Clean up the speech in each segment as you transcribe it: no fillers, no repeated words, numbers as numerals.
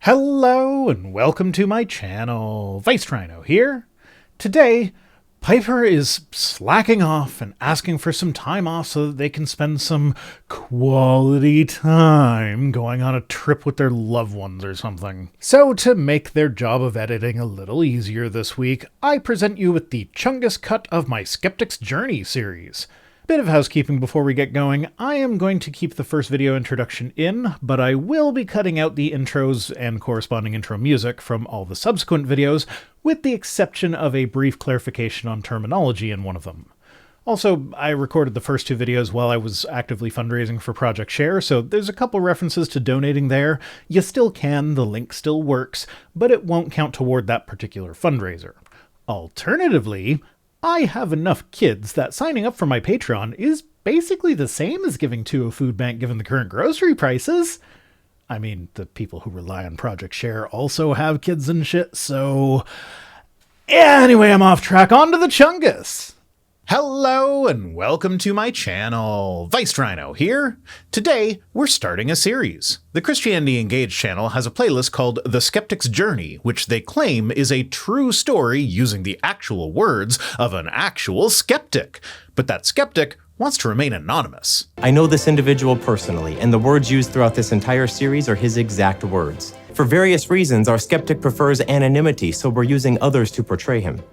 Hello and welcome to my channel. Rhino here. Today, Piper is slacking off and asking for some time off so that they can spend some quality time going on a trip with their loved ones or something. So to make their job of editing a little easier this week, I present you with the chungus cut of my Skeptic's Journey series. Bit of housekeeping before we get going. I am going to keep the first video introduction in, but I will be cutting out the intros and corresponding intro music from all the subsequent videos, with the exception of a brief clarification on terminology in one of them. Also, I recorded the first two videos while I was actively fundraising for Project Share, so there's a couple references to donating there. You still can, the link still works, but it won't count toward that particular fundraiser. Alternatively, I have enough kids that signing up for my Patreon is basically the same as giving to a food bank given the current grocery prices. I mean, the people who rely on Project Share also have kids and shit, so... Anyway, I'm off track. On to the chungus! Hello and welcome to my channel. Rhino here. Today, we're starting a series. The Christianity Engaged channel has a playlist called The Skeptic's Journey, which they claim is a true story using the actual words of an actual skeptic. But that skeptic wants to remain anonymous. I know this individual personally, and the words used throughout this entire series are his exact words. For various reasons, our skeptic prefers anonymity, so we're using others to portray him.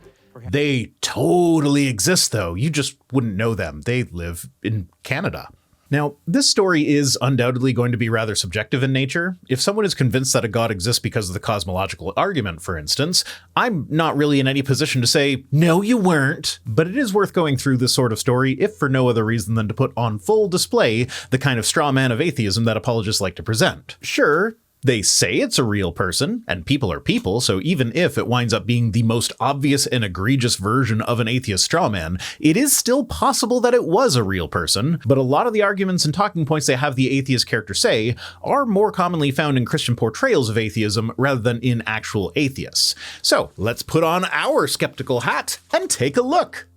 They totally exist, though. You just wouldn't know them. They live in Canada. Now, this story is undoubtedly going to be rather subjective in nature. If someone is convinced that a god exists because of the cosmological argument, for instance, I'm not really in any position to say, no, you weren't. But it is worth going through this sort of story, if for no other reason than to put on full display the kind of straw man of atheism that apologists like to present. Sure, they say it's a real person, and people are people, so even if it winds up being the most obvious and egregious version of an atheist strawman, it is still possible that it was a real person, but a lot of the arguments and talking points they have the atheist character say are more commonly found in Christian portrayals of atheism rather than in actual atheists. So let's put on our skeptical hat and take a look.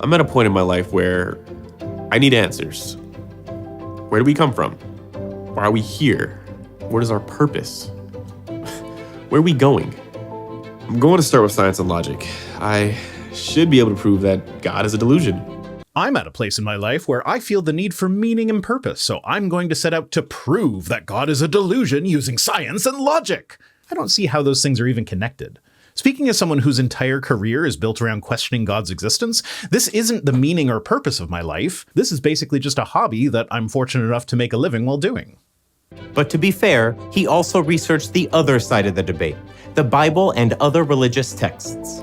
I'm at a point in my life where I need answers. Where do we come from? Why are we here? What is our purpose? Where are we going? I'm going to start with science and logic. I should be able to prove that God is a delusion. I'm at a place in my life where I feel the need for meaning and purpose, so I'm going to set out to prove that God is a delusion using science and logic. I don't see how those things are even connected. Speaking as someone whose entire career is built around questioning God's existence, this isn't the meaning or purpose of my life. This is basically just a hobby that I'm fortunate enough to make a living while doing. But to be fair, he also researched the other side of the debate, the Bible and other religious texts.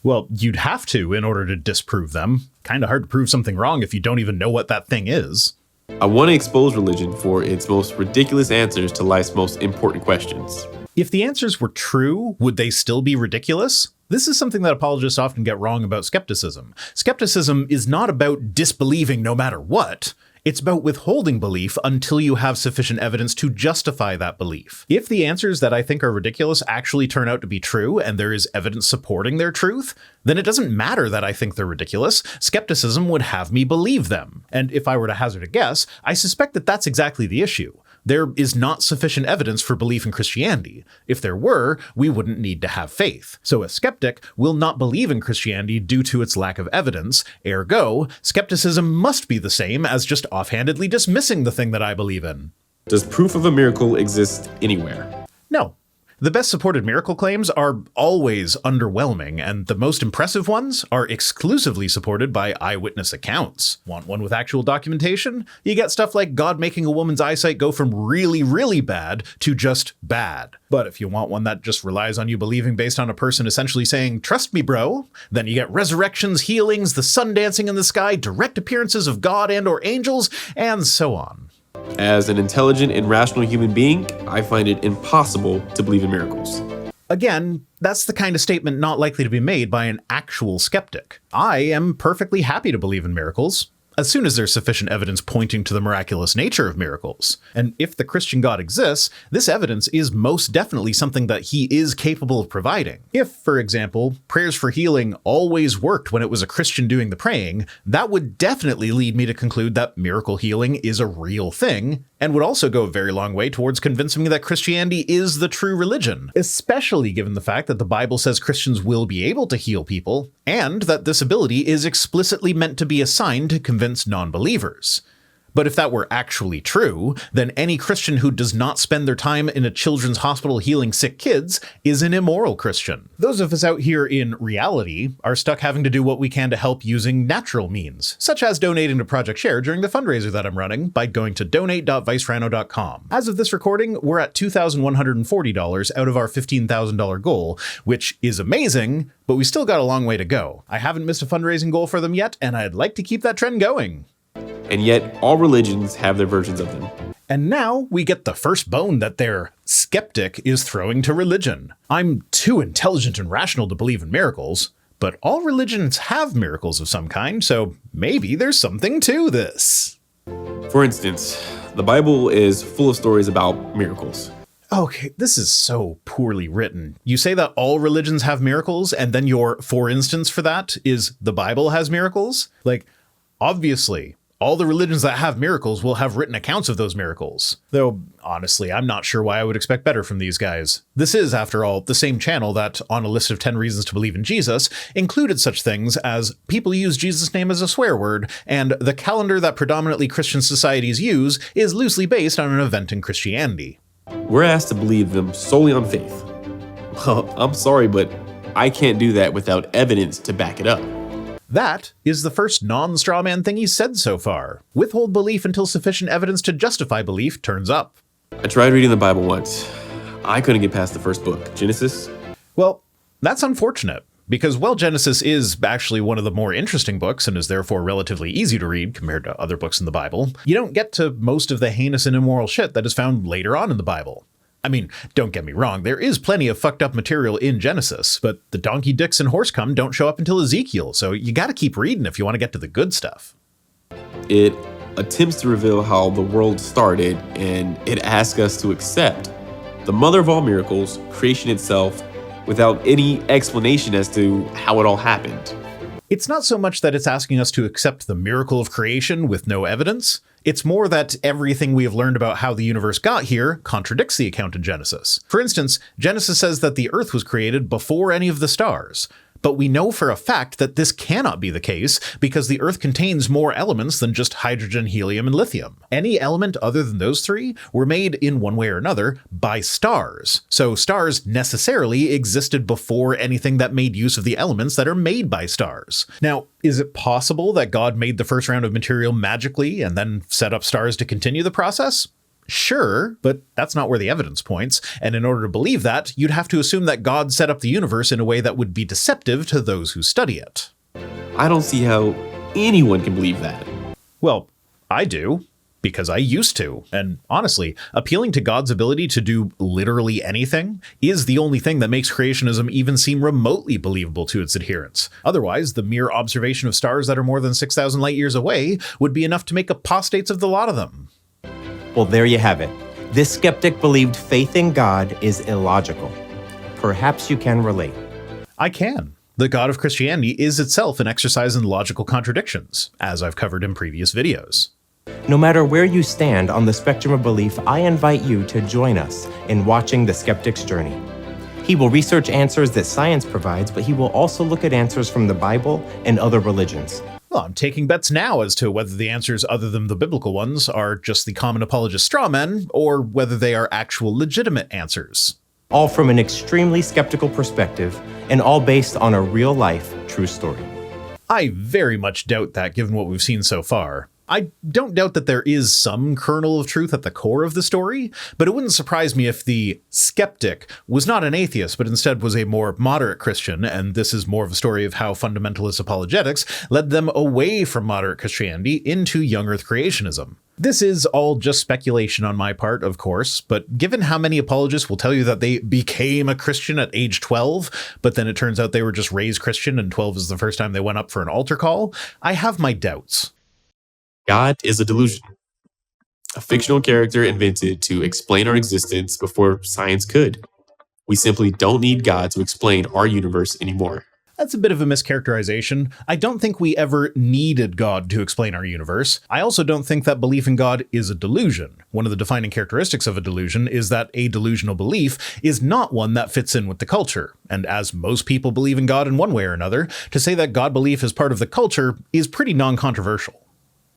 Well, you'd have to in order to disprove them. Kinda hard to prove something wrong if you don't even know what that thing is. I want to expose religion for its most ridiculous answers to life's most important questions. If the answers were true, would they still be ridiculous? This is something that apologists often get wrong about skepticism. Skepticism is not about disbelieving no matter what. It's about withholding belief until you have sufficient evidence to justify that belief. If the answers that I think are ridiculous actually turn out to be true and there is evidence supporting their truth, then it doesn't matter that I think they're ridiculous. Skepticism would have me believe them. And if I were to hazard a guess, I suspect that that's exactly the issue. There is not sufficient evidence for belief in Christianity. If there were, we wouldn't need to have faith. So a skeptic will not believe in Christianity due to its lack of evidence. Ergo, skepticism must be the same as just offhandedly dismissing the thing that I believe in. Does proof of a miracle exist anywhere? No. The best supported miracle claims are always underwhelming, and the most impressive ones are exclusively supported by eyewitness accounts. Want one with actual documentation? You get stuff like God making a woman's eyesight go from really, really bad to just bad. But if you want one that just relies on you believing based on a person essentially saying, trust me, bro, then you get resurrections, healings, the sun dancing in the sky, direct appearances of God and or angels, and so on. As an intelligent and rational human being, I find it impossible to believe in miracles. Again, that's the kind of statement not likely to be made by an actual skeptic. I am perfectly happy to believe in miracles. as soon as there's sufficient evidence pointing to the miraculous nature of miracles. And if the Christian God exists, this evidence is most definitely something that he is capable of providing. If, for example, prayers for healing always worked when it was a Christian doing the praying, that would definitely lead me to conclude that miracle healing is a real thing, and would also go a very long way towards convincing me that Christianity is the true religion, especially given the fact that the Bible says Christians will be able to heal people, and that this ability is explicitly meant to be assigned to convince non-believers. But if that were actually true, then any Christian who does not spend their time in a children's hospital healing sick kids is an immoral Christian. Those of us out here in reality are stuck having to do what we can to help using natural means, such as donating to Project Share during the fundraiser that I'm running by going to donate.vicerhino.com. As of this recording, we're at $2,140 out of our $15,000 goal, which is amazing, but we still got a long way to go. I haven't missed a fundraising goal for them yet, and I'd like to keep that trend going. And yet, all religions have their versions of them. And now we get the first bone that their skeptic is throwing to religion. I'm too intelligent and rational to believe in miracles, but all religions have miracles of some kind, so maybe there's something to this. For instance, the Bible is full of stories about miracles. Okay, this is so poorly written. You say that all religions have miracles, and then your for instance for that is the Bible has miracles? Like, obviously, all the religions that have miracles will have written accounts of those miracles. Though, honestly, I'm not sure why I would expect better from these guys. This is, after all, the same channel that, on a list of 10 reasons to believe in Jesus, included such things as people use Jesus' name as a swear word, and the calendar that predominantly Christian societies use is loosely based on an event in Christianity. We're asked to believe them solely on faith. Well, I'm sorry, but I can't do that without evidence to back it up. That is the first non-strawman thing he's said so far. Withhold belief until sufficient evidence to justify belief turns up. I tried reading the Bible once. I couldn't get past the first book, Genesis. Well, that's unfortunate, because while Genesis is actually one of the more interesting books and is therefore relatively easy to read compared to other books in the Bible, you don't get to most of the heinous and immoral shit that is found later on in the Bible. I mean, don't get me wrong, there is plenty of fucked up material in Genesis, but the donkey dicks and horse cum don't show up until Ezekiel, so you gotta keep reading if you want to get to the good stuff. It attempts to reveal how the world started, and it asks us to accept the mother of all miracles, creation itself, without any explanation as to how it all happened. It's not so much that it's asking us to accept the miracle of creation with no evidence. It's more that everything we have learned about how the universe got here contradicts the account in Genesis. For instance, Genesis says that the Earth was created before any of the stars. But we know for a fact that this cannot be the case because the Earth contains more elements than just hydrogen, helium, and lithium. Any element other than those three were made in one way or another by stars. So stars necessarily existed before anything that made use of the elements that are made by stars. Now, is it possible that God made the first round of material magically and then set up stars to continue the process? Sure, but that's not where the evidence points, and in order to believe that, you'd have to assume that God set up the universe in a way that would be deceptive to those who study it. I don't see how anyone can believe that. Well, I do, because I used to, and honestly, appealing to God's ability to do literally anything is the only thing that makes creationism even seem remotely believable to its adherents. Otherwise, the mere observation of stars that are more than 6,000 light years away would be enough to make apostates of the lot of them. Well, there you have it. This skeptic believed faith in God is illogical. Perhaps you can relate. I can. The God of Christianity is itself an exercise in logical contradictions, as I've covered in previous videos. No matter where you stand on the spectrum of belief, I invite you to join us in watching the skeptic's journey. He will research answers that science provides, but he will also look at answers from the Bible and other religions. Well, I'm taking bets now as to whether the answers other than the biblical ones are just the common apologist straw men, or whether they are actual legitimate answers. All from an extremely skeptical perspective, and all based on a real-life true story. I very much doubt that, given what we've seen so far. I don't doubt that there is some kernel of truth at the core of the story, but it wouldn't surprise me if the skeptic was not an atheist, but instead was a more moderate Christian, and this is more of a story of how fundamentalist apologetics led them away from moderate Christianity into young earth creationism. This is all just speculation on my part, of course, but given how many apologists will tell you that they became a Christian at age 12, but then it turns out they were just raised Christian and 12 is the first time they went up for an altar call, I have my doubts. God is a delusion, a fictional character invented to explain our existence before science could. We simply don't need God to explain our universe anymore. That's a bit of a mischaracterization. I don't think we ever needed God to explain our universe. I also don't think that belief in God is a delusion. One of the defining characteristics of a delusion is that a delusional belief is not one that fits in with the culture. And as most people believe in God in one way or another, to say that God belief is part of the culture is pretty non-controversial.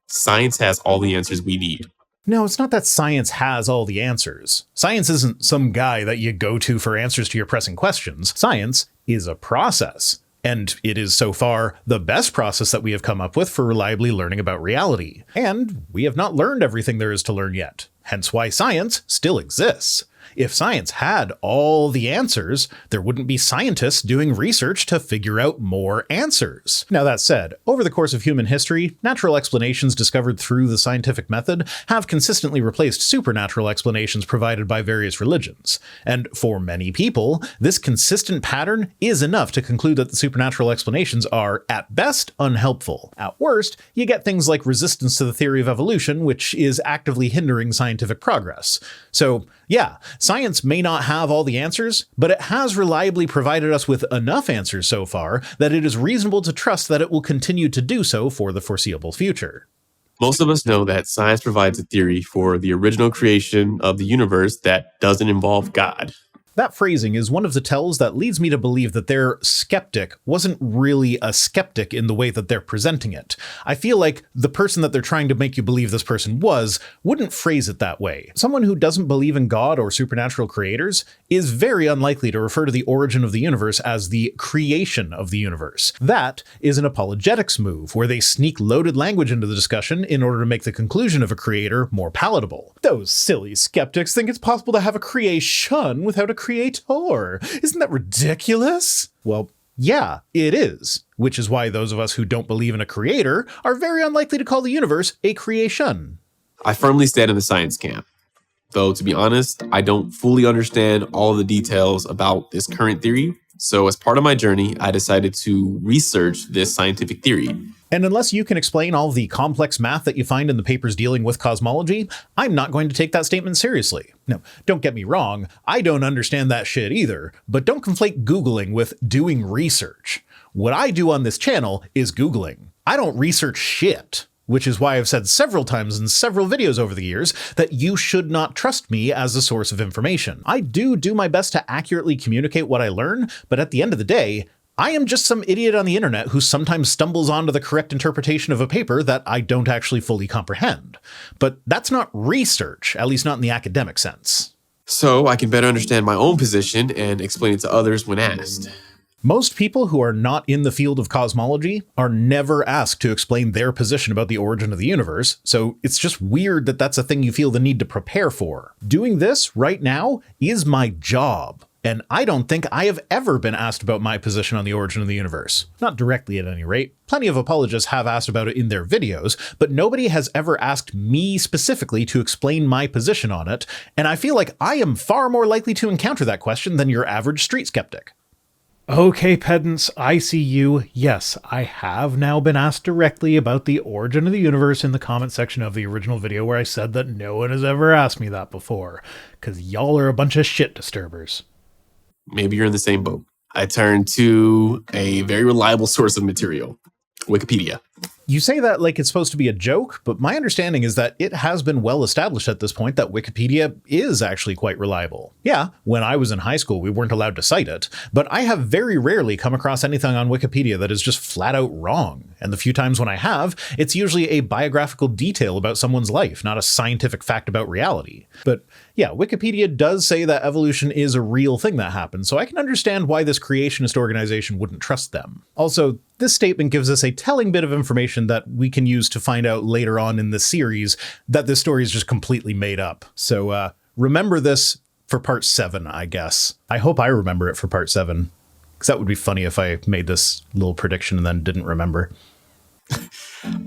Science has all the answers we need. No, it's not that science has all the answers. Science isn't some guy that you go to for answers to your pressing questions. Science is a process. And it is so far the best process that we have come up with for reliably learning about reality. And we have not learned everything there is to learn yet. Hence why science still exists. If science had all the answers, there wouldn't be scientists doing research to figure out more answers. Now that said, over the course of human history, natural explanations discovered through the scientific method have consistently replaced supernatural explanations provided by various religions. And for many people, this consistent pattern is enough to conclude that the supernatural explanations are, at best, unhelpful. At worst, you get things like resistance to the theory of evolution, which is actively hindering scientific progress. So, yeah, science may not have all the answers, but it has reliably provided us with enough answers so far that it is reasonable to trust that it will continue to do so for the foreseeable future. Most of us know that science provides a theory for the original creation of the universe that doesn't involve God. That phrasing is one of the tells that leads me to believe that their skeptic wasn't really a skeptic in the way that they're presenting it. I feel like the person that they're trying to make you believe this person wouldn't phrase it that way. Someone who doesn't believe in God or supernatural creators is very unlikely to refer to the origin of the universe as the creation of the universe. That is an apologetics move, where they sneak loaded language into the discussion in order to make the conclusion of a creator more palatable. Those silly skeptics think it's possible to have a creation without a creator. Isn't that ridiculous? Well, yeah, it is, which is why those of us who don't believe in a creator are very unlikely to call the universe a creation. I firmly stand in the science camp. Though, to be honest, I don't fully understand all of the details about this current theory. So as part of my journey, I decided to research this scientific theory. And unless you can explain all the complex math that you find in the papers dealing with cosmology, I'm not going to take that statement seriously. Now, don't get me wrong, I don't understand that shit either, but don't conflate Googling with doing research. What I do on this channel is Googling. I don't research shit, which is why I've said several times in several videos over the years that you should not trust me as a source of information. I do my best to accurately communicate what I learn, but at the end of the day, I am just some idiot on the internet who sometimes stumbles onto the correct interpretation of a paper that I don't actually fully comprehend. But that's not research, at least not in the academic sense. So I can better understand my own position and explain it to others when asked. Most people who are not in the field of cosmology are never asked to explain their position about the origin of the universe, so it's just weird that that's a thing you feel the need to prepare for. Doing this right now is my job. And I don't think I have ever been asked about my position on the origin of the universe. Not directly at any rate. Plenty of apologists have asked about it in their videos, but nobody has ever asked me specifically to explain my position on it, and I feel like I am far more likely to encounter that question than your average street skeptic. Okay, pedants, I see you. Yes, I have now been asked directly about the origin of the universe in the comment section of the original video where I said that no one has ever asked me that before, because y'all are a bunch of shit disturbers. Maybe you're in the same boat. I turned to a very reliable source of material, Wikipedia. You say that like it's supposed to be a joke, but my understanding is that it has been well established at this point that Wikipedia is actually quite reliable. Yeah, when I was in high school, we weren't allowed to cite it, but I have very rarely come across anything on Wikipedia that is just flat out wrong. And the few times when I have, it's usually a biographical detail about someone's life, not a scientific fact about reality. But yeah, Wikipedia does say that evolution is a real thing that happened, so I can understand why this creationist organization wouldn't trust them. Also, this statement gives us a telling bit of information that we can use to find out later on in the series that this story is just completely made up. So remember this for part 7, I guess. I hope I remember it for part 7, because that would be funny if I made this little prediction and then didn't remember.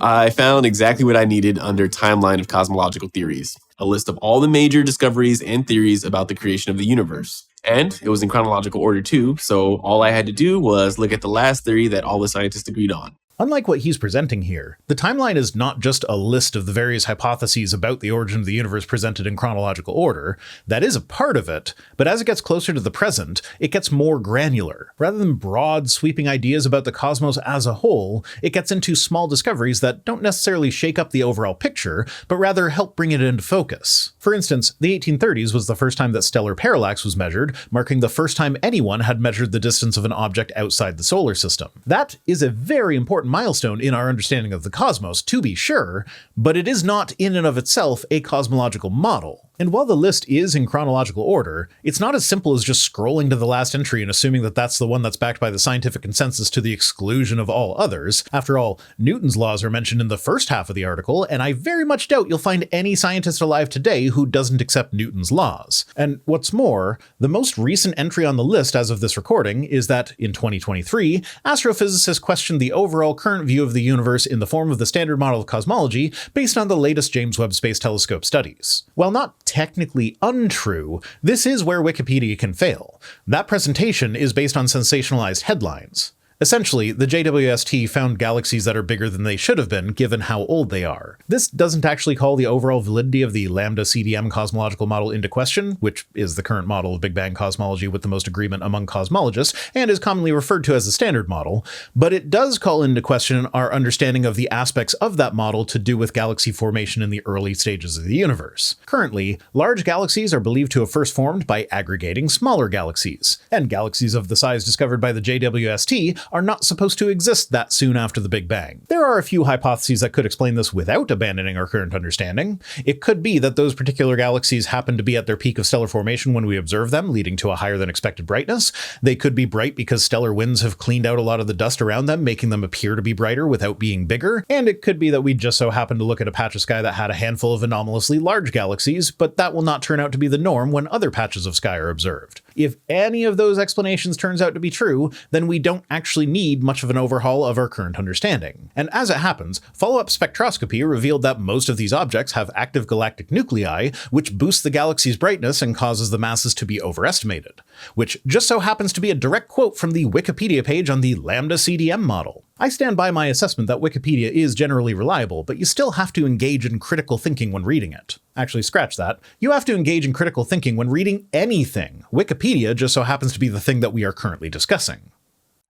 I found exactly what I needed under Timeline of Cosmological Theories, a list of all the major discoveries and theories about the creation of the universe. And it was in chronological order too, so all I had to do was look at the last theory that all the scientists agreed on. Unlike what he's presenting here, the timeline is not just a list of the various hypotheses about the origin of the universe presented in chronological order. That is a part of it, but as it gets closer to the present, it gets more granular. Rather than broad, sweeping ideas about the cosmos as a whole, it gets into small discoveries that don't necessarily shake up the overall picture, but rather help bring it into focus. For instance, the 1830s was the first time that stellar parallax was measured, marking the first time anyone had measured the distance of an object outside the solar system. That is a very important milestone in our understanding of the cosmos, to be sure, but it is not in and of itself a cosmological model. And while the list is in chronological order, it's not as simple as just scrolling to the last entry and assuming that that's the one that's backed by the scientific consensus to the exclusion of all others. After all, Newton's laws are mentioned in the first half of the article, and I very much doubt you'll find any scientist alive today who doesn't accept Newton's laws. And what's more, the most recent entry on the list as of this recording is that, in 2023, astrophysicists questioned the overall current view of the universe in the form of the Standard Model of Cosmology based on the latest James Webb Space Telescope studies. While not technically untrue, this is where Wikipedia can fail. That presentation is based on sensationalized headlines. Essentially, the JWST found galaxies that are bigger than they should have been, given how old they are. This doesn't actually call the overall validity of the lambda CDM cosmological model into question, which is the current model of Big Bang cosmology with the most agreement among cosmologists, and is commonly referred to as the standard model, but it does call into question our understanding of the aspects of that model to do with galaxy formation in the early stages of the universe. Currently, large galaxies are believed to have first formed by aggregating smaller galaxies, and galaxies of the size discovered by the JWST are not supposed to exist that soon after the Big Bang. There are a few hypotheses that could explain this without abandoning our current understanding. It could be that those particular galaxies happen to be at their peak of stellar formation when we observe them, leading to a higher than expected brightness. They could be bright because stellar winds have cleaned out a lot of the dust around them, making them appear to be brighter without being bigger. And it could be that we just so happen to look at a patch of sky that had a handful of anomalously large galaxies, but that will not turn out to be the norm when other patches of sky are observed. If any of those explanations turns out to be true, then we don't actually need much of an overhaul of our current understanding. And as it happens, follow-up spectroscopy revealed that most of these objects have active galactic nuclei, which boosts the galaxy's brightness and causes the masses to be overestimated, which just so happens to be a direct quote from the Wikipedia page on the lambda CDM model. I stand by my assessment that Wikipedia is generally reliable, but you still have to engage in critical thinking when reading it. Actually, scratch that. You have to engage in critical thinking when reading anything. Wikipedia just so happens to be the thing that we are currently discussing.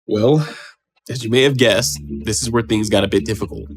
Well, as you may have guessed, this is where things got a bit difficult.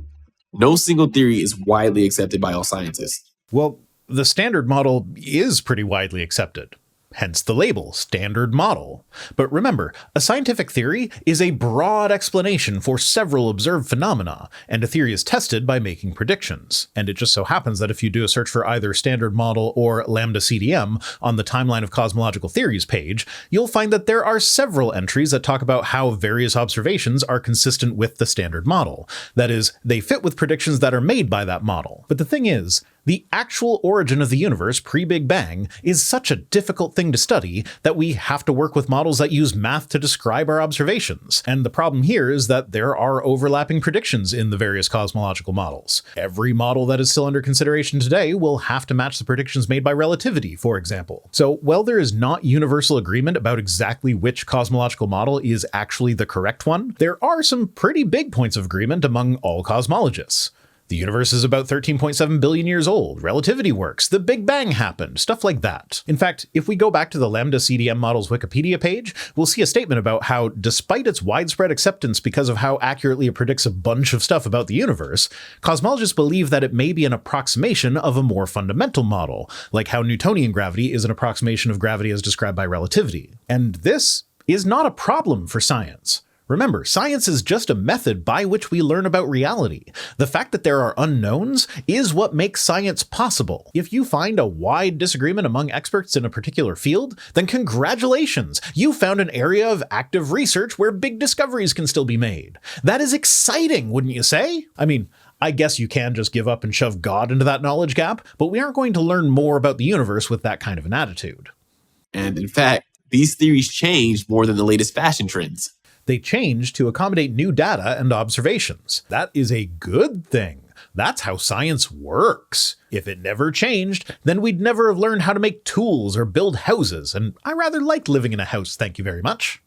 No single theory is widely accepted by all scientists. Well, the standard model is pretty widely accepted. Hence the label, standard model. But remember, a scientific theory is a broad explanation for several observed phenomena, and a theory is tested by making predictions. And it just so happens that if you do a search for either standard model or lambda CDM on the Timeline of Cosmological Theories page, you'll find that there are several entries that talk about how various observations are consistent with the standard model. That is, they fit with predictions that are made by that model. But the thing is, the actual origin of the universe pre-Big Bang is such a difficult thing to study that we have to work with models that use math to describe our observations. And the problem here is that there are overlapping predictions in the various cosmological models. Every model that is still under consideration today will have to match the predictions made by relativity, for example. So while there is not universal agreement about exactly which cosmological model is actually the correct one, there are some pretty big points of agreement among all cosmologists. The universe is about 13.7 billion years old, relativity works, the Big Bang happened, stuff like that. In fact, if we go back to the lambda CDM model's Wikipedia page, we'll see a statement about how, despite its widespread acceptance because of how accurately it predicts a bunch of stuff about the universe, cosmologists believe that it may be an approximation of a more fundamental model, like how Newtonian gravity is an approximation of gravity as described by relativity. And this is not a problem for science. Remember, science is just a method by which we learn about reality. The fact that there are unknowns is what makes science possible. If you find a wide disagreement among experts in a particular field, then congratulations! You found an area of active research where big discoveries can still be made. That is exciting, wouldn't you say? I mean, I guess you can just give up and shove God into that knowledge gap, but we aren't going to learn more about the universe with that kind of an attitude. And in fact, these theories changed more than the latest fashion trends. They changed to accommodate new data and observations. That is a good thing. That's how science works. If it never changed, then we'd never have learned how to make tools or build houses, and I rather like living in a house, thank you very much.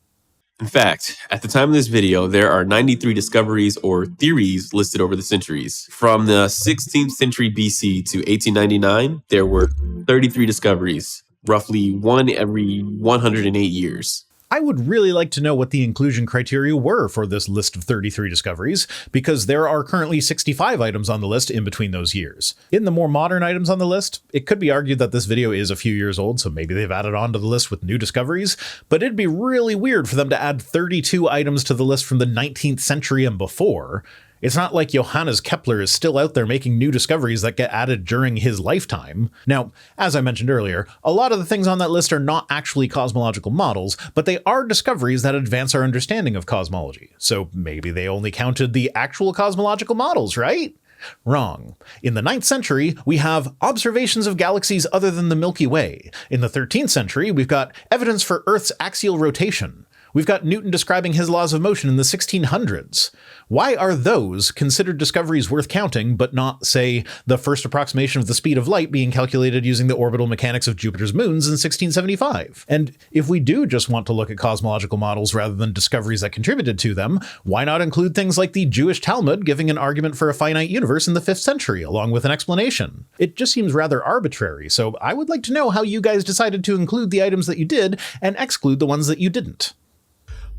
In fact, at the time of this video, there are 93 discoveries or theories listed over the centuries. From the 16th century BC to 1899, there were 33 discoveries, roughly one every 108 years. I would really like to know what the inclusion criteria were for this list of 33 discoveries, because there are currently 65 items on the list in between those years. In the more modern items on the list, it could be argued that this video is a few years old, so maybe they've added on to the list with new discoveries, but it'd be really weird for them to add 32 items to the list from the 19th century and before. It's not like Johannes Kepler is still out there making new discoveries that get added during his lifetime. Now, as I mentioned earlier, a lot of the things on that list are not actually cosmological models, but they are discoveries that advance our understanding of cosmology. So maybe they only counted the actual cosmological models, right? Wrong. In the 9th century, we have observations of galaxies other than the Milky Way. In the 13th century, we've got evidence for Earth's axial rotation. We've got Newton describing his laws of motion in the 1600s. Why are those considered discoveries worth counting, but not, say, the first approximation of the speed of light being calculated using the orbital mechanics of Jupiter's moons in 1675? And if we do just want to look at cosmological models rather than discoveries that contributed to them, why not include things like the Jewish Talmud giving an argument for a finite universe in the 5th century, along with an explanation? It just seems rather arbitrary, so I would like to know how you guys decided to include the items that you did and exclude the ones that you didn't.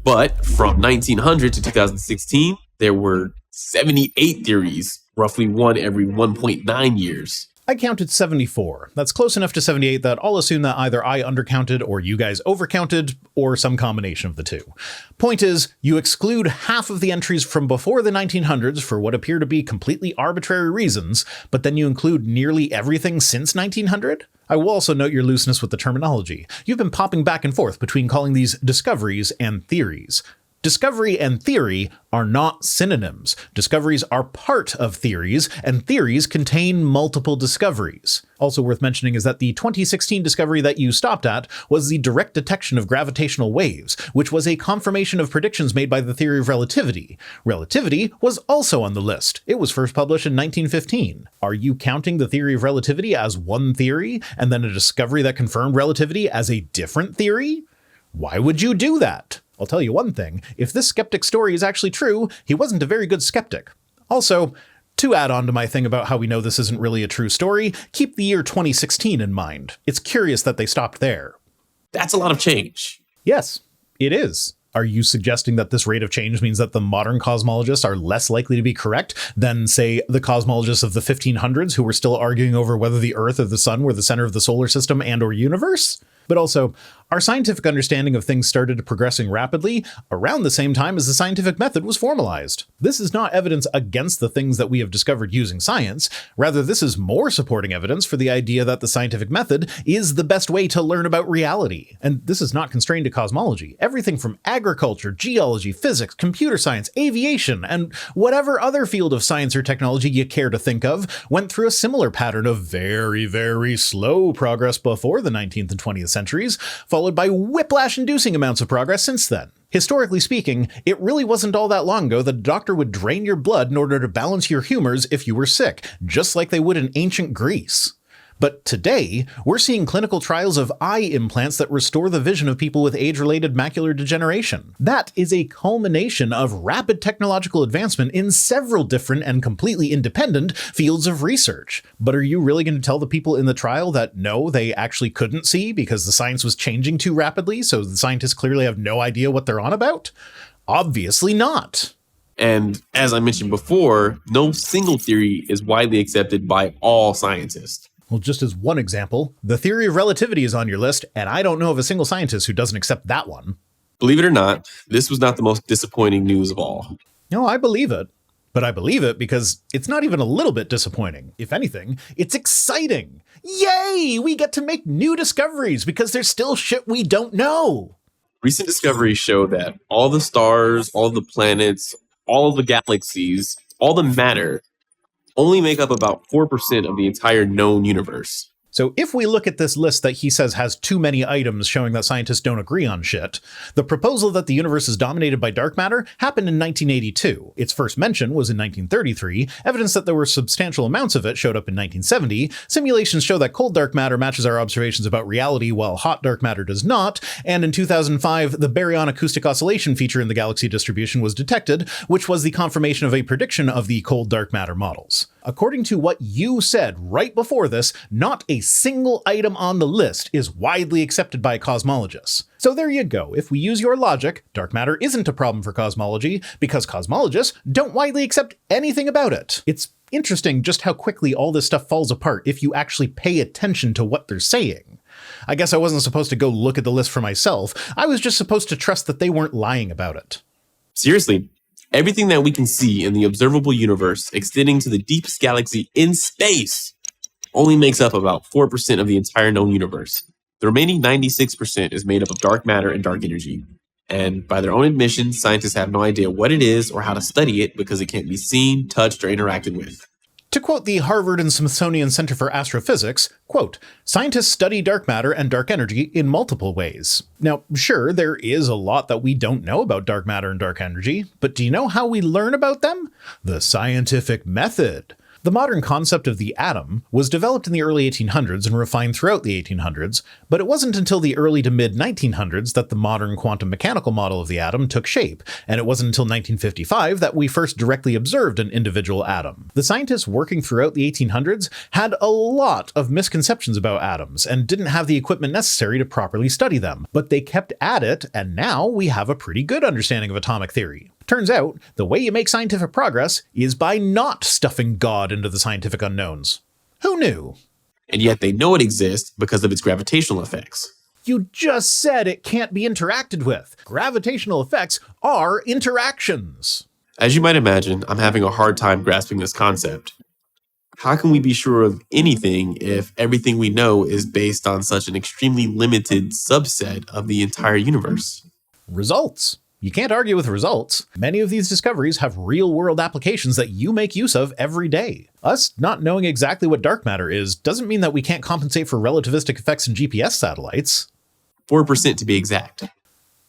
But from 1900 to 2016, there were 78 theories, roughly one every 1.9 years. I counted 74. That's close enough to 78 that I'll assume that either I undercounted or you guys overcounted, or some combination of the two. Point is, you exclude half of the entries from before the 1900s for what appear to be completely arbitrary reasons, but then you include nearly everything since 1900? I will also note your looseness with the terminology. You've been popping back and forth between calling these discoveries and theories. Discovery and theory are not synonyms. Discoveries are part of theories, and theories contain multiple discoveries. Also worth mentioning is that the 2016 discovery that you stopped at was the direct detection of gravitational waves, which was a confirmation of predictions made by the theory of relativity. Relativity was also on the list. It was first published in 1915. Are you counting the theory of relativity as one theory, and then a discovery that confirmed relativity as a different theory? Why would you do that? I'll tell you one thing, if this skeptic story is actually true, he wasn't a very good skeptic. Also, to add on to my thing about how we know this isn't really a true story, keep the year 2016 in mind. It's curious that they stopped there. That's a lot of change. Yes, it is. Are you suggesting that this rate of change means that the modern cosmologists are less likely to be correct than, say, the cosmologists of the 1500s who were still arguing over whether the Earth or the Sun were the center of the solar system and or universe? But also, our scientific understanding of things started progressing rapidly around the same time as the scientific method was formalized. This is not evidence against the things that we have discovered using science. Rather, this is more supporting evidence for the idea that the scientific method is the best way to learn about reality. And this is not constrained to cosmology. Everything from agriculture, geology, physics, computer science, aviation, and whatever other field of science or technology you care to think of went through a similar pattern of very, very slow progress before the 19th and 20th centuries, followed by whiplash-inducing amounts of progress since then. Historically speaking, it really wasn't all that long ago that a doctor would drain your blood in order to balance your humors if you were sick, just like they would in ancient Greece. But today, we're seeing clinical trials of eye implants that restore the vision of people with age-related macular degeneration. That is a culmination of rapid technological advancement in several different and completely independent fields of research. But are you really going to tell the people in the trial that no, they actually couldn't see because the science was changing too rapidly, so the scientists clearly have no idea what they're on about? Obviously not. And as I mentioned before, no single theory is widely accepted by all scientists. Well, just as one example, the theory of relativity is on your list, and I don't know of a single scientist who doesn't accept that one. Believe it or not, this was not the most disappointing news of all. No, I believe it. But I believe it because it's not even a little bit disappointing. If anything, it's exciting. Yay! We get to make new discoveries because there's still shit we don't know. Recent discoveries show that all the stars, all the planets, all the galaxies, all the matter only make up about 4% of the entire known universe. So if we look at this list that he says has too many items showing that scientists don't agree on shit, the proposal that the universe is dominated by dark matter happened in 1982. Its first mention was in 1933. Evidence that there were substantial amounts of it showed up in 1970. Simulations show that cold dark matter matches our observations about reality while hot dark matter does not. And in 2005, the baryon acoustic oscillation feature in the galaxy distribution was detected, which was the confirmation of a prediction of the cold dark matter models. According to what you said right before this, not a single item on the list is widely accepted by cosmologists. So there you go. If we use your logic, dark matter isn't a problem for cosmology because cosmologists don't widely accept anything about it. It's interesting just how quickly all this stuff falls apart if you actually pay attention to what they're saying. I guess I wasn't supposed to go look at the list for myself. I was just supposed to trust that they weren't lying about it. Seriously, everything that we can see in the observable universe extending to the deepest galaxy in space only makes up about 4% of the entire known universe. The remaining 96% is made up of dark matter and dark energy. And by their own admission, scientists have no idea what it is or how to study it because it can't be seen, touched, or interacted with. To quote the Harvard and Smithsonian Center for Astrophysics, quote, "Scientists study dark matter and dark energy in multiple ways." Now, sure, there is a lot that we don't know about dark matter and dark energy, but do you know how we learn about them? The scientific method. The modern concept of the atom was developed in the early 1800s and refined throughout the 1800s, but it wasn't until the early to mid-1900s that the modern quantum mechanical model of the atom took shape, and it wasn't until 1955 that we first directly observed an individual atom. The scientists working throughout the 1800s had a lot of misconceptions about atoms and didn't have the equipment necessary to properly study them, but they kept at it, and now we have a pretty good understanding of atomic theory. Turns out, the way you make scientific progress is by not stuffing God into the scientific unknowns. Who knew? And yet they know it exists because of its gravitational effects. You just said it can't be interacted with. Gravitational effects are interactions. As you might imagine, I'm having a hard time grasping this concept. How can we be sure of anything if everything we know is based on such an extremely limited subset of the entire universe? Results. You can't argue with results. Many of these discoveries have real-world applications that you make use of every day. Us not knowing exactly what dark matter is doesn't mean that we can't compensate for relativistic effects in GPS satellites. 4% to be exact.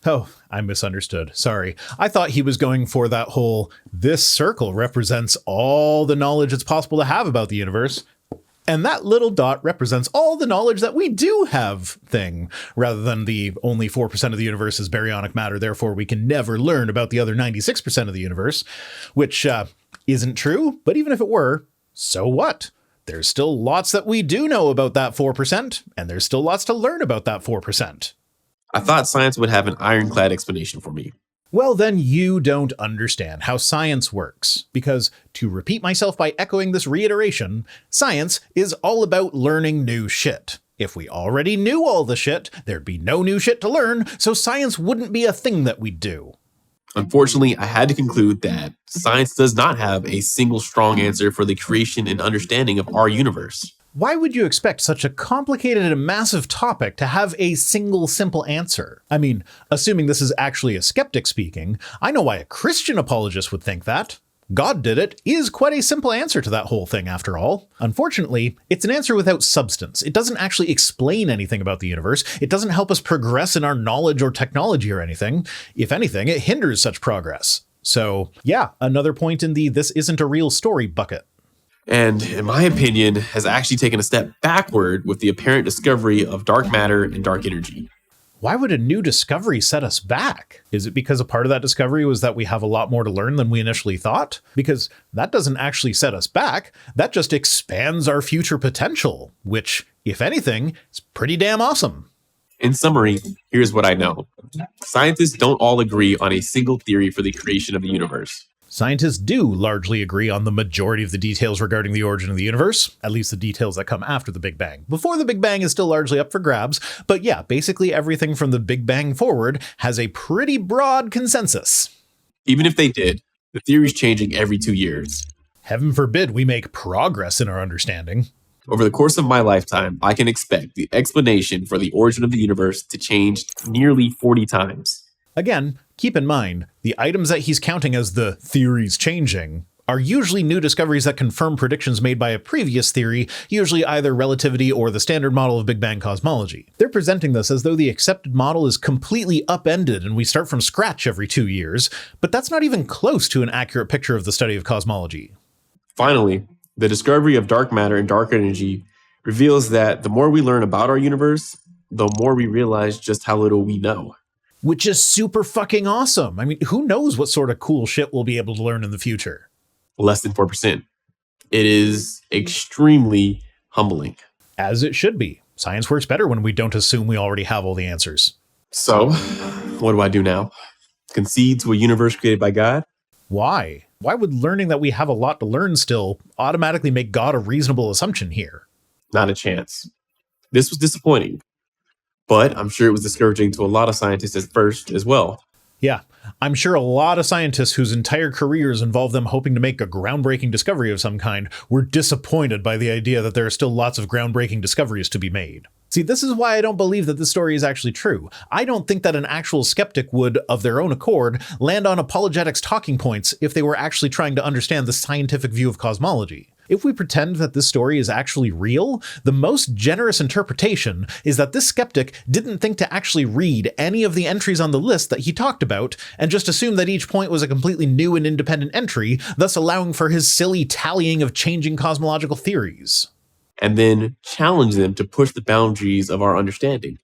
Oh, I misunderstood. Sorry. I thought he was going for that whole, this circle represents all the knowledge it's possible to have about the universe, and that little dot represents all the knowledge that we do have thing, rather than the only 4% of the universe is baryonic matter, therefore we can never learn about the other 96% of the universe, which isn't true, but even if it were, so what? There's still lots that we do know about that 4%, and there's still lots to learn about that 4%. I thought science would have an ironclad explanation for me. Well, then you don't understand how science works, because, to repeat myself by echoing this reiteration, science is all about learning new shit. If we already knew all the shit, there'd be no new shit to learn, so science wouldn't be a thing that we'd do. Unfortunately, I had to conclude that science does not have a single strong answer for the creation and understanding of our universe. Why would you expect such a complicated and massive topic to have a single simple answer? I mean, assuming this is actually a skeptic speaking, I know why a Christian apologist would think that. God did it is quite a simple answer to that whole thing, after all. Unfortunately, it's an answer without substance. It doesn't actually explain anything about the universe. It doesn't help us progress in our knowledge or technology or anything. If anything, it hinders such progress. So, yeah, another point in the this isn't a real story bucket. And, in my opinion, has actually taken a step backward with the apparent discovery of dark matter and dark energy. Why would a new discovery set us back? Is it because a part of that discovery was that we have a lot more to learn than we initially thought? Because that doesn't actually set us back. That just expands our future potential, which, if anything, is pretty damn awesome. In summary, here's what I know. Scientists don't all agree on a single theory for the creation of the universe. Scientists do largely agree on the majority of the details regarding the origin of the universe, at least the details that come after the Big Bang. Before the Big Bang is still largely up for grabs, but yeah, basically everything from the Big Bang forward has a pretty broad consensus. Even if they did, the theory's changing every 2 years. Heaven forbid we make progress in our understanding. Over the course of my lifetime, I can expect the explanation for the origin of the universe to change nearly 40 times. Again, keep in mind, the items that he's counting as the theories changing are usually new discoveries that confirm predictions made by a previous theory, usually either relativity or the standard model of Big Bang cosmology. They're presenting this as though the accepted model is completely upended and we start from scratch every 2 years, but that's not even close to an accurate picture of the study of cosmology. Finally, the discovery of dark matter and dark energy reveals that the more we learn about our universe, the more we realize just how little we know. Which is super fucking awesome. I mean, who knows what sort of cool shit we'll be able to learn in the future? Less than 4%. It is extremely humbling. As it should be. Science works better when we don't assume we already have all the answers. So, what do I do now? Concede to a universe created by God? Why? Why would learning that we have a lot to learn still automatically make God a reasonable assumption here? Not a chance. This was disappointing, but I'm sure it was discouraging to a lot of scientists at first as well. Yeah, I'm sure a lot of scientists whose entire careers involve them hoping to make a groundbreaking discovery of some kind were disappointed by the idea that there are still lots of groundbreaking discoveries to be made. See, this is why I don't believe that this story is actually true. I don't think that an actual skeptic would, of their own accord, land on apologetics talking points if they were actually trying to understand the scientific view of cosmology. If we pretend that this story is actually real, the most generous interpretation is that this skeptic didn't think to actually read any of the entries on the list that he talked about and just assumed that each point was a completely new and independent entry, thus allowing for his silly tallying of changing cosmological theories. And then challenge them to push the boundaries of our understanding.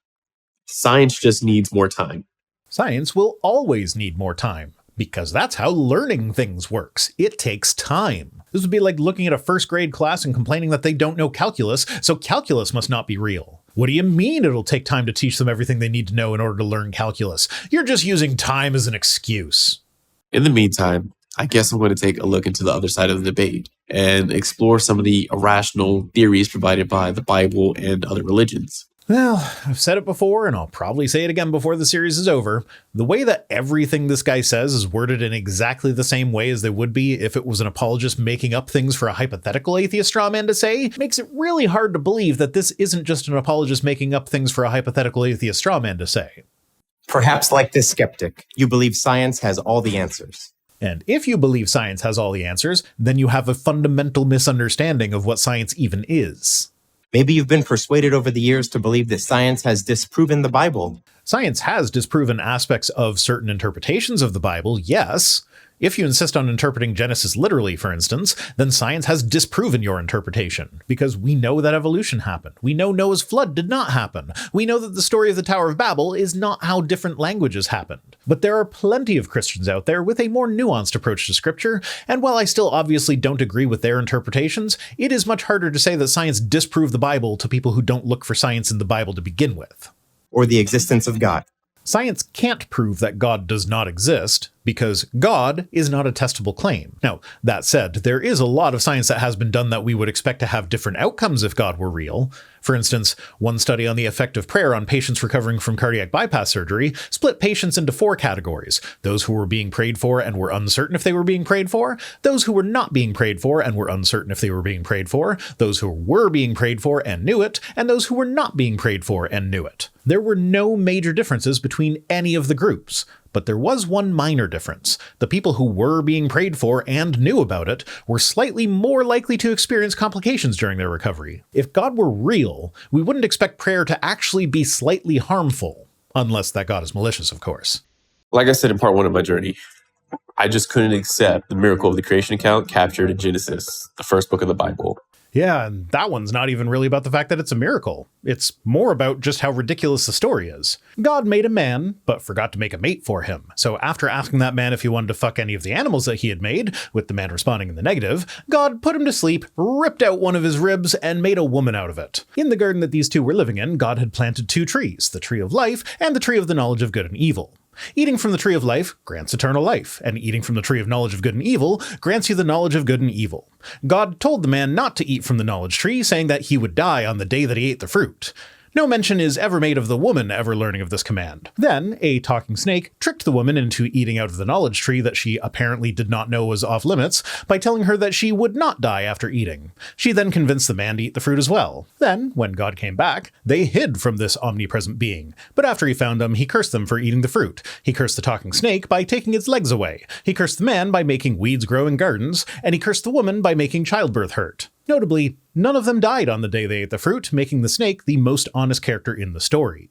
Science just needs more time. Science will always need more time, because that's how learning things works. It takes time. This would be like looking at a first grade class and complaining that they don't know calculus, so calculus must not be real. What do you mean it'll take time to teach them everything they need to know in order to learn calculus? You're just using time as an excuse. In the meantime, I guess I'm going to take a look into the other side of the debate and explore some of the irrational theories provided by the Bible and other religions. Well, I've said it before, and I'll probably say it again before the series is over. The way that everything this guy says is worded in exactly the same way as they would be if it was an apologist making up things for a hypothetical atheist straw man to say makes it really hard to believe that this isn't just an apologist making up things for a hypothetical atheist straw man to say. Perhaps like this skeptic, you believe science has all the answers. And if you believe science has all the answers, then you have a fundamental misunderstanding of what science even is. Maybe you've been persuaded over the years to believe that science has disproven the Bible. Science has disproven aspects of certain interpretations of the Bible, yes. If you insist on interpreting Genesis literally, for instance, then science has disproven your interpretation, because we know that evolution happened. We know Noah's flood did not happen. We know that the story of the Tower of Babel is not how different languages happened. But there are plenty of Christians out there with a more nuanced approach to scripture, and while I still obviously don't agree with their interpretations, it is much harder to say that science disproved the Bible to people who don't look for science in the Bible to begin with. Or the existence of God. Science can't prove that God does not exist, because God is not a testable claim. Now, that said, there is a lot of science that has been done that we would expect to have different outcomes if God were real. For instance, one study on the effect of prayer on patients recovering from cardiac bypass surgery split patients into 4 categories: those who were being prayed for and were uncertain if they were being prayed for, those who were not being prayed for and were uncertain if they were being prayed for, those who were being prayed for and knew it, and those who were not being prayed for and knew it. There were no major differences between any of the groups. But there was one minor difference. The people who were being prayed for and knew about it were slightly more likely to experience complications during their recovery. If God were real, we wouldn't expect prayer to actually be slightly harmful. Unless that God is malicious, of course. Like I said in part 1 of my journey, I just couldn't accept the miracle of the creation account captured in Genesis, the first book of the Bible. Yeah, and that one's not even really about the fact that it's a miracle. It's more about just how ridiculous the story is. God made a man, but forgot to make a mate for him. So after asking that man if he wanted to fuck any of the animals that he had made, with the man responding in the negative, God put him to sleep, ripped out one of his ribs, and made a woman out of it. In the garden that these two were living in, God had planted 2 trees, the tree of life and the tree of the knowledge of good and evil. Eating from the tree of life grants eternal life, and eating from the tree of knowledge of good and evil grants you the knowledge of good and evil. God told the man not to eat from the knowledge tree, saying that he would die on the day that he ate the fruit. No mention is ever made of the woman ever learning of this command. Then, a talking snake tricked the woman into eating out of the knowledge tree that she apparently did not know was off limits by telling her that she would not die after eating. She then convinced the man to eat the fruit as well. Then, when God came back, they hid from this omnipresent being. But after he found them, he cursed them for eating the fruit. He cursed the talking snake by taking its legs away. He cursed the man by making weeds grow in gardens, and he cursed the woman by making childbirth hurt. Notably, none of them died on the day they ate the fruit, making the snake the most honest character in the story.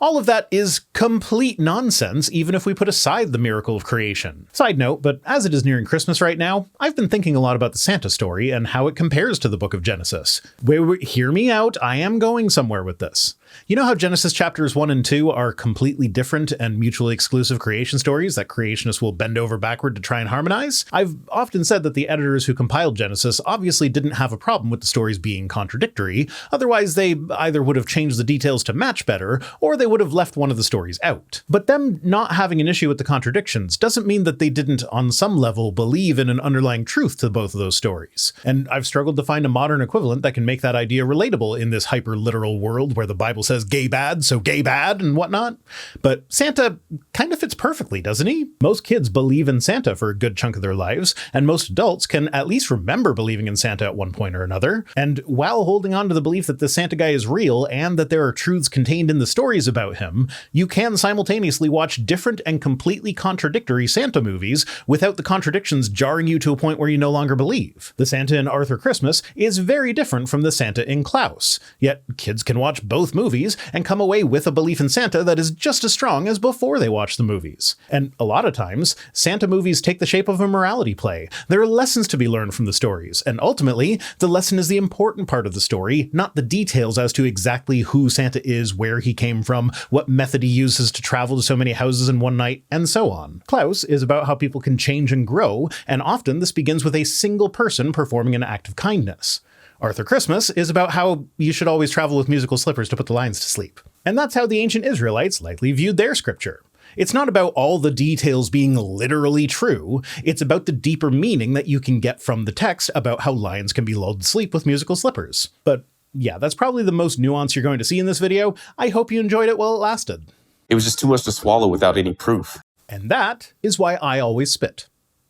All of that is complete nonsense, even if we put aside the miracle of creation. Side note, but as it is nearing Christmas right now, I've been thinking a lot about the Santa story and how it compares to the book of Genesis. Wait, hear me out, I am going somewhere with this. You know how Genesis chapters 1 and 2 are completely different and mutually exclusive creation stories that creationists will bend over backward to try and harmonize? I've often said that the editors who compiled Genesis obviously didn't have a problem with the stories being contradictory, otherwise they either would have changed the details to match better, or they would have left one of the stories out. But them not having an issue with the contradictions doesn't mean that they didn't, on some level, believe in an underlying truth to both of those stories. And I've struggled to find a modern equivalent that can make that idea relatable in this hyper-literal world where the Bible says gay bad, so gay bad and whatnot. But Santa kind of fits perfectly, doesn't he? Most kids believe in Santa for a good chunk of their lives, and most adults can at least remember believing in Santa at one point or another. And while holding on to the belief that the Santa guy is real and that there are truths contained in the stories about him, you can simultaneously watch different and completely contradictory Santa movies without the contradictions jarring you to a point where you no longer believe. The Santa in Arthur Christmas is very different from the Santa in Klaus, yet kids can watch both movies and come away with a belief in Santa that is just as strong as before they watch the movies. And a lot of times, Santa movies take the shape of a morality play. There are lessons to be learned from the stories, and ultimately, the lesson is the important part of the story, not the details as to exactly who Santa is, where he came from, what method he uses to travel to so many houses in one night, and so on. Klaus is about how people can change and grow, and often this begins with a single person performing an act of kindness. Arthur Christmas is about how you should always travel with musical slippers to put the lions to sleep. And that's how the ancient Israelites likely viewed their scripture. It's not about all the details being literally true, it's about the deeper meaning that you can get from the text about how lions can be lulled to sleep with musical slippers. But yeah, that's probably the most nuance you're going to see in this video. I hope you enjoyed it while it lasted. It was just too much to swallow without any proof. And that is why I always spit.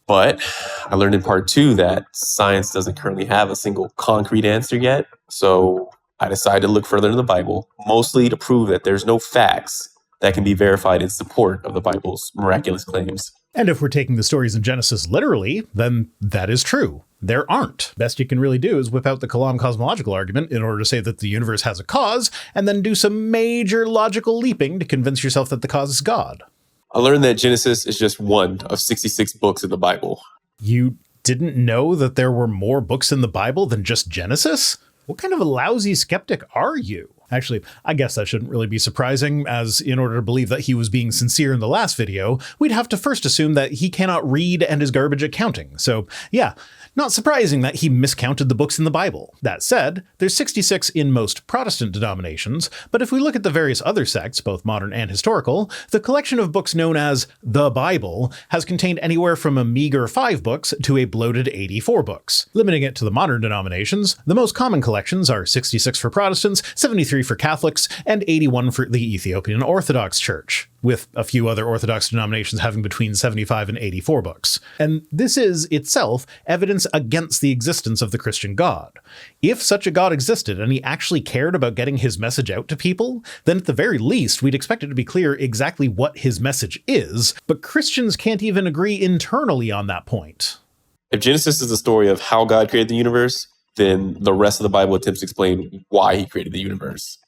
But I learned in part 2 that science doesn't currently have a single concrete answer yet. So I decided to look further in the Bible, mostly to prove that there's no facts that can be verified in support of the Bible's miraculous claims. And if we're taking the stories in Genesis literally, then that is true. There aren't. Best you can really do is whip out the Kalam cosmological argument in order to say that the universe has a cause, and then do some major logical leaping to convince yourself that the cause is God. I learned that Genesis is just one of 66 books of the Bible. You didn't know that there were more books in the Bible than just Genesis? What kind of a lousy skeptic are you? Actually, I guess that shouldn't really be surprising, as in order to believe that he was being sincere in the last video, we'd have to first assume that he cannot read and is garbage at counting. So yeah, not surprising that he miscounted the books in the Bible. That said, there's 66 in most Protestant denominations, but if we look at the various other sects, both modern and historical, the collection of books known as the Bible has contained anywhere from a meager 5 books to a bloated 84 books. Limiting it to the modern denominations, the most common collections are 66 for Protestants, 73 for Catholics, and 81 for the Ethiopian Orthodox Church, with a few other Orthodox denominations having between 75 and 84 books. And this is, itself, evidence against the existence of the Christian God. If such a God existed and he actually cared about getting his message out to people, then at the very least we'd expect it to be clear exactly what his message is, but Christians can't even agree internally on that point. If Genesis is the story of how God created the universe, then the rest of the Bible attempts to explain why he created the universe.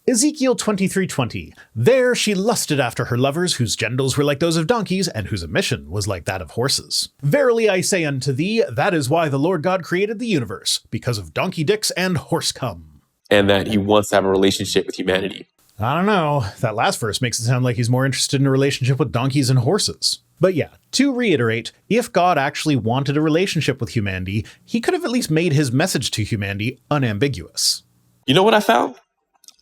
Ezekiel 23:20. There she lusted after her lovers, whose genders were like those of donkeys, and whose emission was like that of horses. Verily I say unto thee, that is why the Lord God created the universe, because of donkey dicks and horse cum. And that he wants to have a relationship with humanity. I don't know. That last verse makes it sound like he's more interested in a relationship with donkeys and horses. But yeah, to reiterate, if God actually wanted a relationship with humanity, he could have at least made his message to humanity unambiguous. You know what I found?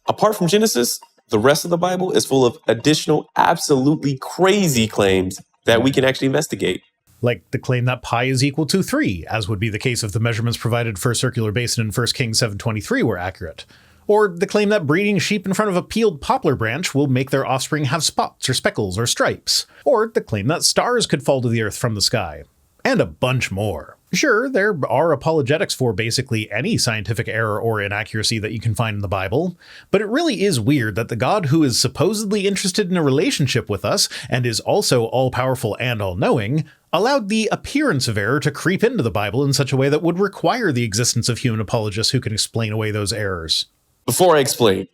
Apart from Genesis, the rest of the Bible is full of additional, absolutely crazy claims that we can actually investigate. Like the claim that pi is equal to 3, as would be the case if the measurements provided for a circular basin in 1 Kings 7:23 were accurate. Or the claim that breeding sheep in front of a peeled poplar branch will make their offspring have spots or speckles or stripes. Or the claim that stars could fall to the earth from the sky. And a bunch more. Sure, there are apologetics for basically any scientific error or inaccuracy that you can find in the Bible, but it really is weird that the God who is supposedly interested in a relationship with us and is also all-powerful and all-knowing allowed the appearance of error to creep into the Bible in such a way that would require the existence of human apologists who can explain away those errors. Before I explain,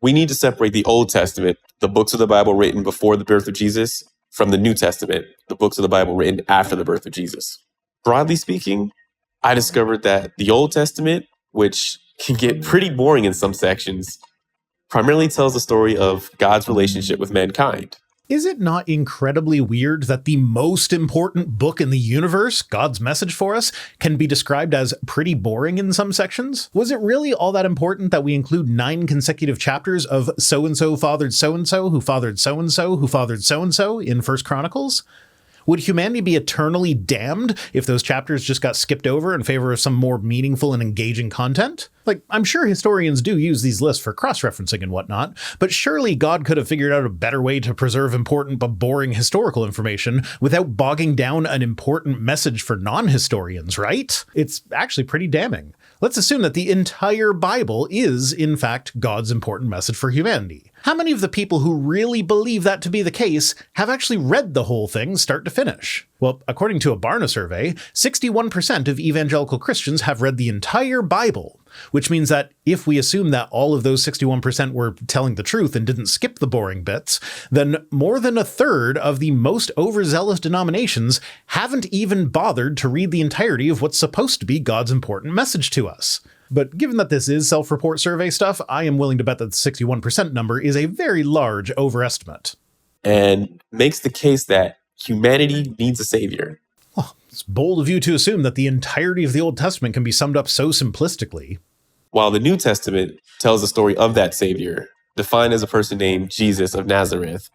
we need to separate the Old Testament, the books of the Bible written before the birth of Jesus, from the New Testament, the books of the Bible written after the birth of Jesus. Broadly speaking, I discovered that the Old Testament, which can get pretty boring in some sections, primarily tells the story of God's relationship with mankind. Is it not incredibly weird that the most important book in the universe, God's message for us, can be described as pretty boring in some sections? Was it really all that important that we include 9 consecutive chapters of so-and-so fathered so-and-so, who fathered so-and-so, who fathered so-and-so in First Chronicles? Would humanity be eternally damned if those chapters just got skipped over in favor of some more meaningful and engaging content? Like, I'm sure historians do use these lists for cross-referencing and whatnot, but surely God could have figured out a better way to preserve important but boring historical information without bogging down an important message for non-historians, right? It's actually pretty damning. Let's assume that the entire Bible is, in fact, God's important message for humanity. How many of the people who really believe that to be the case have actually read the whole thing start to finish? Well, according to a Barna survey, 61% of evangelical Christians have read the entire Bible, which means that if we assume that all of those 61% were telling the truth and didn't skip the boring bits, then more than a third of the most overzealous denominations haven't even bothered to read the entirety of what's supposed to be God's important message to us. But given that this is self-report survey stuff, I am willing to bet that the 61% number is a very large overestimate. And makes the case that humanity needs a savior. Oh, it's bold of you to assume that the entirety of the Old Testament can be summed up so simplistically. While the New Testament tells the story of that savior, defined as a person named Jesus of Nazareth,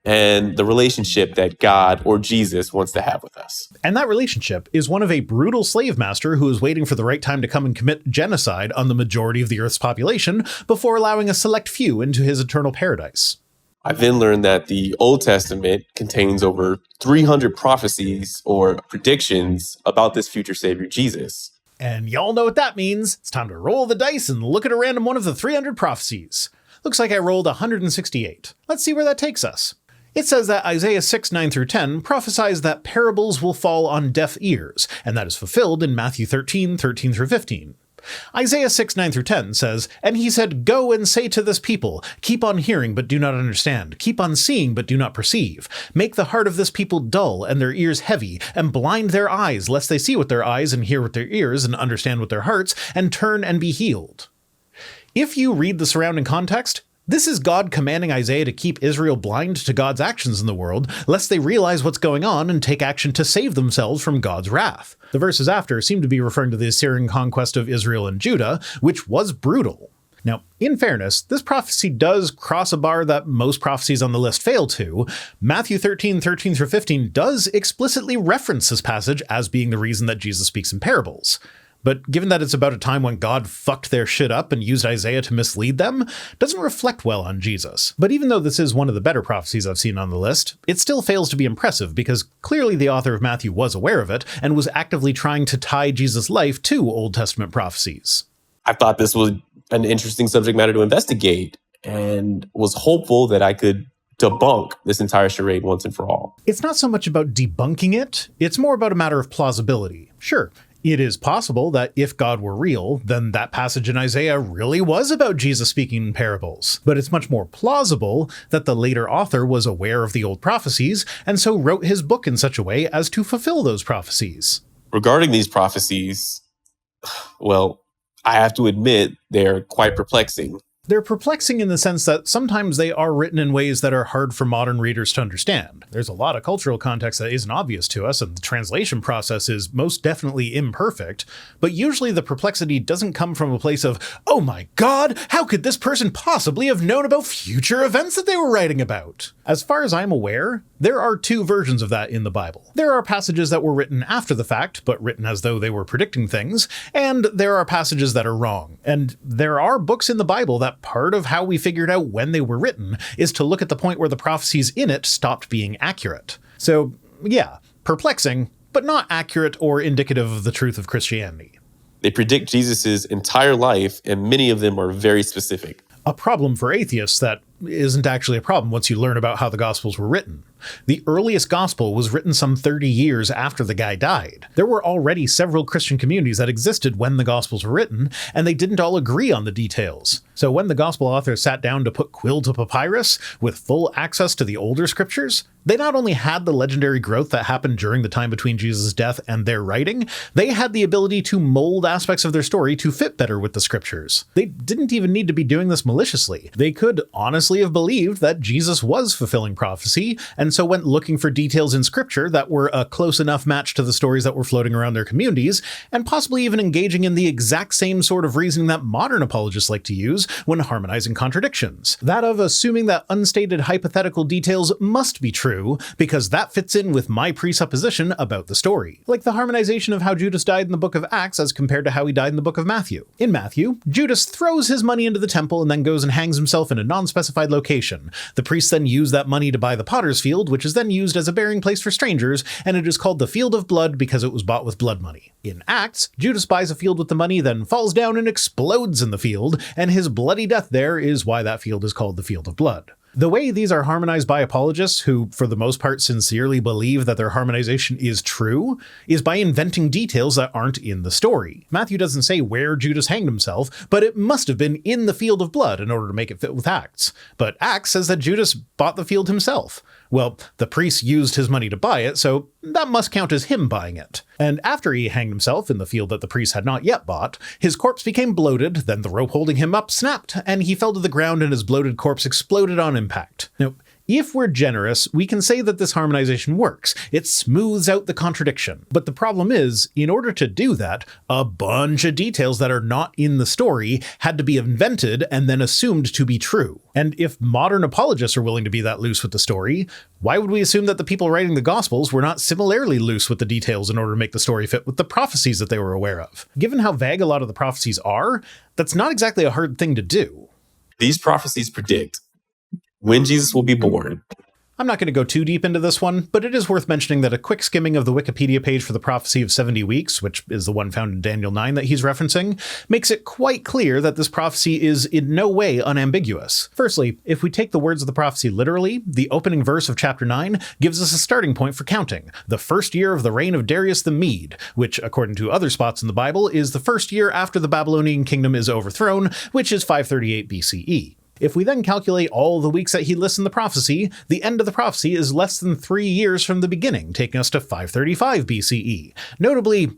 and the relationship that God or Jesus wants to have with us. And that relationship is one of a brutal slave master who is waiting for the right time to come and commit genocide on the majority of the Earth's population before allowing a select few into his eternal paradise. I then learned that the Old Testament contains over 300 prophecies or predictions about this future savior, Jesus. And y'all know what that means. It's time to roll the dice and look at a random one of the 300 prophecies. Looks like I rolled 168. Let's see where that takes us. It says that Isaiah 6, 9 through 10 prophesies that parables will fall on deaf ears, and that is fulfilled in Matthew 13, 13 through 15. Isaiah 6, 9 through 10 says, "And he said, Go and say to this people, keep on hearing but do not understand, keep on seeing but do not perceive. Make the heart of this people dull and their ears heavy, and blind their eyes, lest they see with their eyes and hear with their ears and understand with their hearts, and turn and be healed." If you read the surrounding context, this is God commanding Isaiah to keep Israel blind to God's actions in the world, lest they realize what's going on and take action to save themselves from God's wrath. The verses after seem to be referring to the Assyrian conquest of Israel and Judah, which was brutal. Now, in fairness, this prophecy does cross a bar that most prophecies on the list fail to. Matthew 13, 13 through 15 does explicitly reference this passage as being the reason that Jesus speaks in parables. But given that it's about a time when God fucked their shit up and used Isaiah to mislead them, doesn't reflect well on Jesus. But even though this is one of the better prophecies I've seen on the list, it still fails to be impressive because clearly the author of Matthew was aware of it and was actively trying to tie Jesus' life to Old Testament prophecies. I thought this was an interesting subject matter to investigate and was hopeful that I could debunk this entire charade once and for all. It's not so much about debunking it, it's more about a matter of plausibility. Sure, it is possible that if God were real, then that passage in Isaiah really was about Jesus speaking in parables. But it's much more plausible that the later author was aware of the old prophecies and so wrote his book in such a way as to fulfill those prophecies. Regarding these prophecies, well, I have to admit they're quite perplexing. They're perplexing in the sense that sometimes they are written in ways that are hard for modern readers to understand. There's a lot of cultural context that isn't obvious to us, and the translation process is most definitely imperfect, but usually the perplexity doesn't come from a place of, oh my god, how could this person possibly have known about future events that they were writing about? As far as I'm aware, There are two versions of that in the Bible. There are passages that were written after the fact, but written as though they were predicting things, and there are passages that are wrong. And there are books in the Bible that part of how we figured out when they were written is to look at the point where the prophecies in it stopped being accurate. So, yeah, perplexing, but not accurate or indicative of the truth of Christianity. They predict Jesus' entire life, and many of them are very specific. A problem for atheists that isn't actually a problem once you learn about how the Gospels were written. The earliest Gospel was written some 30 years after the guy died. There were already several Christian communities that existed when the Gospels were written, and they didn't all agree on the details. So when the Gospel authors sat down to put quill to papyrus with full access to the older scriptures, they not only had the legendary growth that happened during the time between Jesus' death and their writing, they had the ability to mold aspects of their story to fit better with the scriptures. They didn't even need to be doing this maliciously. They could honestly have believed that Jesus was fulfilling prophecy, and so went looking for details in scripture that were a close enough match to the stories that were floating around their communities, and possibly even engaging in the exact same sort of reasoning that modern apologists like to use when harmonizing contradictions. That of assuming that unstated hypothetical details must be true, because that fits in with my presupposition about the story. Like the harmonization of how Judas died in the book of Acts as compared to how he died in the book of Matthew. In Matthew, Judas throws his money into the temple and then goes and hangs himself in a non-specified location. The priests then use that money to buy the potter's field, which is then used as a burying place for strangers, and it is called the Field of Blood because it was bought with blood money. In Acts, Judas buys a field with the money, then falls down and explodes in the field, and his bloody death there is why that field is called the Field of Blood. The way these are harmonized by apologists, who for the most part sincerely believe that their harmonization is true, is by inventing details that aren't in the story. Matthew doesn't say where Judas hanged himself, but it must have been in the Field of Blood in order to make it fit with Acts. But Acts says that Judas bought the field himself. Well, the priests used his money to buy it, so that must count as him buying it. And after he hanged himself in the field that the priests had not yet bought, his corpse became bloated, then the rope holding him up snapped, and he fell to the ground and his bloated corpse exploded on impact. Now, if we're generous, we can say that this harmonization works. It smooths out the contradiction. But the problem is, in order to do that, a bunch of details that are not in the story had to be invented and then assumed to be true. And if modern apologists are willing to be that loose with the story, why would we assume that the people writing the Gospels were not similarly loose with the details in order to make the story fit with the prophecies that they were aware of? Given how vague a lot of the prophecies are, that's not exactly a hard thing to do. These prophecies predict when Jesus will be born. I'm not going to go too deep into this one, but it is worth mentioning that a quick skimming of the Wikipedia page for the prophecy of 70 weeks, which is the one found in Daniel 9 that he's referencing, makes it quite clear that this prophecy is in no way unambiguous. Firstly, if we take the words of the prophecy literally, the opening verse of chapter 9 gives us a starting point for counting, the first year of the reign of Darius the Mede, which, according to other spots in the Bible, is the first year after the Babylonian kingdom is overthrown, which is 538 BCE. If we then calculate all the weeks that he lists in the prophecy, the end of the prophecy is less than 3 years from the beginning, taking us to 535 BCE, notably a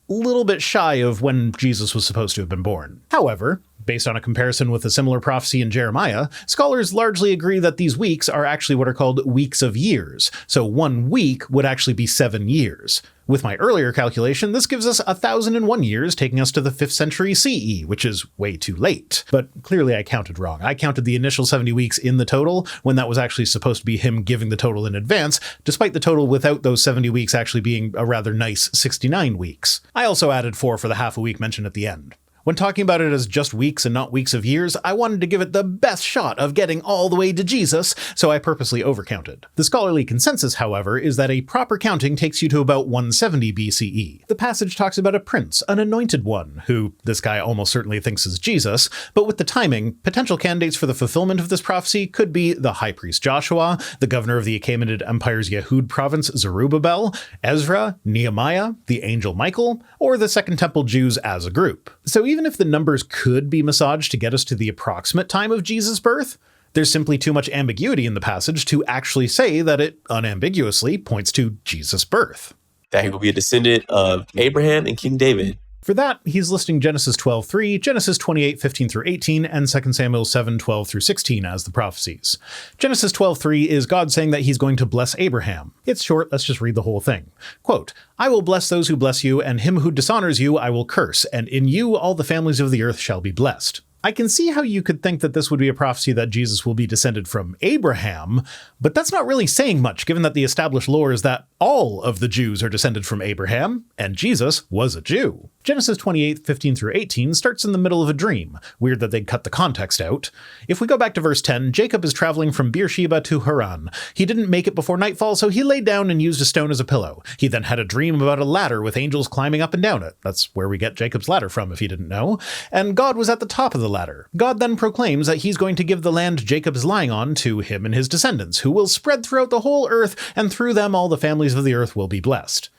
little bit shy of when Jesus was supposed to have been born. However, based on a comparison with a similar prophecy in Jeremiah, scholars largely agree that these weeks are actually what are called weeks of years, so 1 week would actually be 7 years. With my earlier calculation, this gives us 1,001 years, taking us to the 5th century CE, which is way too late. But clearly I counted wrong. I counted the initial 70 weeks in the total, when that was actually supposed to be him giving the total in advance, despite the total without those 70 weeks actually being a rather nice 69 weeks. I also added 4 for the half a week mentioned at the end. When talking about it as just weeks and not weeks of years, I wanted to give it the best shot of getting all the way to Jesus, so I purposely overcounted. The scholarly consensus, however, is that a proper counting takes you to about 170 BCE. The passage talks about a prince, an anointed one, who this guy almost certainly thinks is Jesus, but with the timing, potential candidates for the fulfillment of this prophecy could be the high priest Joshua, the governor of the Achaemenid Empire's Yehud province Zerubbabel, Ezra, Nehemiah, the angel Michael, or the Second Temple Jews as a group. So even if the numbers could be massaged to get us to the approximate time of Jesus' birth, there's simply too much ambiguity in the passage to actually say that it unambiguously points to Jesus' birth. That he will be a descendant of Abraham and King David. For that, he's listing Genesis 12:3, Genesis 28:15 through 18, and 2 Samuel 7:12 through 16 as the prophecies. Genesis 12:3 is God saying that he's going to bless Abraham. It's short, let's just read the whole thing. Quote, "I will bless those who bless you, and him who dishonors you I will curse, and in you all the families of the earth shall be blessed." I can see how you could think that this would be a prophecy that Jesus will be descended from Abraham, but that's not really saying much given that the established lore is that all of the Jews are descended from Abraham, and Jesus was a Jew. Genesis 28:15-18 starts in the middle of a dream. Weird that they'd cut the context out. If we go back to verse 10, Jacob is traveling from Beersheba to Haran. He didn't make it before nightfall, so he laid down and used a stone as a pillow. He then had a dream about a ladder with angels climbing up and down it. That's where we get Jacob's ladder from, if you didn't know. And God was at the top of the ladder. God then proclaims that he's going to give the land Jacob is lying on to him and his descendants, who will spread throughout the whole earth, and through them all the families of the earth will be blessed.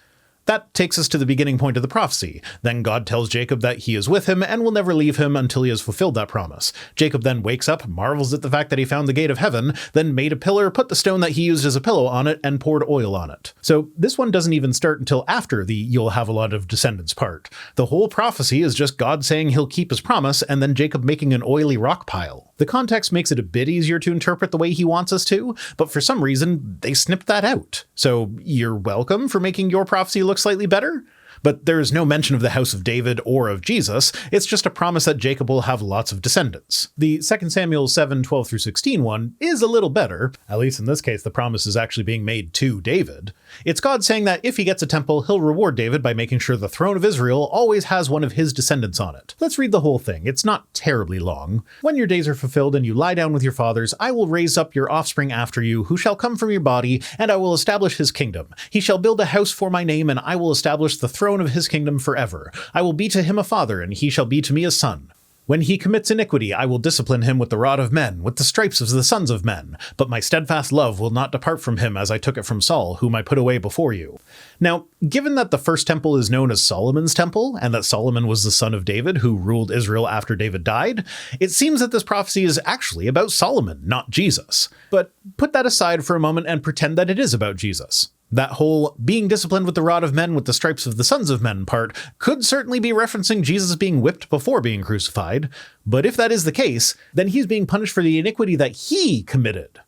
That takes us to the beginning point of the prophecy. Then God tells Jacob that he is with him and will never leave him until he has fulfilled that promise. Jacob then wakes up, marvels at the fact that he found the gate of heaven, then made a pillar, put the stone that he used as a pillow on it, and poured oil on it. So this one doesn't even start until after the "you'll have a lot of descendants" part. The whole prophecy is just God saying he'll keep his promise, and then Jacob making an oily rock pile. The context makes it a bit easier to interpret the way he wants us to, but for some reason, they snipped that out. So you're welcome for making your prophecy look slightly better. But there is no mention of the house of David or of Jesus. It's just a promise that Jacob will have lots of descendants. The 2 Samuel 7:12-16 one is a little better. At least in this case, the promise is actually being made to David. It's God saying that if he gets a temple, he'll reward David by making sure the throne of Israel always has one of his descendants on it. Let's read the whole thing. It's not terribly long. "When your days are fulfilled and you lie down with your fathers, I will raise up your offspring after you, who shall come from your body, and I will establish his kingdom. He shall build a house for my name, and I will establish the throne of his kingdom forever. I will be to him a father, and he shall be to me a son. When he commits iniquity, I will discipline him with the rod of men, with the stripes of the sons of men. But my steadfast love will not depart from him as I took it from Saul, whom I put away before you." Now, given that the first temple is known as Solomon's temple, and that Solomon was the son of David who ruled Israel after David died, it seems that this prophecy is actually about Solomon, not Jesus. But put that aside for a moment and pretend that it is about Jesus. That whole being disciplined with the rod of men with the stripes of the sons of men part could certainly be referencing Jesus being whipped before being crucified, but if that is the case, then he's being punished for the iniquity that he committed.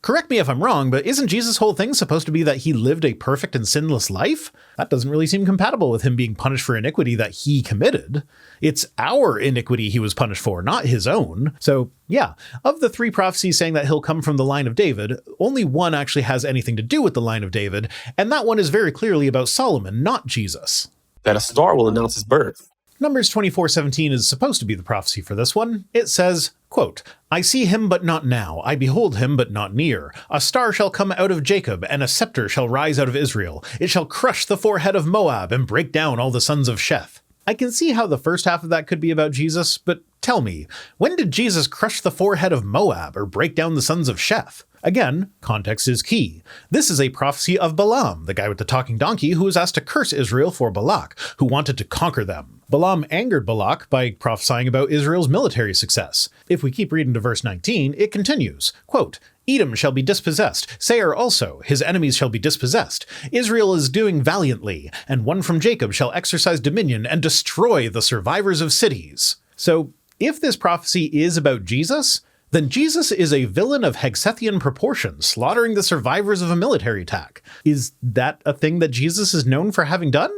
Correct me if I'm wrong, but isn't Jesus' whole thing supposed to be that he lived a perfect and sinless life? That doesn't really seem compatible with him being punished for iniquity that he committed. It's our iniquity he was punished for, not his own. So yeah, of the three prophecies saying that he'll come from the line of David, only one actually has anything to do with the line of David, and that one is very clearly about Solomon, not Jesus. That a star will announce his birth. Numbers 24:17 is supposed to be the prophecy for this one. It says, quote, "I see him, but not now. I behold him, but not near. A star shall come out of Jacob, and a scepter shall rise out of Israel. It shall crush the forehead of Moab and break down all the sons of Sheth." I can see how the first half of that could be about Jesus, but tell me, when did Jesus crush the forehead of Moab or break down the sons of Sheth? Again, context is key. This is a prophecy of Balaam, the guy with the talking donkey who was asked to curse Israel for Balak, who wanted to conquer them. Balaam angered Balak by prophesying about Israel's military success. If we keep reading to verse 19, it continues, quote, "Edom shall be dispossessed, Seir also, his enemies shall be dispossessed. Israel is doing valiantly, and one from Jacob shall exercise dominion and destroy the survivors of cities." So, if this prophecy is about Jesus, then Jesus is a villain of Hexethian proportions, slaughtering the survivors of a military attack. Is that a thing that Jesus is known for having done?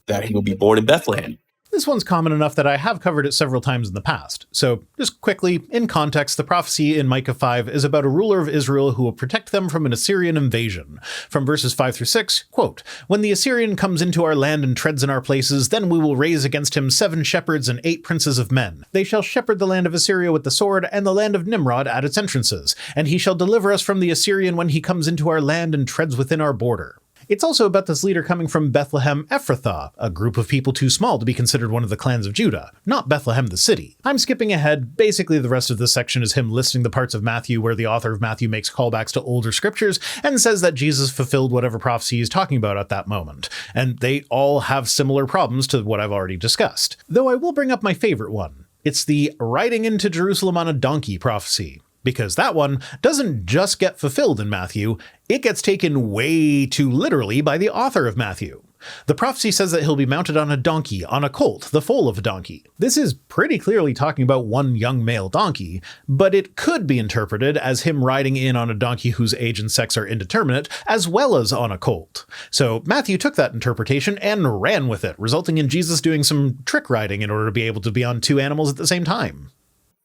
That he will be born in Bethlehem. This one's common enough that I have covered it several times in the past. So just quickly, in context, the prophecy in Micah 5 is about a ruler of Israel who will protect them from an Assyrian invasion. From verses 5-6, quote, "When the Assyrian comes into our land and treads in our places, then we will raise against him 7 shepherds and 8 princes of men. They shall shepherd the land of Assyria with the sword and the land of Nimrod at its entrances. And he shall deliver us from the Assyrian when he comes into our land and treads within our border." It's also about this leader coming from Bethlehem Ephrathah, a group of people too small to be considered one of the clans of Judah, not Bethlehem the city. I'm skipping ahead. Basically, the rest of this section is him listing the parts of Matthew where the author of Matthew makes callbacks to older scriptures and says that Jesus fulfilled whatever prophecy he's talking about at that moment. And they all have similar problems to what I've already discussed. Though I will bring up my favorite one. It's the riding into Jerusalem on a donkey prophecy. Because that one doesn't just get fulfilled in Matthew, it gets taken way too literally by the author of Matthew. The prophecy says that he'll be mounted on a donkey, on a colt, the foal of a donkey. This is pretty clearly talking about one young male donkey, but it could be interpreted as him riding in on a donkey whose age and sex are indeterminate, as well as on a colt. So Matthew took that interpretation and ran with it, resulting in Jesus doing some trick riding in order to be able to be on 2 animals at the same time.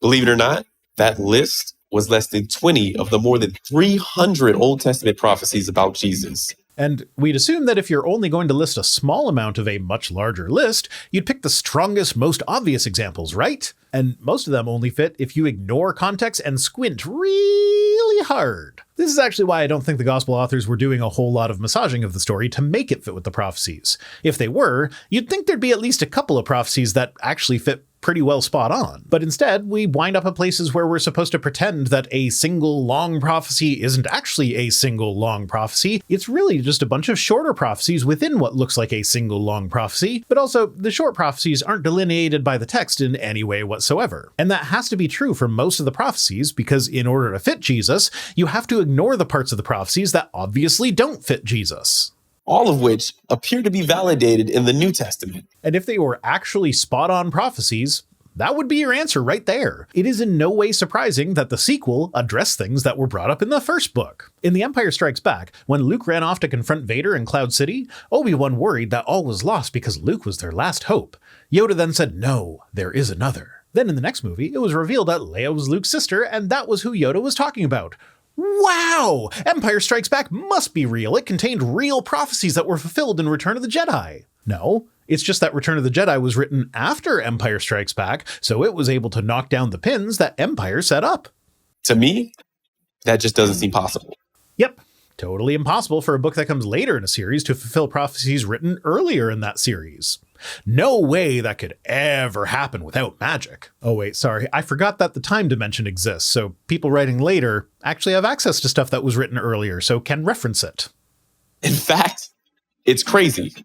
Believe it or not, that list was less than 20 of the more than 300 Old Testament prophecies about Jesus. And we'd assume that if you're only going to list a small amount of a much larger list, you'd pick the strongest, most obvious examples, right? And most of them only fit if you ignore context and squint really hard. This is actually why I don't think the gospel authors were doing a whole lot of massaging of the story to make it fit with the prophecies. If they were, you'd think there'd be at least a couple of prophecies that actually fit pretty well spot on. But instead, we wind up at places where we're supposed to pretend that a single long prophecy isn't actually a single long prophecy. It's really just a bunch of shorter prophecies within what looks like a single long prophecy, but also the short prophecies aren't delineated by the text in any way whatsoever. And that has to be true for most of the prophecies, because in order to fit Jesus, you have to ignore the parts of the prophecies that obviously don't fit Jesus. All of which appear to be validated in the New Testament. And if they were actually spot-on prophecies, that would be your answer right there. It is in no way surprising that the sequel addressed things that were brought up in the first book. In The Empire Strikes Back, when Luke ran off to confront Vader in Cloud City, Obi-Wan worried that all was lost because Luke was their last hope. Yoda then said, "No, there is another." Then in the next movie, it was revealed that Leia was Luke's sister, and that was who Yoda was talking about. Wow! Empire Strikes Back must be real. It contained real prophecies that were fulfilled in Return of the Jedi. No, it's just that Return of the Jedi was written after Empire Strikes Back, so it was able to knock down the pins that Empire set up. To me, that just doesn't seem possible. Yep. Totally impossible for a book that comes later in a series to fulfill prophecies written earlier in that series. No way that could ever happen without magic. Oh wait, sorry, I forgot that the time dimension exists, so people writing later actually have access to stuff that was written earlier, so can reference it. In fact, it's crazy.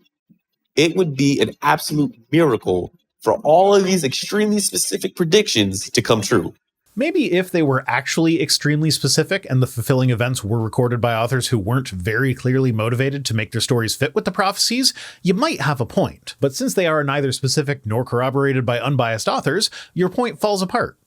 It would be an absolute miracle for all of these extremely specific predictions to come true. Maybe if they were actually extremely specific and the fulfilling events were recorded by authors who weren't very clearly motivated to make their stories fit with the prophecies, you might have a point. But since they are neither specific nor corroborated by unbiased authors, your point falls apart.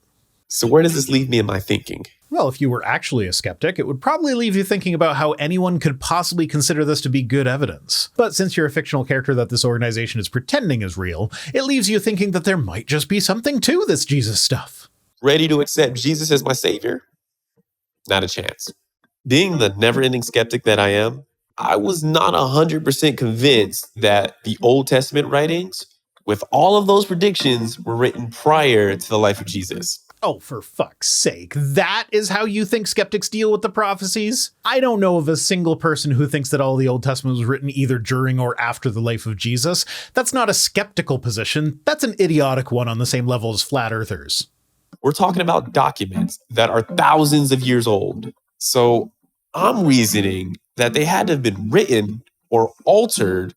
So where does this leave me in my thinking? Well, if you were actually a skeptic, it would probably leave you thinking about how anyone could possibly consider this to be good evidence. But since you're a fictional character that this organization is pretending is real, it leaves you thinking that there might just be something to this Jesus stuff. Ready to accept Jesus as my savior? Not a chance. Being the never-ending skeptic that I am, I was not 100% convinced that the Old Testament writings, with all of those predictions, were written prior to the life of Jesus. Oh, for fuck's sake. That is how you think skeptics deal with the prophecies? I don't know of a single person who thinks that all the Old Testament was written either during or after the life of Jesus. That's not a skeptical position. That's an idiotic one on the same level as flat earthers. We're talking about documents that are thousands of years old. So I'm reasoning that they had to have been written or altered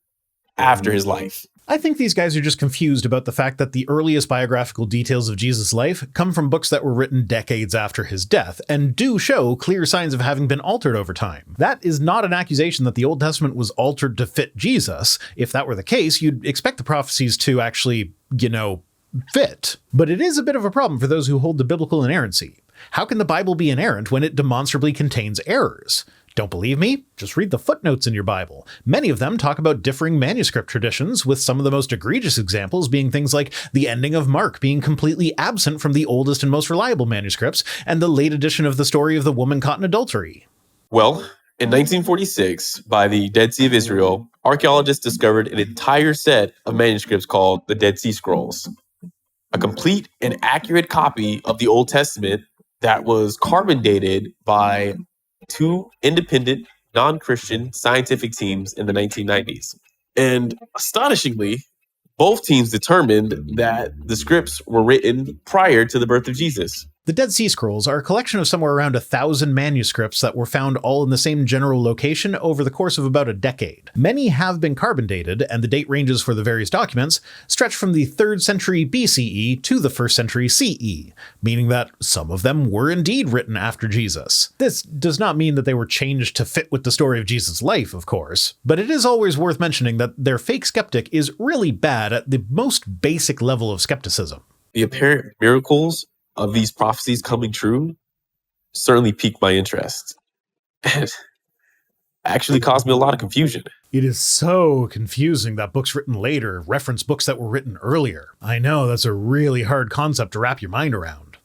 after his life. I think these guys are just confused about the fact that the earliest biographical details of Jesus' life come from books that were written decades after his death, and do show clear signs of having been altered over time. That is not an accusation that the Old Testament was altered to fit Jesus. If that were the case, you'd expect the prophecies to actually, fit. But it is a bit of a problem for those who hold to biblical inerrancy. How can the Bible be inerrant when it demonstrably contains errors? Don't believe me? Just read the footnotes in your Bible. Many of them talk about differing manuscript traditions, with some of the most egregious examples being things like the ending of Mark being completely absent from the oldest and most reliable manuscripts, and the late edition of the story of the woman caught in adultery. Well, in 1946, by the Dead Sea of Israel, archaeologists discovered an entire set of manuscripts called the Dead Sea Scrolls. A complete and accurate copy of the Old Testament that was carbon dated by two independent, non-Christian scientific teams in the 1990s. And astonishingly, both teams determined that the scripts were written prior to the birth of Jesus. The Dead Sea Scrolls are a collection of somewhere around 1,000 manuscripts that were found all in the same general location over the course of about a decade. Many have been carbon dated, and the date ranges for the various documents stretch from the 3rd century BCE to the 1st century CE, meaning that some of them were indeed written after Jesus. This does not mean that they were changed to fit with the story of Jesus' life, of course, but it is always worth mentioning that their fake skeptic is really bad at the most basic level of skepticism. The apparent miracles of these prophecies coming true certainly piqued my interest. And actually caused me a lot of confusion. It is so confusing that books written later reference books that were written earlier. I know that's a really hard concept to wrap your mind around.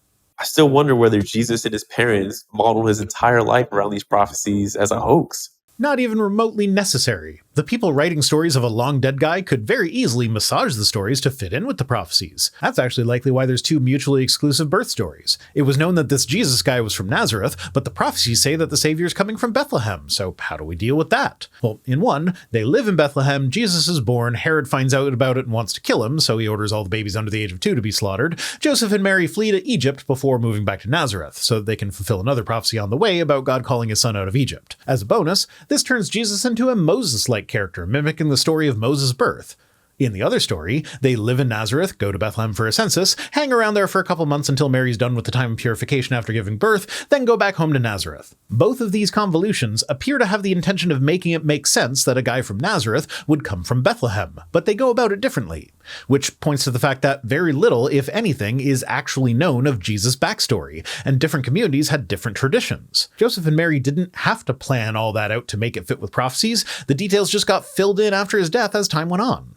I still wonder whether Jesus and his parents modeled his entire life around these prophecies as a hoax. Not even remotely necessary. The people writing stories of a long-dead guy could very easily massage the stories to fit in with the prophecies. That's actually likely why there's two mutually exclusive birth stories. It was known that this Jesus guy was from Nazareth, but the prophecies say that the Savior is coming from Bethlehem, so how do we deal with that? Well, in one, they live in Bethlehem, Jesus is born, Herod finds out about it and wants to kill him, so he orders all the babies under the age of 2 to be slaughtered. Joseph and Mary flee to Egypt before moving back to Nazareth, so that they can fulfill another prophecy on the way about God calling his son out of Egypt. As a bonus, this turns Jesus into a Moses-like character, mimicking the story of Moses' birth. In the other story, they live in Nazareth, go to Bethlehem for a census, hang around there for a couple months until Mary's done with the time of purification after giving birth, then go back home to Nazareth. Both of these convolutions appear to have the intention of making it make sense that a guy from Nazareth would come from Bethlehem, but they go about it differently, which points to the fact that very little, if anything, is actually known of Jesus' backstory, and different communities had different traditions. Joseph and Mary didn't have to plan all that out to make it fit with prophecies, the details just got filled in after his death as time went on.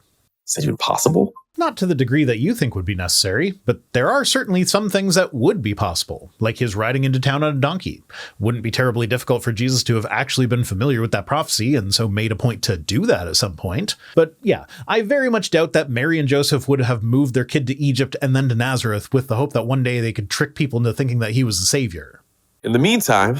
Is that even possible? Not to the degree that you think would be necessary, but there are certainly some things that would be possible, like his riding into town on a donkey. Wouldn't be terribly difficult for Jesus to have actually been familiar with that prophecy and so made a point to do that at some point. But yeah, I very much doubt that Mary and Joseph would have moved their kid to Egypt and then to Nazareth with the hope that one day they could trick people into thinking that he was the savior. In the meantime,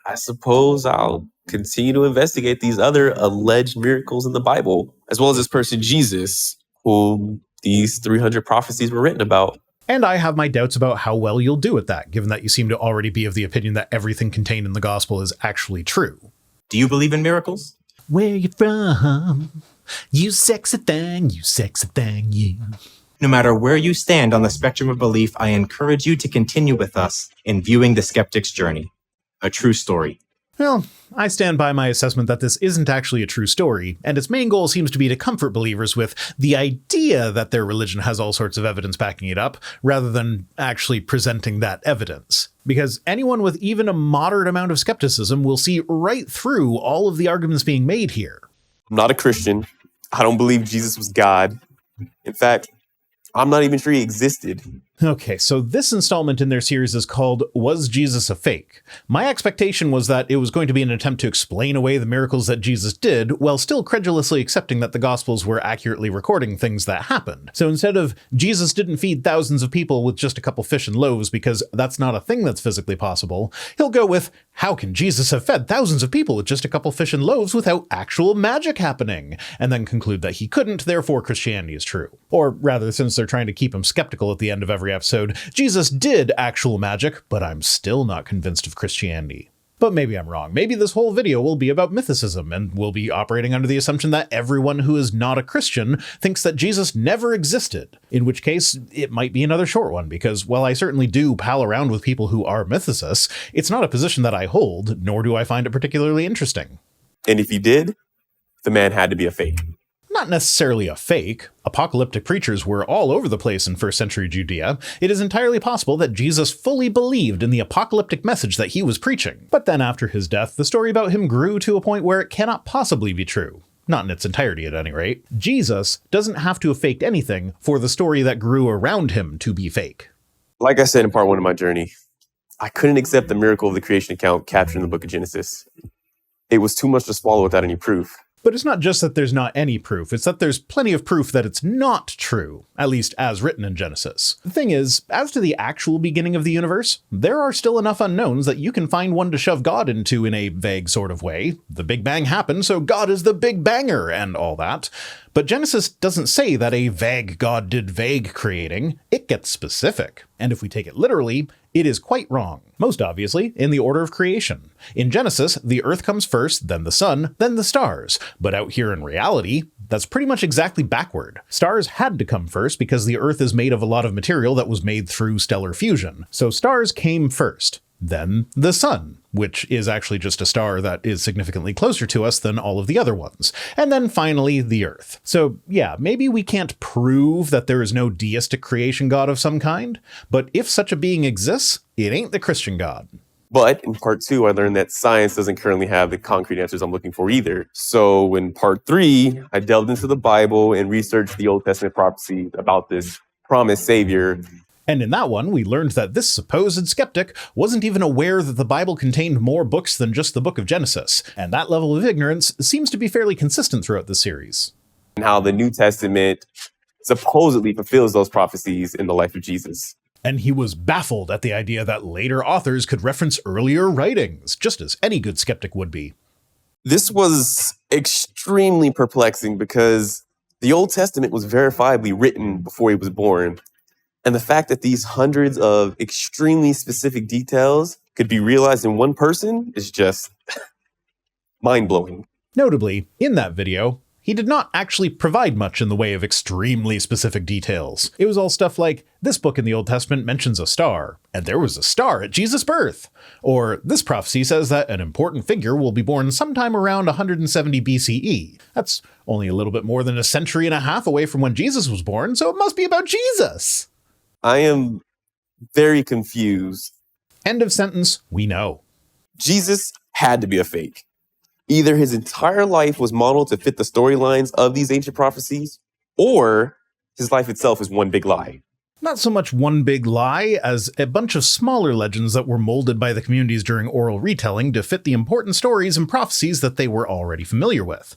I suppose I'll continue to investigate these other alleged miracles in the Bible, as well as this person Jesus, whom these 300 prophecies were written about. And I have my doubts about how well you'll do at that, given that you seem to already be of the opinion that everything contained in the gospel is actually true. Do you believe in miracles? Where you from? You sexy thing, you. No matter where you stand on the spectrum of belief, I encourage you to continue with us in viewing the skeptic's journey. A true story. Well, I stand by my assessment that this isn't actually a true story, and its main goal seems to be to comfort believers with the idea that their religion has all sorts of evidence backing it up, rather than actually presenting that evidence. Because anyone with even a moderate amount of skepticism will see right through all of the arguments being made here. I'm not a Christian. I don't believe Jesus was God. In fact, I'm not even sure he existed. Okay, so this installment in their series is called Was Jesus a Fake? My expectation was that it was going to be an attempt to explain away the miracles that Jesus did, while still credulously accepting that the Gospels were accurately recording things that happened. So instead of Jesus didn't feed thousands of people with just a couple fish and loaves because that's not a thing that's physically possible, he'll go with, how can Jesus have fed thousands of people with just a couple fish and loaves without actual magic happening? And then conclude that he couldn't, therefore Christianity is true. Or rather, since they're trying to keep him skeptical at the end of every episode, Jesus did actual magic, but I'm still not convinced of Christianity. But maybe I'm wrong. Maybe this whole video will be about mythicism, and we'll be operating under the assumption that everyone who is not a Christian thinks that Jesus never existed. In which case, it might be another short one, because while I certainly do pal around with people who are mythicists, it's not a position that I hold, nor do I find it particularly interesting. And if he did, the man had to be a fake. Not necessarily a fake. Apocalyptic preachers were all over the place in first century Judea. It is entirely possible that Jesus fully believed in the apocalyptic message that he was preaching. But then after his death, the story about him grew to a point where it cannot possibly be true. Not in its entirety, at any rate. Jesus doesn't have to have faked anything for the story that grew around him to be fake. Like I said in part 1 of my journey, I couldn't accept the miracle of the creation account captured in the book of Genesis. It was too much to swallow without any proof. But it's not just that there's not any proof, it's that there's plenty of proof that it's not true, at least as written in Genesis. The thing is, as to the actual beginning of the universe, there are still enough unknowns that you can find one to shove God into in a vague sort of way. The Big Bang happened, so God is the Big Banger, and all that. But Genesis doesn't say that a vague God did vague creating, it gets specific. And if we take it literally, it is quite wrong. Most obviously, in the order of creation. In Genesis, the earth comes first, then the sun, then the stars. But out here in reality, that's pretty much exactly backward. Stars had to come first because the earth is made of a lot of material that was made through stellar fusion. So stars came first. Then the sun, which is actually just a star that is significantly closer to us than all of the other ones. And then finally, the Earth. So yeah, maybe we can't prove that there is no deistic creation god of some kind, but if such a being exists, it ain't the Christian God. But in part 2, I learned that science doesn't currently have the concrete answers I'm looking for either. So in part 3, I delved into the Bible and researched the Old Testament prophecy about this promised savior. And in that one, we learned that this supposed skeptic wasn't even aware that the Bible contained more books than just the book of Genesis, and that level of ignorance seems to be fairly consistent throughout the series. And how the New Testament supposedly fulfills those prophecies in the life of Jesus. And he was baffled at the idea that later authors could reference earlier writings, just as any good skeptic would be. This was extremely perplexing because the Old Testament was verifiably written before he was born. And the fact that these hundreds of extremely specific details could be realized in one person is just mind-blowing. Notably, in that video, he did not actually provide much in the way of extremely specific details. It was all stuff like, this book in the Old Testament mentions a star, and there was a star at Jesus' birth. Or, this prophecy says that an important figure will be born sometime around 170 BCE. That's only a little bit more than a century and a half away from when Jesus was born, so it must be about Jesus. I am very confused. End of sentence, we know. Jesus had to be a fake. Either his entire life was modeled to fit the storylines of these ancient prophecies, or his life itself is one big lie. Not so much one big lie as a bunch of smaller legends that were molded by the communities during oral retelling to fit the important stories and prophecies that they were already familiar with.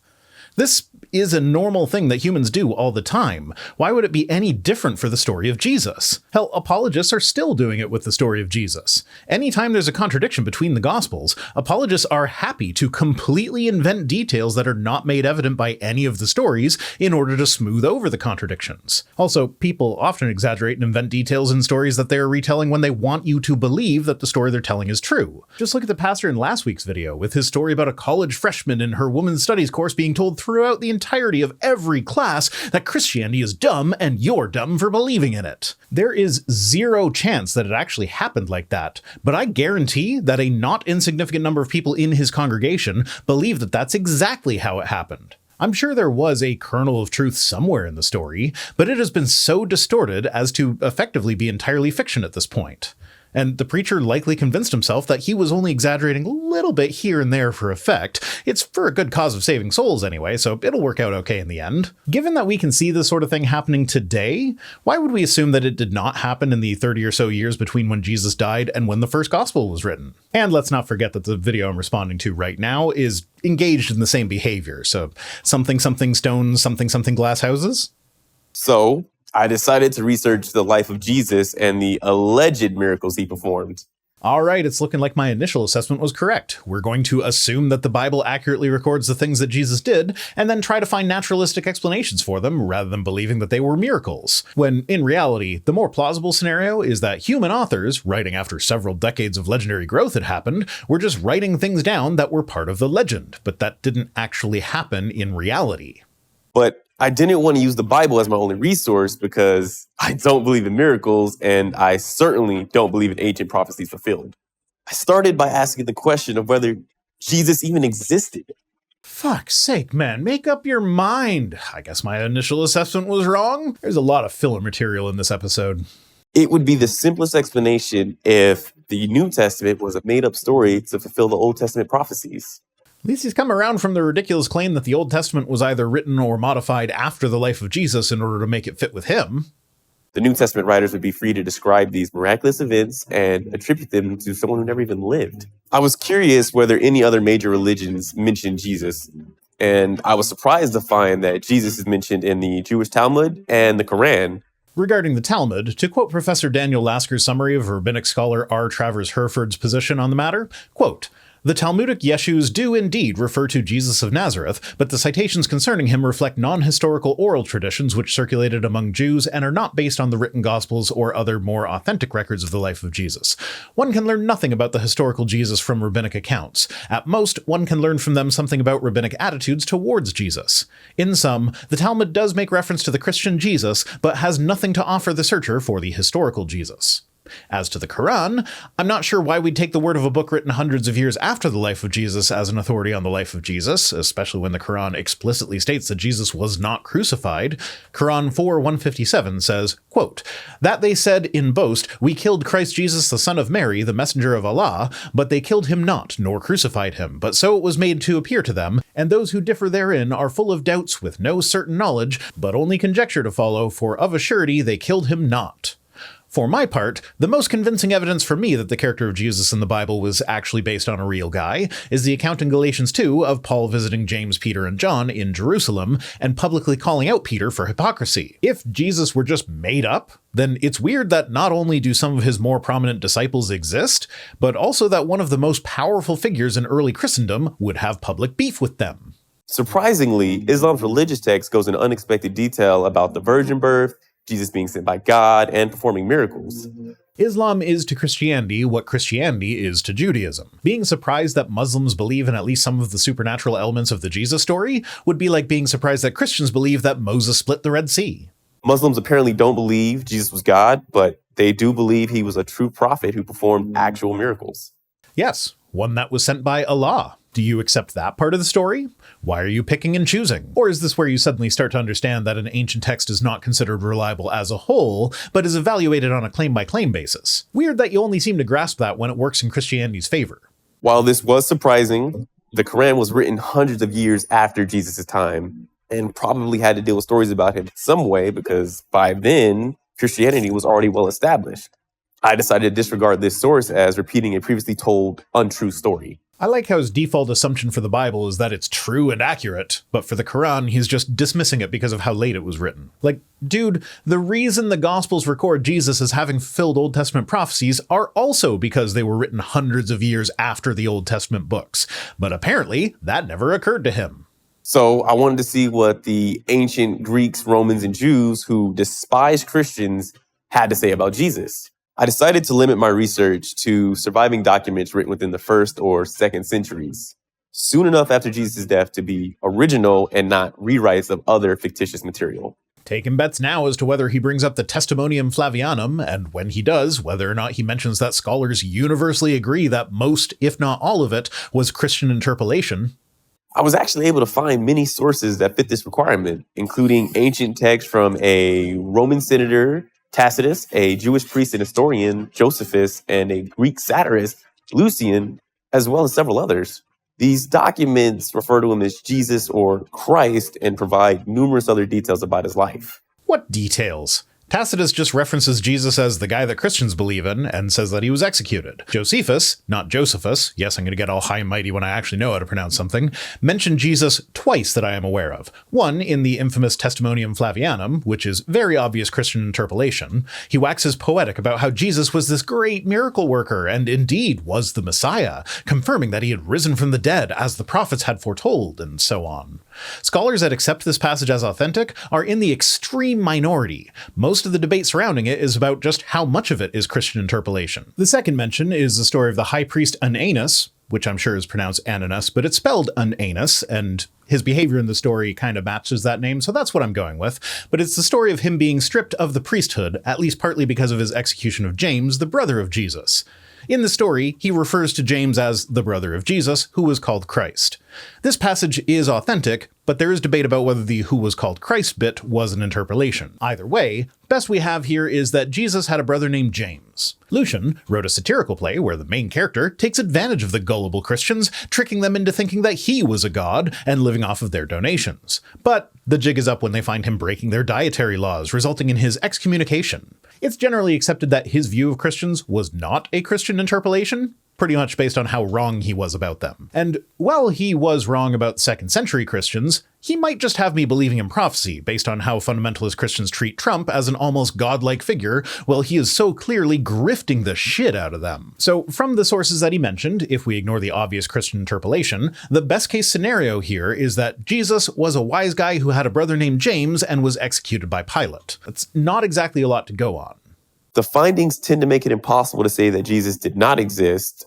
This is a normal thing that humans do all the time. Why would it be any different for the story of Jesus? Hell, apologists are still doing it with the story of Jesus. Anytime there's a contradiction between the Gospels, apologists are happy to completely invent details that are not made evident by any of the stories in order to smooth over the contradictions. Also, people often exaggerate and invent details in stories that they are retelling when they want you to believe that the story they're telling is true. Just look at the pastor in last week's video with his story about a college freshman in her women's studies course being told throughout the entirety of every class that Christianity is dumb and you're dumb for believing in it. There is zero chance that it actually happened like that, but I guarantee that a not insignificant number of people in his congregation believe that that's exactly how it happened. I'm sure there was a kernel of truth somewhere in the story, but it has been so distorted as to effectively be entirely fiction at this point. And the preacher likely convinced himself that he was only exaggerating a little bit here and there for effect. It's for a good cause of saving souls anyway, so it'll work out okay in the end. Given that we can see this sort of thing happening today, why would we assume that it did not happen in the 30 or so years between when Jesus died and when the first gospel was written? And let's not forget that the video I'm responding to right now is engaged in the same behavior, so something stones, something glass houses? So I decided to research the life of Jesus and the alleged miracles he performed. All right, it's looking like my initial assessment was correct. We're going to assume that the Bible accurately records the things that Jesus did, and then try to find naturalistic explanations for them rather than believing that they were miracles. When, in reality, the more plausible scenario is that human authors, writing after several decades of legendary growth had happened, were just writing things down that were part of the legend, but that didn't actually happen in reality. But I didn't want to use the Bible as my only resource because I don't believe in miracles, and I certainly don't believe in ancient prophecies fulfilled. I started by asking the question of whether Jesus even existed. Fuck's sake, man, make up your mind. I guess my initial assessment was wrong. There's a lot of filler material in this episode. It would be the simplest explanation if the New Testament was a made-up story to fulfill the Old Testament prophecies. At least he's come around from the ridiculous claim that the Old Testament was either written or modified after the life of Jesus in order to make it fit with him. The New Testament writers would be free to describe these miraculous events and attribute them to someone who never even lived. I was curious whether any other major religions mentioned Jesus, and I was surprised to find that Jesus is mentioned in the Jewish Talmud and the Quran. Regarding the Talmud, to quote Professor Daniel Lasker's summary of rabbinic scholar R. Travers Herford's position on the matter, quote, "The Talmudic Yeshus do indeed refer to Jesus of Nazareth, but the citations concerning him reflect non-historical oral traditions which circulated among Jews and are not based on the written Gospels or other more authentic records of the life of Jesus. One can learn nothing about the historical Jesus from rabbinic accounts. At most, one can learn from them something about rabbinic attitudes towards Jesus. In sum, the Talmud does make reference to the Christian Jesus, but has nothing to offer the searcher for the historical Jesus. As to the Quran, I'm not sure why we'd take the word of a book written hundreds of years after the life of Jesus as an authority on the life of Jesus, especially when the Quran explicitly states that Jesus was not crucified. Quran 4:157 says, quote, "That they said in boast, we killed Christ Jesus the son of Mary, the messenger of Allah, but they killed him not, nor crucified him, but so it was made to appear to them, and those who differ therein are full of doubts with no certain knowledge, but only conjecture to follow, for of a surety they killed him not." For my part, the most convincing evidence for me that the character of Jesus in the Bible was actually based on a real guy is the account in Galatians 2 of Paul visiting James, Peter, and John in Jerusalem and publicly calling out Peter for hypocrisy. If Jesus were just made up, then it's weird that not only do some of his more prominent disciples exist, but also that one of the most powerful figures in early Christendom would have public beef with them. Surprisingly, Islam's religious text goes into unexpected detail about the virgin birth, Jesus being sent by God, and performing miracles. Islam is to Christianity what Christianity is to Judaism. Being surprised that Muslims believe in at least some of the supernatural elements of the Jesus story would be like being surprised that Christians believe that Moses split the Red Sea. Muslims apparently don't believe Jesus was God, but they do believe he was a true prophet who performed actual miracles. Yes, one that was sent by Allah. Do you accept that part of the story? Why are you picking and choosing? Or is this where you suddenly start to understand that an ancient text is not considered reliable as a whole, but is evaluated on a claim-by-claim basis? Weird that you only seem to grasp that when it works in Christianity's favor. While this was surprising, the Quran was written hundreds of years after Jesus' time, and probably had to deal with stories about him some way because by then, Christianity was already well established. I decided to disregard this source as repeating a previously told untrue story. I like how his default assumption for the Bible is that it's true and accurate, but for the Quran, he's just dismissing it because of how late it was written. Like, dude, the reason the Gospels record Jesus as having fulfilled Old Testament prophecies are also because they were written hundreds of years after the Old Testament books. But apparently, that never occurred to him. So I wanted to see what the ancient Greeks, Romans, and Jews who despised Christians had to say about Jesus. I decided to limit my research to surviving documents written within the 1st or 2nd centuries, soon enough after Jesus' death to be original and not rewrites of other fictitious material. Taking bets now as to whether he brings up the Testimonium Flavianum, and when he does, whether or not he mentions that scholars universally agree that most, if not all of it, was Christian interpolation. I was actually able to find many sources that fit this requirement, including ancient texts from a Roman senator, Tacitus, a Jewish priest and historian, Josephus, and a Greek satirist, Lucian, as well as several others. These documents refer to him as Jesus or Christ and provide numerous other details about his life. What details? Tacitus just references Jesus as the guy that Christians believe in and says that he was executed. Josephus, not Josephus, yes, I'm going to get all high and mighty when I actually know how to pronounce something, mentioned Jesus twice that I am aware of. One in the infamous Testimonium Flavianum, which is very obvious Christian interpolation. He waxes poetic about how Jesus was this great miracle worker and indeed was the Messiah, confirming that he had risen from the dead as the prophets had foretold, and so on. Scholars that accept this passage as authentic are in the extreme minority. Most of the debate surrounding it is about just how much of it is Christian interpolation. The second mention is the story of the high priest Ananus, which I'm sure is pronounced Ananus, but it's spelled Ananus, and his behavior in the story kind of matches that name, so that's what I'm going with. But it's the story of him being stripped of the priesthood, at least partly because of his execution of James, the brother of Jesus. In the story, he refers to James as the brother of Jesus, who was called Christ. This passage is authentic, but there is debate about whether the who was called Christ bit was an interpolation. Either way, best we have here is that Jesus had a brother named James. Lucian wrote a satirical play where the main character takes advantage of the gullible Christians, tricking them into thinking that he was a god and living off of their donations. But the jig is up when they find him breaking their dietary laws, resulting in his excommunication. It's generally accepted that his view of Christians was not a Christian interpolation, pretty much based on how wrong he was about them. And while he was wrong about 2nd century Christians, he might just have me believing in prophecy based on how fundamentalist Christians treat Trump as an almost godlike figure, while he is so clearly grifting the shit out of them. So from the sources that he mentioned, if we ignore the obvious Christian interpolation, the best case scenario here is that Jesus was a wise guy who had a brother named James and was executed by Pilate. That's not exactly a lot to go on. The findings tend to make it impossible to say that Jesus did not exist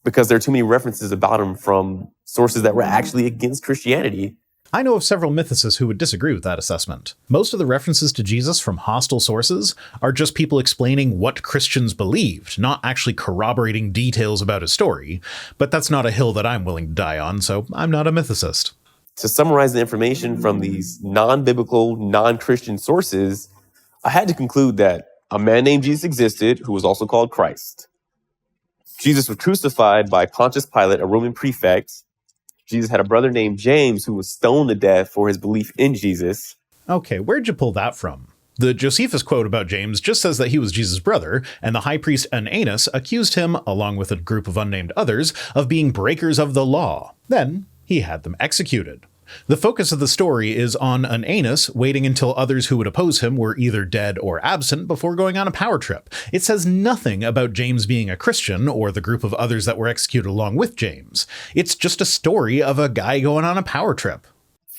because there are too many references about him from sources that were actually against Christianity. I know of several mythicists who would disagree with that assessment. Most of the references to Jesus from hostile sources are just people explaining what Christians believed, not actually corroborating details about his story. But that's not a hill that I'm willing to die on, so I'm not a mythicist. To summarize the information from these non-biblical, non-Christian sources, I had to conclude that a man named Jesus existed, who was also called Christ. Jesus was crucified by Pontius Pilate, a Roman prefect. Jesus had a brother named James who was stoned to death for his belief in Jesus. Okay, where'd you pull that from? The Josephus quote about James just says that he was Jesus' brother, and the high priest Ananus accused him, along with a group of unnamed others, of being breakers of the law. Then he had them executed. The focus of the story is on Ananus waiting until others who would oppose him were either dead or absent before going on a power trip. It says nothing about James being a Christian or the group of others that were executed along with James. It's just a story of a guy going on a power trip.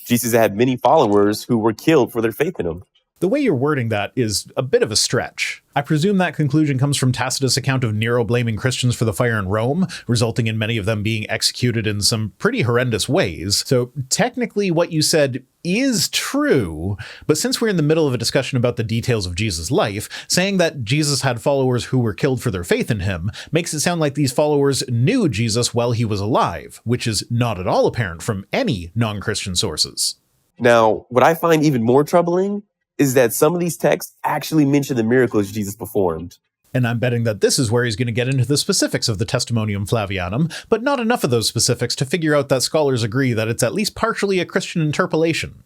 Jesus had many followers who were killed for their faith in him. The way you're wording that is a bit of a stretch. I presume that conclusion comes from Tacitus' account of Nero blaming Christians for the fire in Rome, resulting in many of them being executed in some pretty horrendous ways. So technically what you said is true, but since we're in the middle of a discussion about the details of Jesus' life, saying that Jesus had followers who were killed for their faith in him makes it sound like these followers knew Jesus while he was alive, which is not at all apparent from any non-Christian sources. Now, what I find even more troubling is that some of these texts actually mention the miracles Jesus performed. And I'm betting that this is where he's going to get into the specifics of the Testimonium Flavianum, but not enough of those specifics to figure out that scholars agree that it's at least partially a Christian interpolation.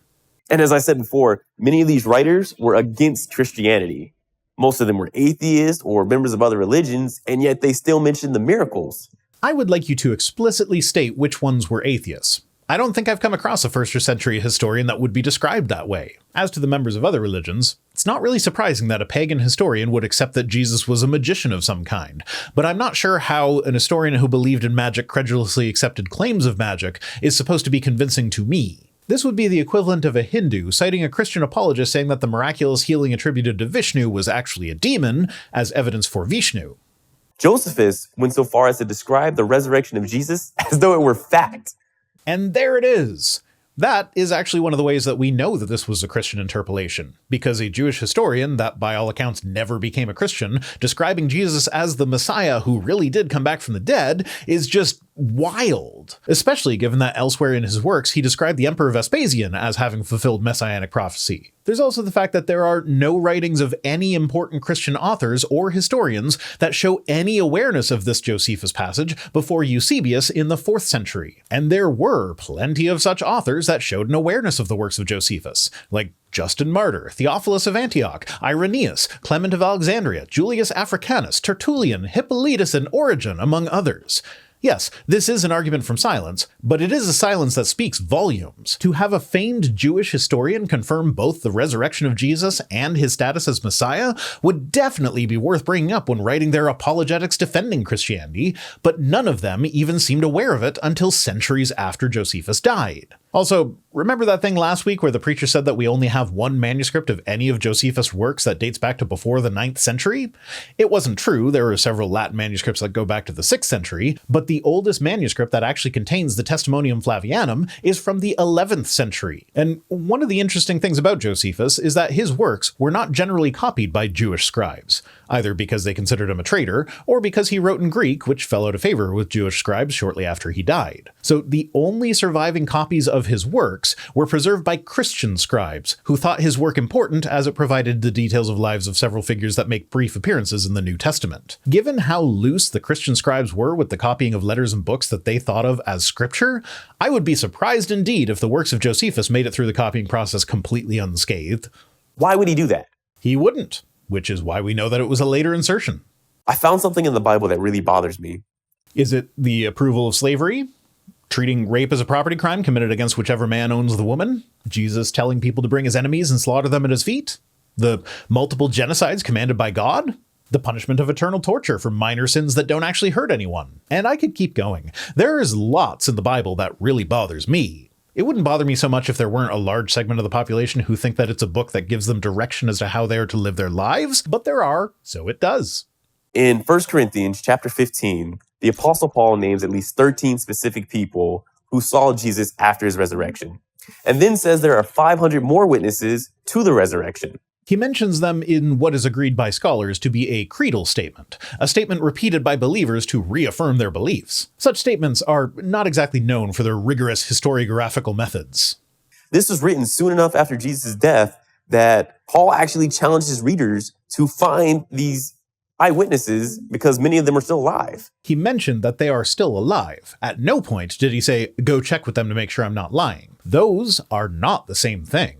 And as I said before, many of these writers were against Christianity. Most of them were atheists or members of other religions, and yet they still mention the miracles. I would like you to explicitly state which ones were atheists. I don't think I've come across a first century historian that would be described that way. As to the members of other religions, it's not really surprising that a pagan historian would accept that Jesus was a magician of some kind, but I'm not sure how an historian who believed in magic credulously accepted claims of magic is supposed to be convincing to me. This would be the equivalent of a Hindu citing a Christian apologist saying that the miraculous healing attributed to Vishnu was actually a demon as evidence for Vishnu. Josephus went so far as to describe the resurrection of Jesus as though it were fact. And there it is. That is actually one of the ways that we know that this was a Christian interpolation, because a Jewish historian that by all accounts never became a Christian, describing Jesus as the Messiah who really did come back from the dead, is just wild, especially given that elsewhere in his works he described the Emperor Vespasian as having fulfilled messianic prophecy. There's also the fact that there are no writings of any important Christian authors or historians that show any awareness of this Josephus passage before Eusebius in the 4th century. And there were plenty of such authors that showed an awareness of the works of Josephus, like Justin Martyr, Theophilus of Antioch, Irenaeus, Clement of Alexandria, Julius Africanus, Tertullian, Hippolytus, and Origen, among others. Yes, this is an argument from silence, but it is a silence that speaks volumes. To have a famed Jewish historian confirm both the resurrection of Jesus and his status as Messiah would definitely be worth bringing up when writing their apologetics defending Christianity, but none of them even seemed aware of it until centuries after Josephus died. Also, remember that thing last week where the preacher said that we only have one manuscript of any of Josephus' works that dates back to before the 9th century? It wasn't true. There are several Latin manuscripts that go back to the 6th century, but the oldest manuscript that actually contains the Testimonium Flavianum is from the 11th century. And one of the interesting things about Josephus is that his works were not generally copied by Jewish scribes, either because they considered him a traitor, or because he wrote in Greek, which fell out of favor with Jewish scribes shortly after he died. So the only surviving copies of his works were preserved by Christian scribes, who thought his work important as it provided the details of lives of several figures that make brief appearances in the New Testament. Given how loose the Christian scribes were with the copying of letters and books that they thought of as scripture, I would be surprised indeed if the works of Josephus made it through the copying process completely unscathed. Why would he do that? He wouldn't, which is why we know that it was a later insertion. I found something in the Bible that really bothers me. Is it the approval of slavery? Treating rape as a property crime committed against whichever man owns the woman? Jesus telling people to bring his enemies and slaughter them at his feet? The multiple genocides commanded by God? The punishment of eternal torture for minor sins that don't actually hurt anyone? And I could keep going. There is lots in the Bible that really bothers me. It wouldn't bother me so much if there weren't a large segment of the population who think that it's a book that gives them direction as to how they are to live their lives, but there are, so it does. In 1 Corinthians chapter 15, the Apostle Paul names at least 13 specific people who saw Jesus after his resurrection, and then says there are 500 more witnesses to the resurrection. He mentions them in what is agreed by scholars to be a creedal statement, a statement repeated by believers to reaffirm their beliefs. Such statements are not exactly known for their rigorous historiographical methods. This was written soon enough after Jesus' death that Paul actually challenged his readers to find these eyewitnesses because many of them are still alive. He mentioned that they are still alive. At no point did he say, go check with them to make sure I'm not lying. Those are not the same thing.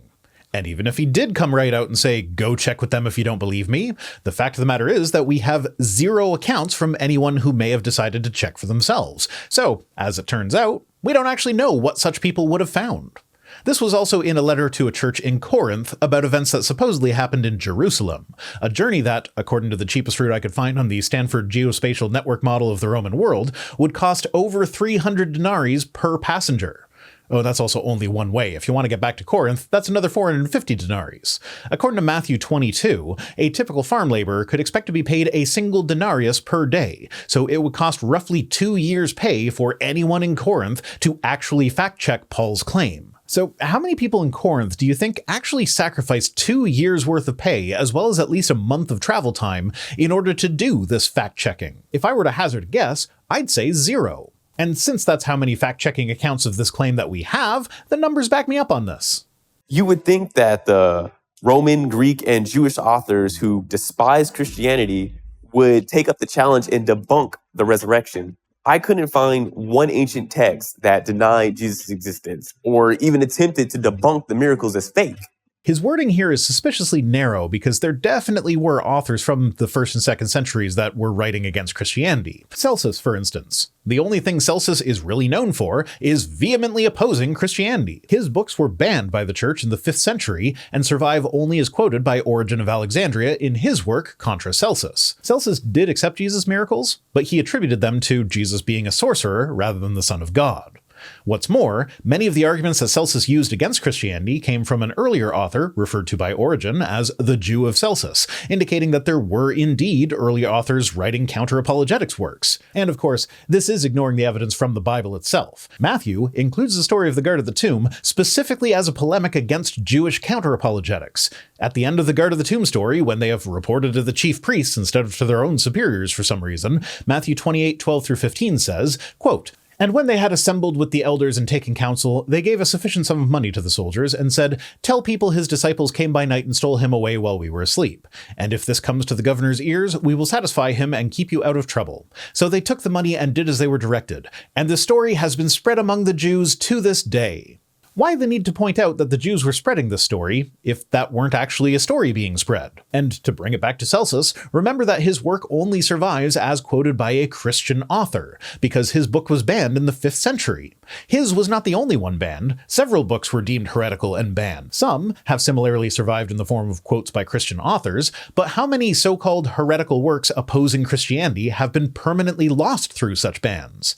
And even if he did come right out and say, go check with them if you don't believe me, the fact of the matter is that we have 0 accounts from anyone who may have decided to check for themselves. So, as it turns out, we don't actually know what such people would have found. This was also in a letter to a church in Corinth about events that supposedly happened in Jerusalem, a journey that, according to the cheapest route I could find on the Stanford Geospatial Network model of the Roman world, would cost over 300 denarii per passenger. Oh, that's also only one way. If you want to get back to Corinth, that's another 450 denarii. According to Matthew 22, a typical farm laborer could expect to be paid a single denarius per day, so it would cost roughly 2 years' pay for anyone in Corinth to actually fact-check Paul's claim. So how many people in Corinth do you think actually sacrificed 2 years' worth of pay, as well as at least a month of travel time, in order to do this fact-checking? If I were to hazard a guess, I'd say 0. And since that's how many fact-checking accounts of this claim that we have, the numbers back me up on this. You would think that the Roman, Greek, and Jewish authors who despise Christianity would take up the challenge and debunk the resurrection. I couldn't find one ancient text that denied Jesus' existence or even attempted to debunk the miracles as fake. His wording here is suspiciously narrow because there definitely were authors from the 1st and 2nd centuries that were writing against Christianity. Celsus, for instance. The only thing Celsus is really known for is vehemently opposing Christianity. His books were banned by the church in the 5th century and survive only as quoted by Origen of Alexandria in his work Contra Celsus. Celsus did accept Jesus' miracles, but he attributed them to Jesus being a sorcerer rather than the Son of God. What's more, many of the arguments that Celsus used against Christianity came from an earlier author, referred to by Origen as the Jew of Celsus, indicating that there were indeed early authors writing counter-apologetics works. And of course, this is ignoring the evidence from the Bible itself. Matthew includes the story of the guard of the tomb specifically as a polemic against Jewish counter-apologetics. At the end of the guard of the tomb story, when they have reported to the chief priests instead of to their own superiors for some reason, Matthew 28:12-15 says, quote, "And when they had assembled with the elders and taken counsel, they gave a sufficient sum of money to the soldiers, and said, 'Tell people his disciples came by night and stole him away while we were asleep. And if this comes to the governor's ears, we will satisfy him and keep you out of trouble.' So they took the money and did as they were directed. And the story has been spread among the Jews to this day." Why the need to point out that the Jews were spreading this story, if that weren't actually a story being spread? And to bring it back to Celsus, remember that his work only survives as quoted by a Christian author, because his book was banned in the 5th century. His was not the only one banned. Several books were deemed heretical and banned. Some have similarly survived in the form of quotes by Christian authors, but how many so-called heretical works opposing Christianity have been permanently lost through such bans?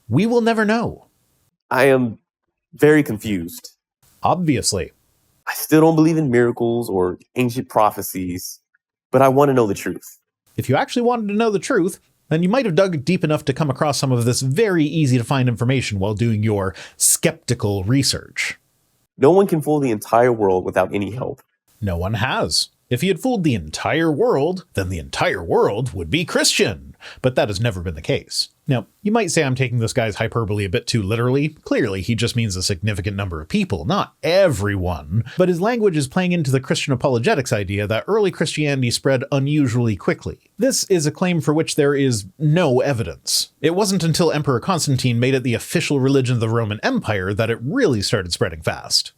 We will never know. I am very confused. Obviously. I still don't believe in miracles or ancient prophecies, but I want to know the truth. If you actually wanted to know the truth, then you might have dug deep enough to come across some of this very easy to find information while doing your skeptical research. No one can fool the entire world without any help. No one has. If he had fooled the entire world, then the entire world would be Christian. But that has never been the case. Now, you might say I'm taking this guy's hyperbole a bit too literally. Clearly, he just means a significant number of people, not everyone. But his language is playing into the Christian apologetics idea that early Christianity spread unusually quickly. This is a claim for which there is no evidence. It wasn't until Emperor Constantine made it the official religion of the Roman Empire that it really started spreading fast.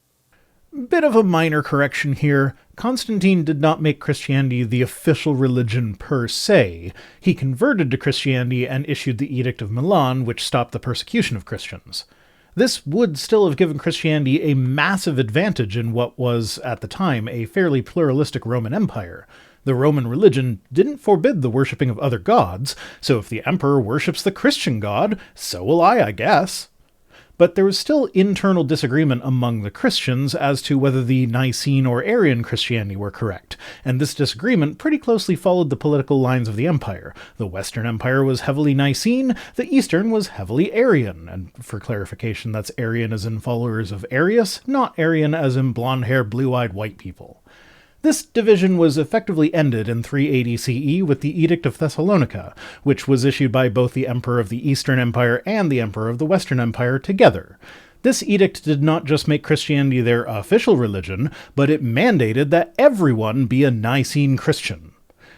Bit of a minor correction here. Constantine did not make Christianity the official religion per se. He converted to Christianity and issued the Edict of Milan, which stopped the persecution of Christians. This would still have given Christianity a massive advantage in what was, at the time, a fairly pluralistic Roman Empire. The Roman religion didn't forbid the worshipping of other gods, so if the emperor worships the Christian god, so will I guess. But there was still internal disagreement among the Christians as to whether the Nicene or Arian Christianity were correct, and this disagreement pretty closely followed the political lines of the empire. The Western Empire was heavily Nicene, the Eastern was heavily Arian, and for clarification, that's Arian as in followers of Arius, not Aryan as in blonde-haired, blue-eyed white people. This division was effectively ended in 380 CE with the Edict of Thessalonica, which was issued by both the Emperor of the Eastern Empire and the Emperor of the Western Empire together. This edict did not just make Christianity their official religion, but it mandated that everyone be a Nicene Christian.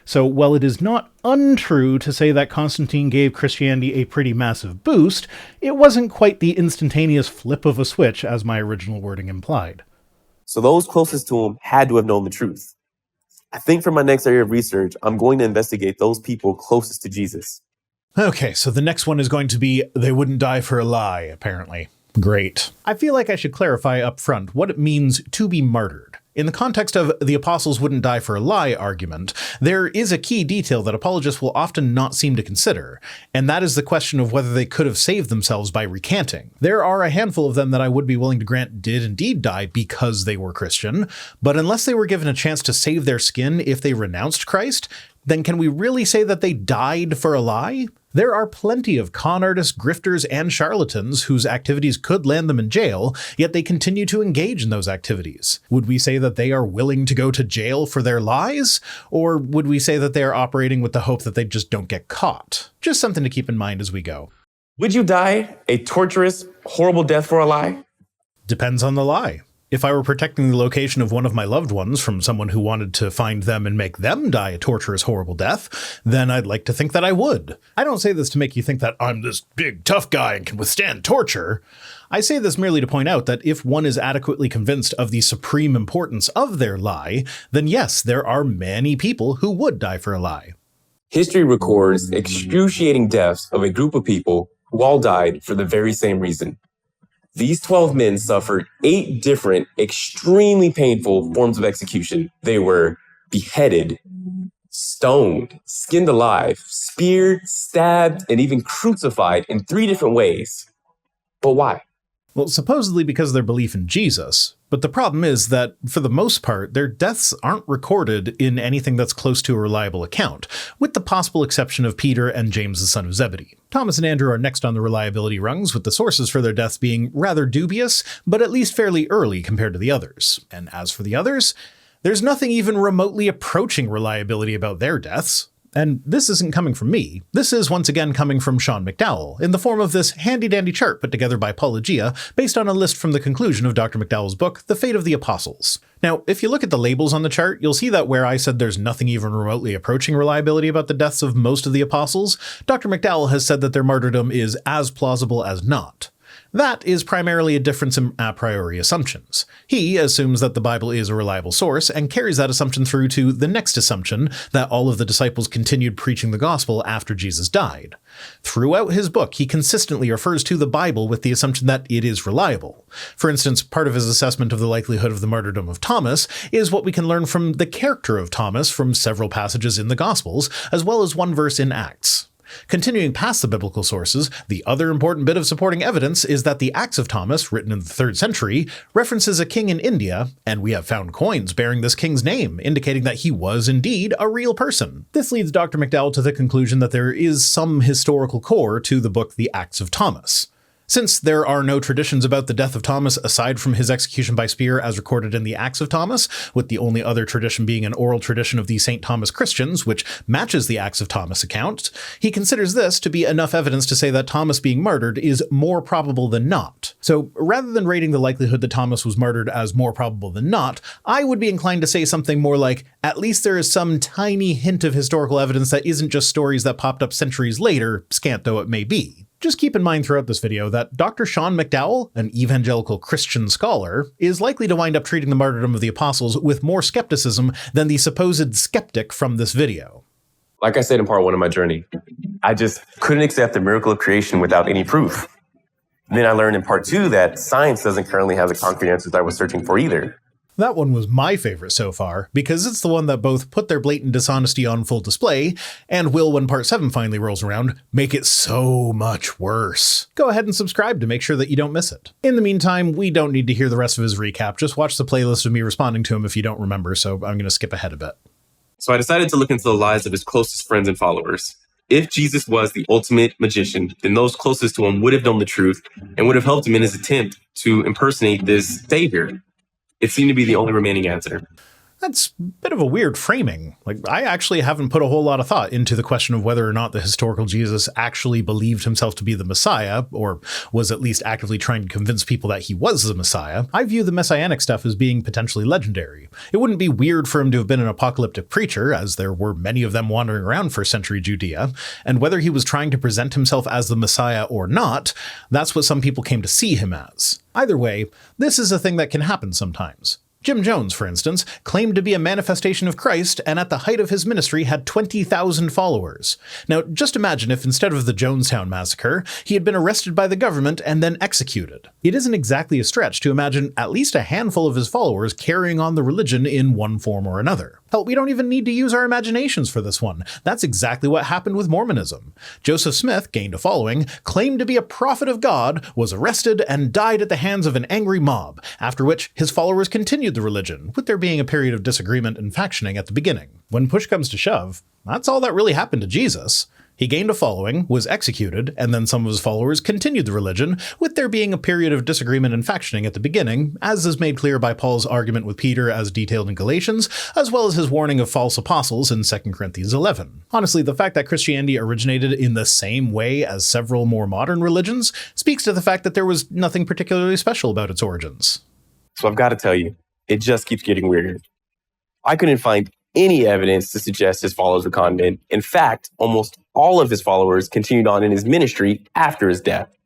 So while it is not untrue to say that Constantine gave Christianity a pretty massive boost, it wasn't quite the instantaneous flip of a switch as my original wording implied. So those closest to him had to have known the truth. I think for my next area of research, I'm going to investigate those people closest to Jesus. Okay, so the next one is going to be they wouldn't die for a lie, apparently. Great. I feel like I should clarify up front what it means to be martyred. In the context of the apostles wouldn't die for a lie argument, there is a key detail that apologists will often not seem to consider, and that is the question of whether they could have saved themselves by recanting. There are a handful of them that I would be willing to grant did indeed die because they were Christian, but unless they were given a chance to save their skin if they renounced Christ, then can we really say that they died for a lie? There are plenty of con artists, grifters, and charlatans whose activities could land them in jail, yet they continue to engage in those activities. Would we say that they are willing to go to jail for their lies? Or would we say that they are operating with the hope that they just don't get caught? Just something to keep in mind as we go. Would you die a torturous, horrible death for a lie? Depends on the lie. If I were protecting the location of one of my loved ones from someone who wanted to find them and make them die a torturous, horrible death, then I'd like to think that I would. I don't say this to make you think that I'm this big, tough guy and can withstand torture. I say this merely to point out that if one is adequately convinced of the supreme importance of their lie, then yes, there are many people who would die for a lie. History records excruciating deaths of a group of people who all died for the very same reason. These 12 men suffered 8 different, extremely painful forms of execution. They were beheaded, stoned, skinned alive, speared, stabbed, and even crucified in 3 different ways. But why? Well, supposedly because of their belief in Jesus. But the problem is that, for the most part, their deaths aren't recorded in anything that's close to a reliable account, with the possible exception of Peter and James the son of Zebedee. Thomas and Andrew are next on the reliability rungs, with the sources for their deaths being rather dubious, but at least fairly early compared to the others. And as for the others, there's nothing even remotely approaching reliability about their deaths. And this isn't coming from me. This is once again coming from Sean McDowell, in the form of this handy-dandy chart put together by Apologia, based on a list from the conclusion of Dr. McDowell's book, The Fate of the Apostles. Now, if you look at the labels on the chart, you'll see that where I said there's nothing even remotely approaching reliability about the deaths of most of the apostles, Dr. McDowell has said that their martyrdom is as plausible as not. That is primarily a difference in a priori assumptions. He assumes that the Bible is a reliable source and carries that assumption through to the next assumption, that all of the disciples continued preaching the gospel after Jesus died. Throughout his book, he consistently refers to the Bible with the assumption that it is reliable. For instance, part of his assessment of the likelihood of the martyrdom of Thomas is what we can learn from the character of Thomas from several passages in the Gospels, as well as one verse in Acts. Continuing past the biblical sources, the other important bit of supporting evidence is that the Acts of Thomas, written in the 3rd century, references a king in India, and we have found coins bearing this king's name, indicating that he was indeed a real person. This leads Dr. McDowell to the conclusion that there is some historical core to the book The Acts of Thomas. Since there are no traditions about the death of Thomas aside from his execution by spear as recorded in the Acts of Thomas, with the only other tradition being an oral tradition of the St. Thomas Christians, which matches the Acts of Thomas account, he considers this to be enough evidence to say that Thomas being martyred is more probable than not. So rather than rating the likelihood that Thomas was martyred as more probable than not, I would be inclined to say something more like, at least there is some tiny hint of historical evidence that isn't just stories that popped up centuries later, scant though it may be. Just keep in mind throughout this video that Dr. Sean McDowell, an evangelical Christian scholar, is likely to wind up treating the martyrdom of the apostles with more skepticism than the supposed skeptic from this video. Like I said in part 1 of my journey, I just couldn't accept the miracle of creation without any proof. And then I learned in part 2 that science doesn't currently have the concrete answers I was searching for either. That one was my favorite so far, because it's the one that both put their blatant dishonesty on full display, and will, when part 7 finally rolls around, make it so much worse. Go ahead and subscribe to make sure that you don't miss it. In the meantime, we don't need to hear the rest of his recap, just watch the playlist of me responding to him if you don't remember, so I'm going to skip ahead a bit. So I decided to look into the lives of his closest friends and followers. If Jesus was the ultimate magician, then those closest to him would have known the truth and would have helped him in his attempt to impersonate this savior. It seemed to be the only remaining answer. That's a bit of a weird framing. I actually haven't put a whole lot of thought into the question of whether or not the historical Jesus actually believed himself to be the Messiah, or was at least actively trying to convince people that he was the Messiah. I view the messianic stuff as being potentially legendary. It wouldn't be weird for him to have been an apocalyptic preacher, as there were many of them wandering around first-century Judea, and whether he was trying to present himself as the Messiah or not, that's what some people came to see him as. Either way, this is a thing that can happen sometimes. Jim Jones, for instance, claimed to be a manifestation of Christ and at the height of his ministry had 20,000 followers. Now, just imagine if instead of the Jonestown massacre, he had been arrested by the government and then executed. It isn't exactly a stretch to imagine at least a handful of his followers carrying on the religion in one form or another. Hell, we don't even need to use our imaginations for this one. That's exactly what happened with Mormonism. Joseph Smith gained a following, claimed to be a prophet of God, was arrested, and died at the hands of an angry mob, after which his followers continued the religion, with there being a period of disagreement and factioning at the beginning. When push comes to shove, that's all that really happened to Jesus. He gained a following, was executed, and then some of his followers continued the religion, with there being a period of disagreement and factioning at the beginning, as is made clear by Paul's argument with Peter as detailed in Galatians, as well as his warning of false apostles in 2 Corinthians 11. Honestly, the fact that Christianity originated in the same way as several more modern religions speaks to the fact that there was nothing particularly special about its origins. So I've got to tell you, it just keeps getting weirder. I couldn't find any evidence to suggest his followers were con men. In fact, almost all of his followers continued on in his ministry after his death.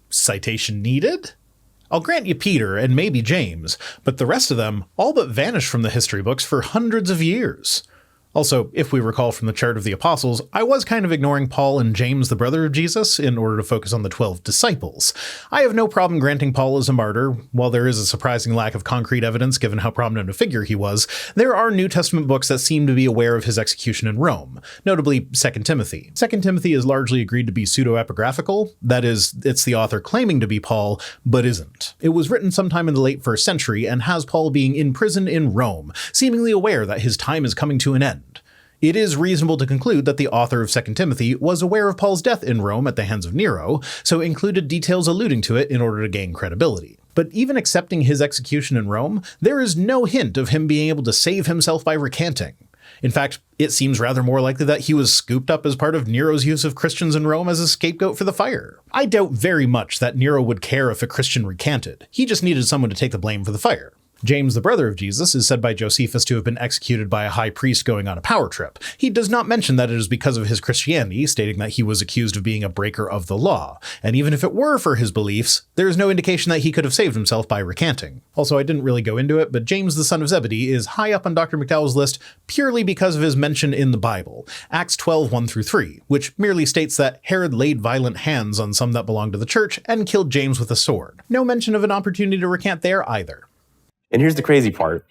Citation needed? I'll grant you Peter and maybe James, but the rest of them all but vanished from the history books for hundreds of years. Also, if we recall from the chart of the apostles, I was kind of ignoring Paul and James, the brother of Jesus, in order to focus on the 12 disciples. I have no problem granting Paul as a martyr. While there is a surprising lack of concrete evidence given how prominent a figure he was, there are New Testament books that seem to be aware of his execution in Rome, notably 2 Timothy. 2 Timothy is largely agreed to be pseudo-epigraphical, that is, it's the author claiming to be Paul, but isn't. It was written sometime in the late 1st century and has Paul being in prison in Rome, seemingly aware that his time is coming to an end. It is reasonable to conclude that the author of 2 Timothy was aware of Paul's death in Rome at the hands of Nero, so included details alluding to it in order to gain credibility. But even accepting his execution in Rome, there is no hint of him being able to save himself by recanting. In fact, it seems rather more likely that he was scooped up as part of Nero's use of Christians in Rome as a scapegoat for the fire. I doubt very much that Nero would care if a Christian recanted. He just needed someone to take the blame for the fire. James, the brother of Jesus, is said by Josephus to have been executed by a high priest going on a power trip. He does not mention that it is because of his Christianity, stating that he was accused of being a breaker of the law. And even if it were for his beliefs, there is no indication that he could have saved himself by recanting. Also, I didn't really go into it, but James, the son of Zebedee, is high up on Dr. McDowell's list purely because of his mention in the Bible, Acts 12, 1-3, which merely states that Herod laid violent hands on some that belonged to the church and killed James with a sword. No mention of an opportunity to recant there either. And here's the crazy part.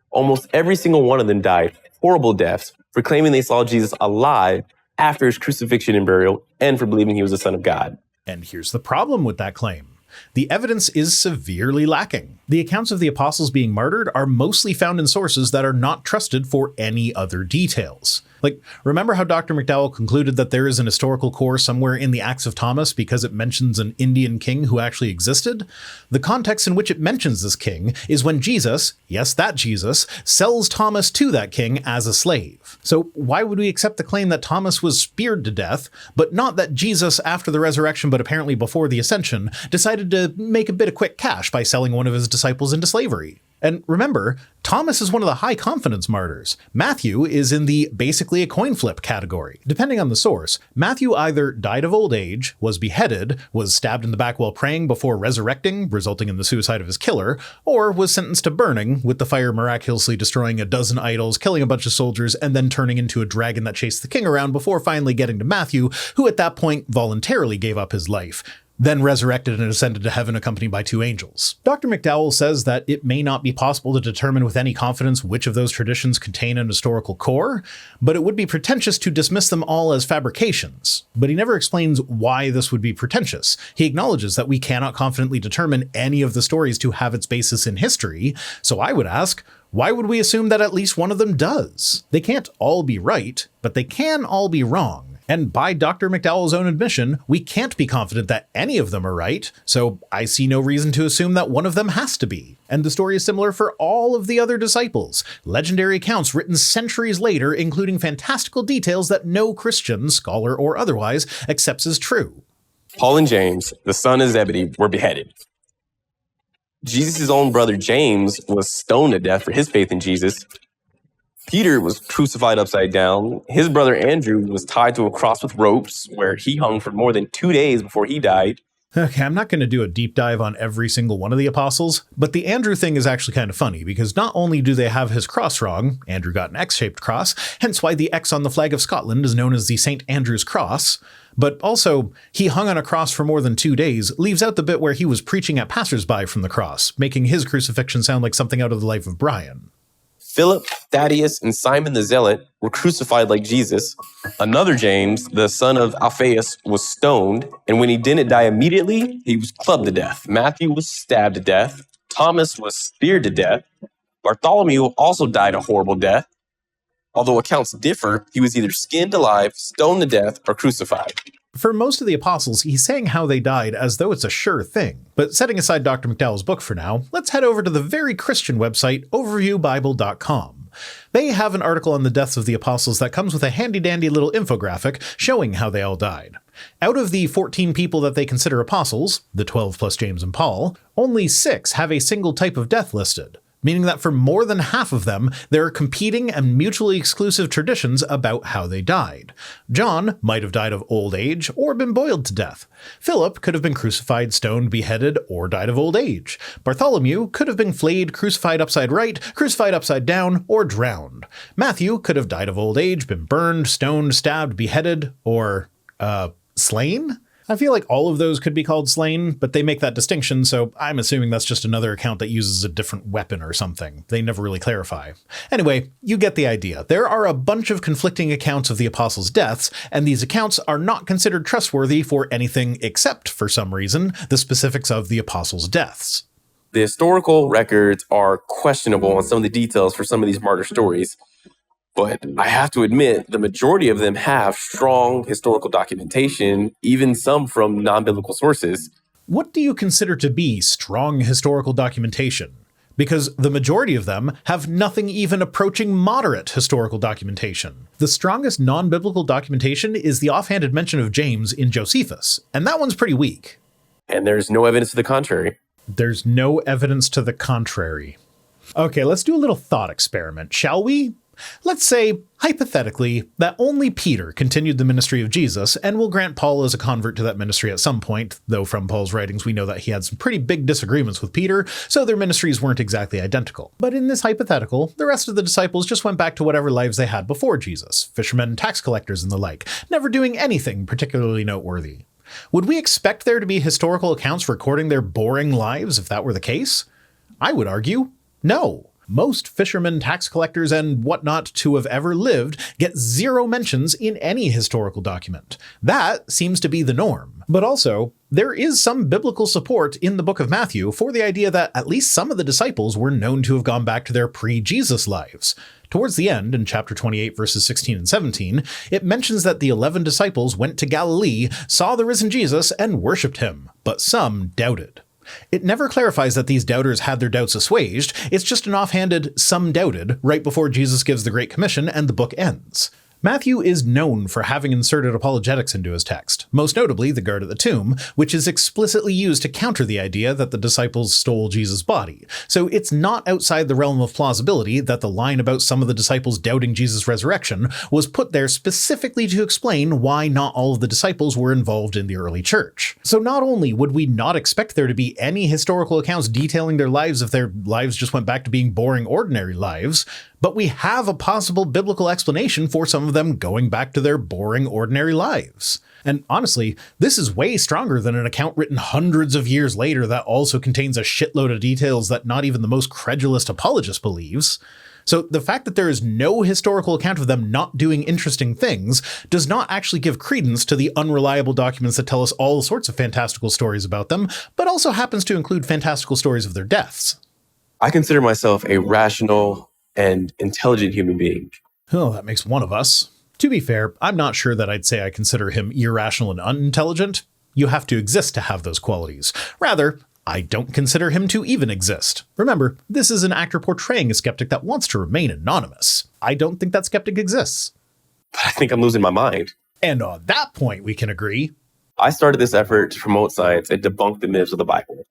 Almost every single one of them died horrible deaths for claiming they saw Jesus alive after his crucifixion and burial and for believing he was the Son of God. And here's the problem with that claim. The evidence is severely lacking. The accounts of the apostles being martyred are mostly found in sources that are not trusted for any other details. Like, remember how Dr. McDowell concluded that there is an historical core somewhere in the Acts of Thomas because it mentions an Indian king who actually existed? The context in which it mentions this king is when Jesus, yes, that Jesus, sells Thomas to that king as a slave. So why would we accept the claim that Thomas was speared to death, but not that Jesus, after the resurrection but apparently before the ascension, decided to make a bit of quick cash by selling one of his disciples into slavery? And remember, Thomas is one of the high confidence martyrs. Matthew is in the basically a coin flip category. Depending on the source, Matthew either died of old age, was beheaded, was stabbed in the back while praying before resurrecting, resulting in the suicide of his killer, or was sentenced to burning, with the fire miraculously destroying a dozen idols, killing a bunch of soldiers, and then turning into a dragon that chased the king around before finally getting to Matthew, who at that point voluntarily gave up his life, then resurrected and ascended to heaven accompanied by 2 angels. Dr. McDowell says that it may not be possible to determine with any confidence which of those traditions contain an historical core, but it would be pretentious to dismiss them all as fabrications. But he never explains why this would be pretentious. He acknowledges that we cannot confidently determine any of the stories to have its basis in history, so I would ask, why would we assume that at least one of them does? They can't all be right, but they can all be wrong. And by Dr. McDowell's own admission, we can't be confident that any of them are right, so I see no reason to assume that one of them has to be. And the story is similar for all of the other disciples. Legendary accounts written centuries later, including fantastical details that no Christian, scholar or otherwise, accepts as true. Paul and James, the son of Zebedee, were beheaded. Jesus' own brother James was stoned to death for his faith in Jesus. Peter was crucified upside down. His brother Andrew was tied to a cross with ropes, where he hung for more than 2 days before he died. Okay, I'm not going to do a deep dive on every single one of the apostles, but the Andrew thing is actually kind of funny because not only do they have his cross wrong, Andrew got an X-shaped cross, hence why the X on the flag of Scotland is known as the St. Andrew's Cross, but also he hung on a cross for more than 2 days, leaves out the bit where he was preaching at passersby from the cross, making his crucifixion sound like something out of the life of Brian. Philip, Thaddeus, and Simon the Zealot were crucified like Jesus. Another James, the son of Alphaeus, was stoned, and when he didn't die immediately, he was clubbed to death. Matthew was stabbed to death. Thomas was speared to death. Bartholomew also died a horrible death. Although accounts differ, he was either skinned alive, stoned to death, or crucified. For most of the apostles, he's saying how they died as though it's a sure thing. But setting aside Dr. McDowell's book for now, let's head over to the very Christian website, overviewbible.com. They have an article on the deaths of the apostles that comes with a handy-dandy little infographic showing how they all died. Out of the 14 people that they consider apostles, the 12 plus James and Paul, only 6 have a single type of death listed, meaning that for more than half of them, there are competing and mutually exclusive traditions about how they died. John might have died of old age or been boiled to death. Philip could have been crucified, stoned, beheaded, or died of old age. Bartholomew could have been flayed, crucified upside right, crucified upside down, or drowned. Matthew could have died of old age, been burned, stoned, stabbed, beheaded, or, slain? I feel like all of those could be called slain, but they make that distinction, so I'm assuming that's just another account that uses a different weapon or something. They never really clarify. Anyway, you get the idea. There are a bunch of conflicting accounts of the apostles' deaths, and these accounts are not considered trustworthy for anything except, for some reason, the specifics of the apostles' deaths. The historical records are questionable on some of the details for some of these martyr stories, but I have to admit, the majority of them have strong historical documentation, even some from non-biblical sources. What do you consider to be strong historical documentation? Because the majority of them have nothing even approaching moderate historical documentation. The strongest non-biblical documentation is the offhanded mention of James in Josephus, and that one's pretty weak. And there's no evidence to the contrary. There's no evidence to the contrary. Okay, let's do a little thought experiment, shall we? Let's say, hypothetically, that only Peter continued the ministry of Jesus, and we'll grant Paul as a convert to that ministry at some point, though from Paul's writings we know that he had some pretty big disagreements with Peter, so their ministries weren't exactly identical. But in this hypothetical, the rest of the disciples just went back to whatever lives they had before Jesus, fishermen, tax collectors, and the like, never doing anything particularly noteworthy. Would we expect there to be historical accounts recording their boring lives if that were the case? I would argue, no. Most fishermen, tax collectors, and whatnot to have ever lived get zero mentions in any historical document. That seems to be the norm. But also, there is some biblical support in the book of Matthew for the idea that at least some of the disciples were known to have gone back to their pre-Jesus lives. Towards the end, in chapter 28, verses 16 and 17, it mentions that the 11 disciples went to Galilee, saw the risen Jesus, and worshipped him, but some doubted. It never clarifies that these doubters had their doubts assuaged, it's just an offhanded "some doubted" right before Jesus gives the Great Commission and the book ends. Matthew is known for having inserted apologetics into his text, most notably the guard at the tomb, which is explicitly used to counter the idea that the disciples stole Jesus' body. So it's not outside the realm of plausibility that the line about some of the disciples doubting Jesus' resurrection was put there specifically to explain why not all of the disciples were involved in the early church. So not only would we not expect there to be any historical accounts detailing their lives if their lives just went back to being boring, ordinary lives, but we have a possible biblical explanation for some of them going back to their boring, ordinary lives. And honestly, this is way stronger than an account written hundreds of years later that also contains a shitload of details that not even the most credulous apologist believes. So the fact that there is no historical account of them not doing interesting things does not actually give credence to the unreliable documents that tell us all sorts of fantastical stories about them, but also happens to include fantastical stories of their deaths. I consider myself a rational and intelligent human being. Oh, that makes one of us. To be fair, I'm not sure that I'd say I consider him irrational and unintelligent. You have to exist to have those qualities. Rather, I don't consider him to even exist. Remember, this is an actor portraying a skeptic that wants to remain anonymous. I don't think that skeptic exists. But I think I'm losing my mind. And on that point, we can agree. I started this effort to promote science and debunk the myths of the Bible.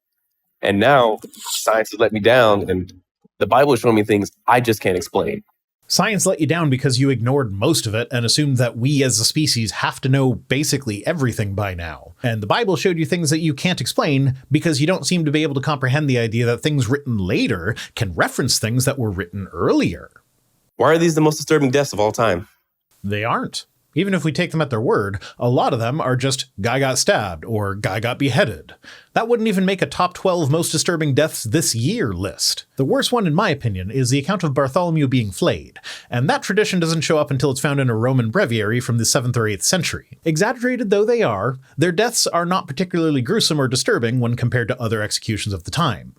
And now science has let me down, and the Bible is showing me things I just can't explain. Science let you down because you ignored most of it and assumed that we as a species have to know basically everything by now. And the Bible showed you things that you can't explain because you don't seem to be able to comprehend the idea that things written later can reference things that were written earlier. Why are these the most disturbing deaths of all time? They aren't. Even if we take them at their word, a lot of them are just guy got stabbed or guy got beheaded. That wouldn't even make a top 12 most disturbing deaths this year list. The worst one, in my opinion, is the account of Bartholomew being flayed, and that tradition doesn't show up until it's found in a Roman breviary from the 7th or 8th century. Exaggerated though they are, their deaths are not particularly gruesome or disturbing when compared to other executions of the time.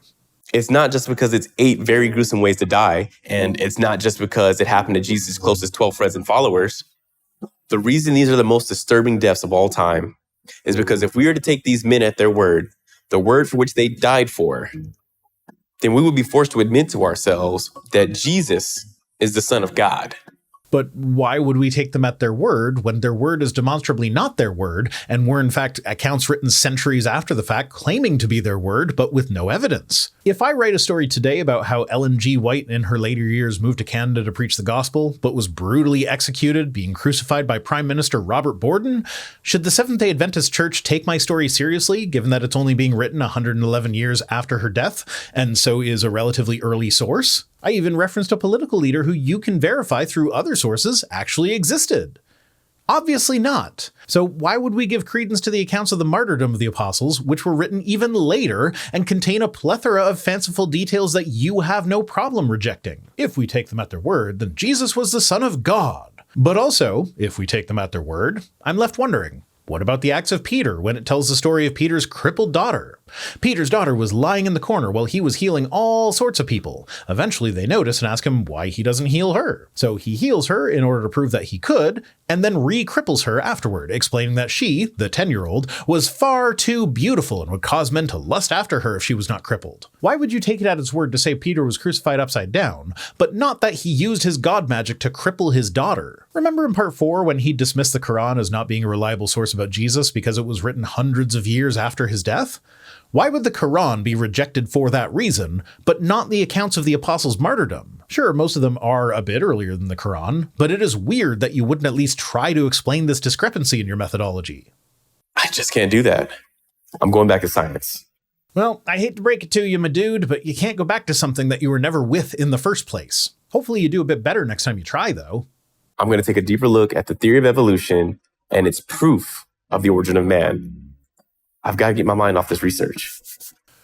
It's not just because it's 8 very gruesome ways to die, and it's not just because it happened to Jesus' closest 12 friends and followers. The reason these are the most disturbing deaths of all time is because if we were to take these men at their word, the word for which they died for, then we would be forced to admit to ourselves that Jesus is the Son of God. But why would we take them at their word when their word is demonstrably not their word, and were in fact accounts written centuries after the fact claiming to be their word, but with no evidence? If I write a story today about how Ellen G. White in her later years moved to Canada to preach the gospel, but was brutally executed, being crucified by Prime Minister Robert Borden, should the Seventh-day Adventist Church take my story seriously, given that it's only being written 111 years after her death, and so is a relatively early source? I even referenced a political leader who you can verify through other sources actually existed. Obviously not. So why would we give credence to the accounts of the martyrdom of the apostles, which were written even later and contain a plethora of fanciful details that you have no problem rejecting? If we take them at their word, then Jesus was the Son of God. But also, if we take them at their word, I'm left wondering, what about the Acts of Peter when it tells the story of Peter's crippled daughter? Peter's daughter was lying in the corner while he was healing all sorts of people. Eventually they notice and ask him why he doesn't heal her. So he heals her in order to prove that he could, and then re-cripples her afterward, explaining that she, the 10-year-old, was far too beautiful and would cause men to lust after her if she was not crippled. Why would you take it at its word to say Peter was crucified upside down, but not that he used his god magic to cripple his daughter? Remember in part 4 when he dismissed the Quran as not being a reliable source about Jesus because it was written hundreds of years after his death? Why would the Quran be rejected for that reason, but not the accounts of the apostles' martyrdom? Sure, most of them are a bit earlier than the Quran, but it is weird that you wouldn't at least try to explain this discrepancy in your methodology. I just can't do that. I'm going back to science. Well, I hate to break it to you, my dude, but you can't go back to something that you were never with in the first place. Hopefully you do a bit better next time you try, though. I'm going to take a deeper look at the theory of evolution and its proof of the origin of man. I've got to get my mind off this research.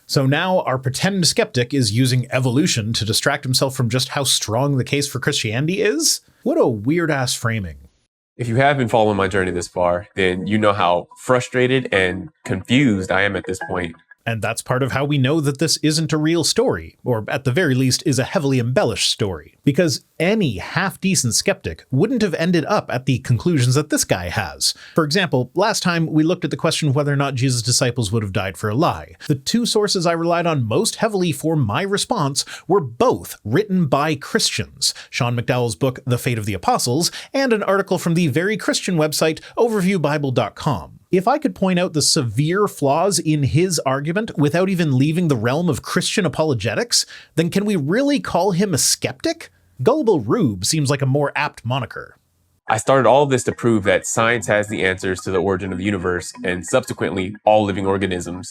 So now our pretend skeptic is using evolution to distract himself from just how strong the case for Christianity is? What a weird-ass framing. If you have been following my journey this far, then you know how frustrated and confused I am at this point. And that's part of how we know that this isn't a real story, or at the very least is a heavily embellished story. Because any half-decent skeptic wouldn't have ended up at the conclusions that this guy has. For example, last time we looked at the question of whether or not Jesus' disciples would have died for a lie. The two sources I relied on most heavily for my response were both written by Christians. Sean McDowell's book, The Fate of the Apostles, and an article from the very Christian website, overviewbible.com. If I could point out the severe flaws in his argument without even leaving the realm of Christian apologetics, then can we really call him a skeptic? Gullible Rube seems like a more apt moniker. I started all of this to prove that science has the answers to the origin of the universe and subsequently all living organisms,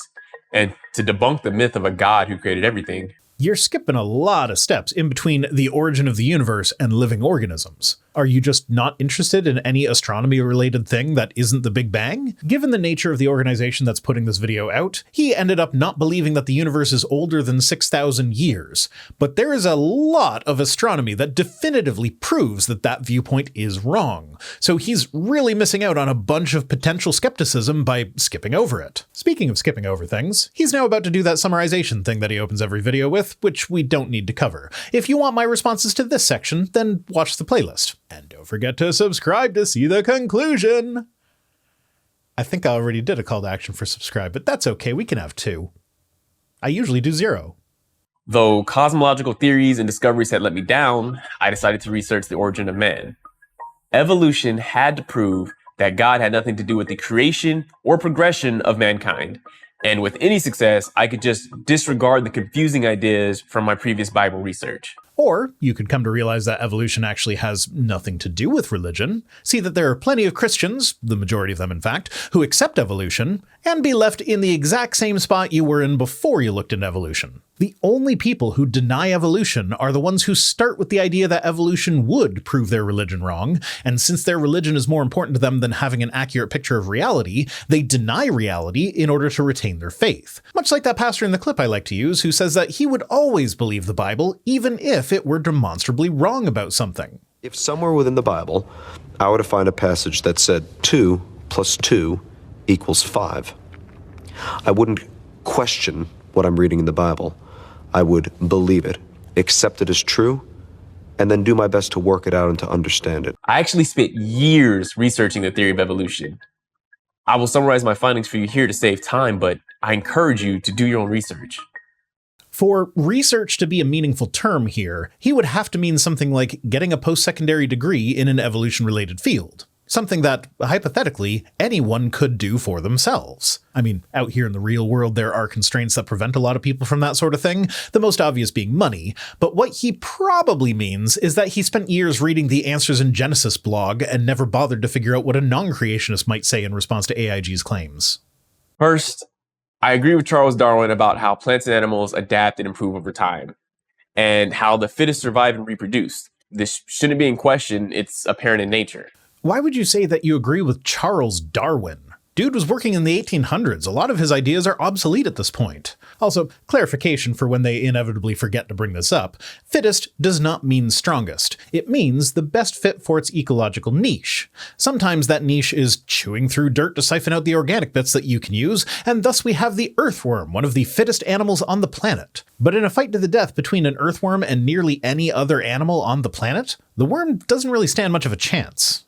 and to debunk the myth of a God who created everything. You're skipping a lot of steps in between the origin of the universe and living organisms. Are you just not interested in any astronomy-related thing that isn't the Big Bang? Given the nature of the organization that's putting this video out, he ended up not believing that the universe is older than 6,000 years. But there is a lot of astronomy that definitively proves that that viewpoint is wrong. So he's really missing out on a bunch of potential skepticism by skipping over it. Speaking of skipping over things, he's now about to do that summarization thing that he opens every video with, which we don't need to cover. If you want my responses to this section, then watch the playlist. And don't forget to subscribe to see the conclusion. I think I already did a call to action for subscribe, but that's okay, we can have 2. I usually do 0. Though cosmological theories and discoveries had let me down, I decided to research the origin of man. Evolution had to prove that God had nothing to do with the creation or progression of mankind. And with any success, I could just disregard the confusing ideas from my previous Bible research. Or you could come to realize that evolution actually has nothing to do with religion, see that there are plenty of Christians, the majority of them in fact, who accept evolution, and be left in the exact same spot you were in before you looked into evolution. The only people who deny evolution are the ones who start with the idea that evolution would prove their religion wrong, and since their religion is more important to them than having an accurate picture of reality, they deny reality in order to retain their faith. Much like that pastor in the clip I like to use who says that he would always believe the Bible even if it were demonstrably wrong about something. If somewhere within the Bible I were to find a passage that said 2 plus 2 equals 5, I wouldn't question what I'm reading in the Bible. I would believe it, accept it as true, and then do my best to work it out and to understand it. I actually spent years researching the theory of evolution. I will summarize my findings for you here to save time, but I encourage you to do your own research. For research to be a meaningful term here, he would have to mean something like getting a post-secondary degree in an evolution-related field. Something that, hypothetically, anyone could do for themselves. I mean, out here in the real world, there are constraints that prevent a lot of people from that sort of thing, the most obvious being money, but what he probably means is that he spent years reading the Answers in Genesis blog and never bothered to figure out what a non-creationist might say in response to AIG's claims. First, I agree with Charles Darwin about how plants and animals adapt and improve over time, and how the fittest survive and reproduce. This shouldn't be in question, it's apparent in nature. Why would you say that you agree with Charles Darwin? Dude was working in the 1800s. A lot of his ideas are obsolete at this point. Also, clarification for when they inevitably forget to bring this up. Fittest does not mean strongest. It means the best fit for its ecological niche. Sometimes that niche is chewing through dirt to siphon out the organic bits that you can use, and thus we have the earthworm, one of the fittest animals on the planet. But in a fight to the death between an earthworm and nearly any other animal on the planet, the worm doesn't really stand much of a chance.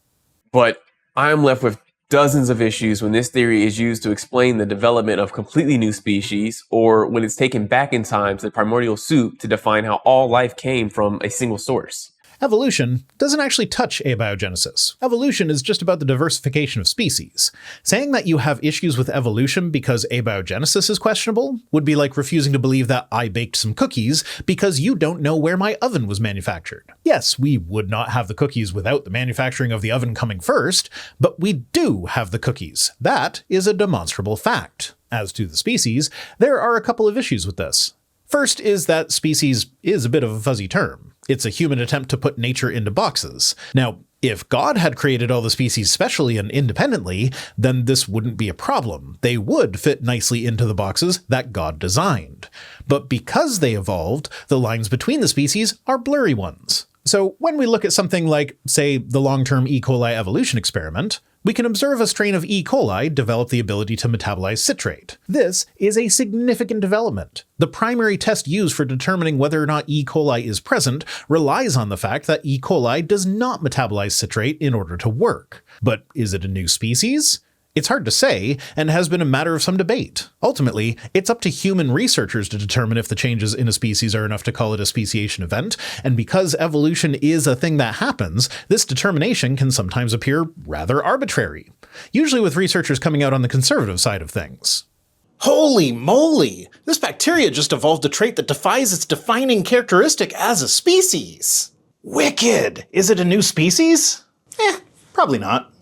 But I am left with dozens of issues when this theory is used to explain the development of completely new species, or when it's taken back in time to the primordial soup to define how all life came from a single source. Evolution doesn't actually touch abiogenesis. Evolution is just about the diversification of species. Saying that you have issues with evolution because abiogenesis is questionable would be like refusing to believe that I baked some cookies because you don't know where my oven was manufactured. Yes, we would not have the cookies without the manufacturing of the oven coming first, but we do have the cookies. That is a demonstrable fact. As to the species, there are a couple of issues with this. First is that species is a bit of a fuzzy term. It's a human attempt to put nature into boxes. Now, if God had created all the species specially and independently, then this wouldn't be a problem. They would fit nicely into the boxes that God designed. But because they evolved, the lines between the species are blurry ones. So when we look at something like, say, the long-term E. coli evolution experiment, we can observe a strain of E. coli develop the ability to metabolize citrate. This is a significant development. The primary test used for determining whether or not E. coli is present relies on the fact that E. coli does not metabolize citrate in order to work. But is it a new species? It's hard to say, and has been a matter of some debate. Ultimately, it's up to human researchers to determine if the changes in a species are enough to call it a speciation event, and because evolution is a thing that happens, this determination can sometimes appear rather arbitrary, usually with researchers coming out on the conservative side of things. Holy moly! This bacteria just evolved a trait that defies its defining characteristic as a species! Wicked! Is it a new species? Probably not.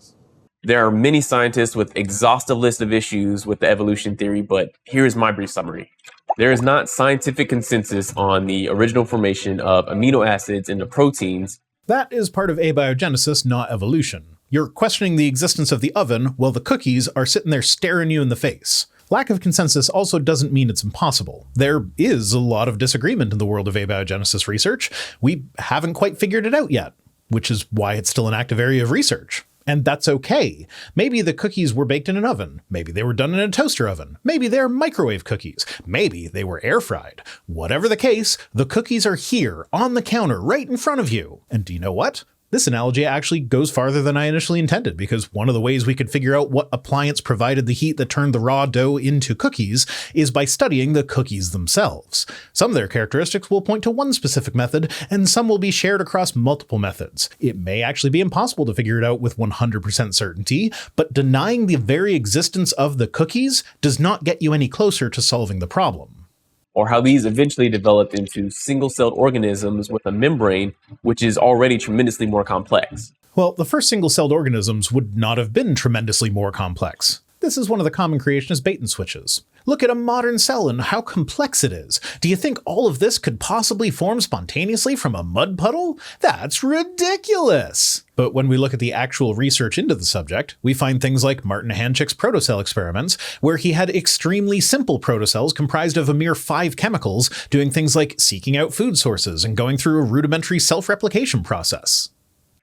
There are many scientists with exhaustive lists of issues with the evolution theory, but here is my brief summary. There is not scientific consensus on the original formation of amino acids into proteins. That is part of abiogenesis, not evolution. You're questioning the existence of the oven while the cookies are sitting there staring you in the face. Lack of consensus also doesn't mean it's impossible. There is a lot of disagreement in the world of abiogenesis research. We haven't quite figured it out yet, which is why it's still an active area of research. And that's okay. Maybe the cookies were baked in an oven. Maybe they were done in a toaster oven. Maybe they're microwave cookies. Maybe they were air fried. Whatever the case, the cookies are here on the counter right in front of you. And do you know what? This analogy actually goes farther than I initially intended, because one of the ways we could figure out what appliance provided the heat that turned the raw dough into cookies is by studying the cookies themselves. Some of their characteristics will point to one specific method, and some will be shared across multiple methods. It may actually be impossible to figure it out with 100% certainty, but denying the very existence of the cookies does not get you any closer to solving the problem. or how these eventually developed into single-celled organisms with a membrane, which is already tremendously more complex. Well, the first single-celled organisms would not have been tremendously more complex. This is one of the common creationist bait and switches. Look at a modern cell and how complex it is. Do you think all of this could possibly form spontaneously from a mud puddle? That's ridiculous! But when we look at the actual research into the subject, we find things like Martin Hanchik's protocell experiments, where he had extremely simple protocells comprised of a mere 5 chemicals, doing things like seeking out food sources and going through a rudimentary self-replication process.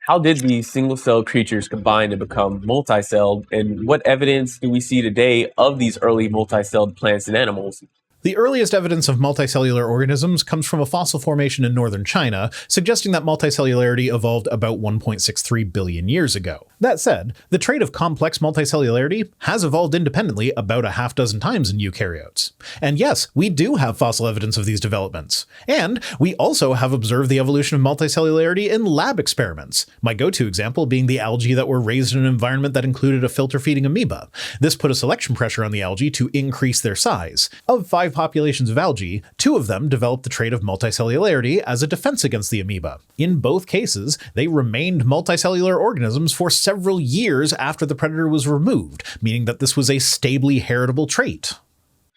How did these single-celled creatures combine to become multicelled, and what evidence do we see today of these early multicelled plants and animals? The earliest evidence of multicellular organisms comes from a fossil formation in northern China, suggesting that multicellularity evolved about 1.63 billion years ago. That said, the trait of complex multicellularity has evolved independently about a half dozen times in eukaryotes. And yes, we do have fossil evidence of these developments. And we also have observed the evolution of multicellularity in lab experiments, my go-to example being the algae that were raised in an environment that included a filter-feeding amoeba. This put a selection pressure on the algae to increase their size. Of 5 populations of algae, 2 of them developed the trait of multicellularity as a defense against the amoeba. In both cases, they remained multicellular organisms for several years after the predator was removed, meaning that this was a stably heritable trait.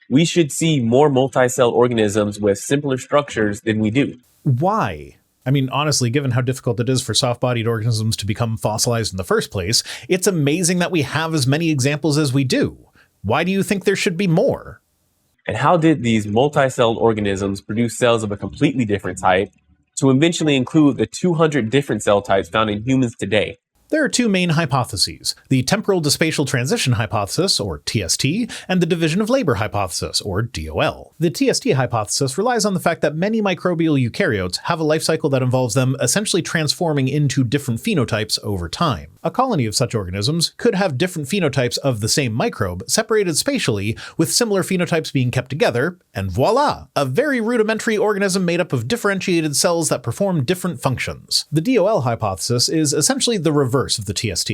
We should see more multicelled organisms with simpler structures than we do. Why? I mean, honestly, given how difficult it is for soft-bodied organisms to become fossilized in the first place, it's amazing that we have as many examples as we do. Why do you think there should be more? And how did these multicelled organisms produce cells of a completely different type to eventually include the 200 different cell types found in humans today? There are 2 main hypotheses, the temporal to spatial transition hypothesis, or TST, and the division of labor hypothesis, or DOL. The TST hypothesis relies on the fact that many microbial eukaryotes have a life cycle that involves them essentially transforming into different phenotypes over time. A colony of such organisms could have different phenotypes of the same microbe separated spatially, with similar phenotypes being kept together, and voila, a very rudimentary organism made up of differentiated cells that perform different functions. The DOL hypothesis is essentially the reverse of the TST.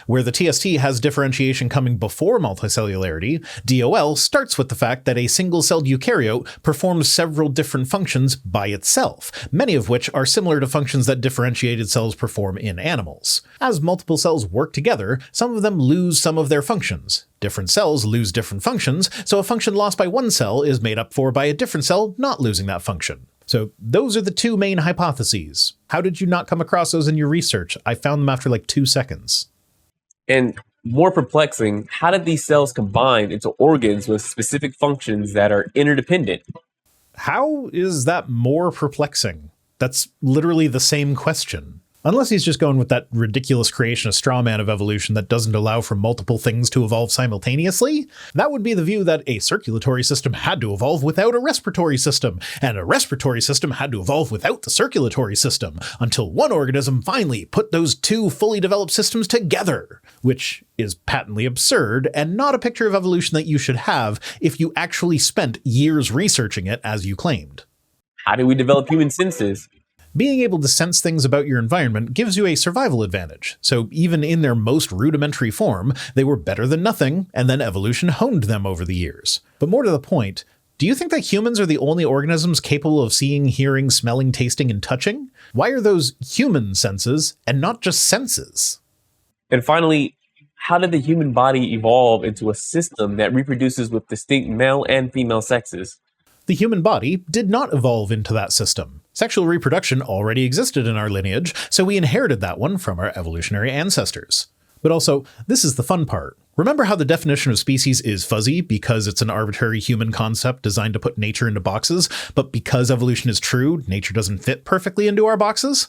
Where the TST has differentiation coming before multicellularity, DOL starts with the fact that a single-celled eukaryote performs several different functions by itself, many of which are similar to functions that differentiated cells perform in animals. As multiple cells work together, some of them lose some of their functions. Different cells lose different functions, so a function lost by one cell is made up for by a different cell not losing that function. So those are the 2 main hypotheses. How did you not come across those in your research? I found them after like 2 seconds. And more perplexing, how did these cells combine into organs with specific functions that are interdependent? How is that more perplexing? That's literally the same question. Unless he's just going with that ridiculous creationist straw man of evolution that doesn't allow for multiple things to evolve simultaneously, that would be the view that a circulatory system had to evolve without a respiratory system, and a respiratory system had to evolve without the circulatory system, until one organism finally put those 2 fully developed systems together, which is patently absurd and not a picture of evolution that you should have if you actually spent years researching it as you claimed. How do we develop human senses? Being able to sense things about your environment gives you a survival advantage, so even in their most rudimentary form, they were better than nothing, and then evolution honed them over the years. But more to the point, do you think that humans are the only organisms capable of seeing, hearing, smelling, tasting, and touching? Why are those human senses and not just senses? And finally, how did the human body evolve into a system that reproduces with distinct male and female sexes? The human body did not evolve into that system. Sexual reproduction already existed in our lineage, so we inherited that one from our evolutionary ancestors. But also, this is the fun part. Remember how the definition of species is fuzzy because it's an arbitrary human concept designed to put nature into boxes, but because evolution is true, nature doesn't fit perfectly into our boxes?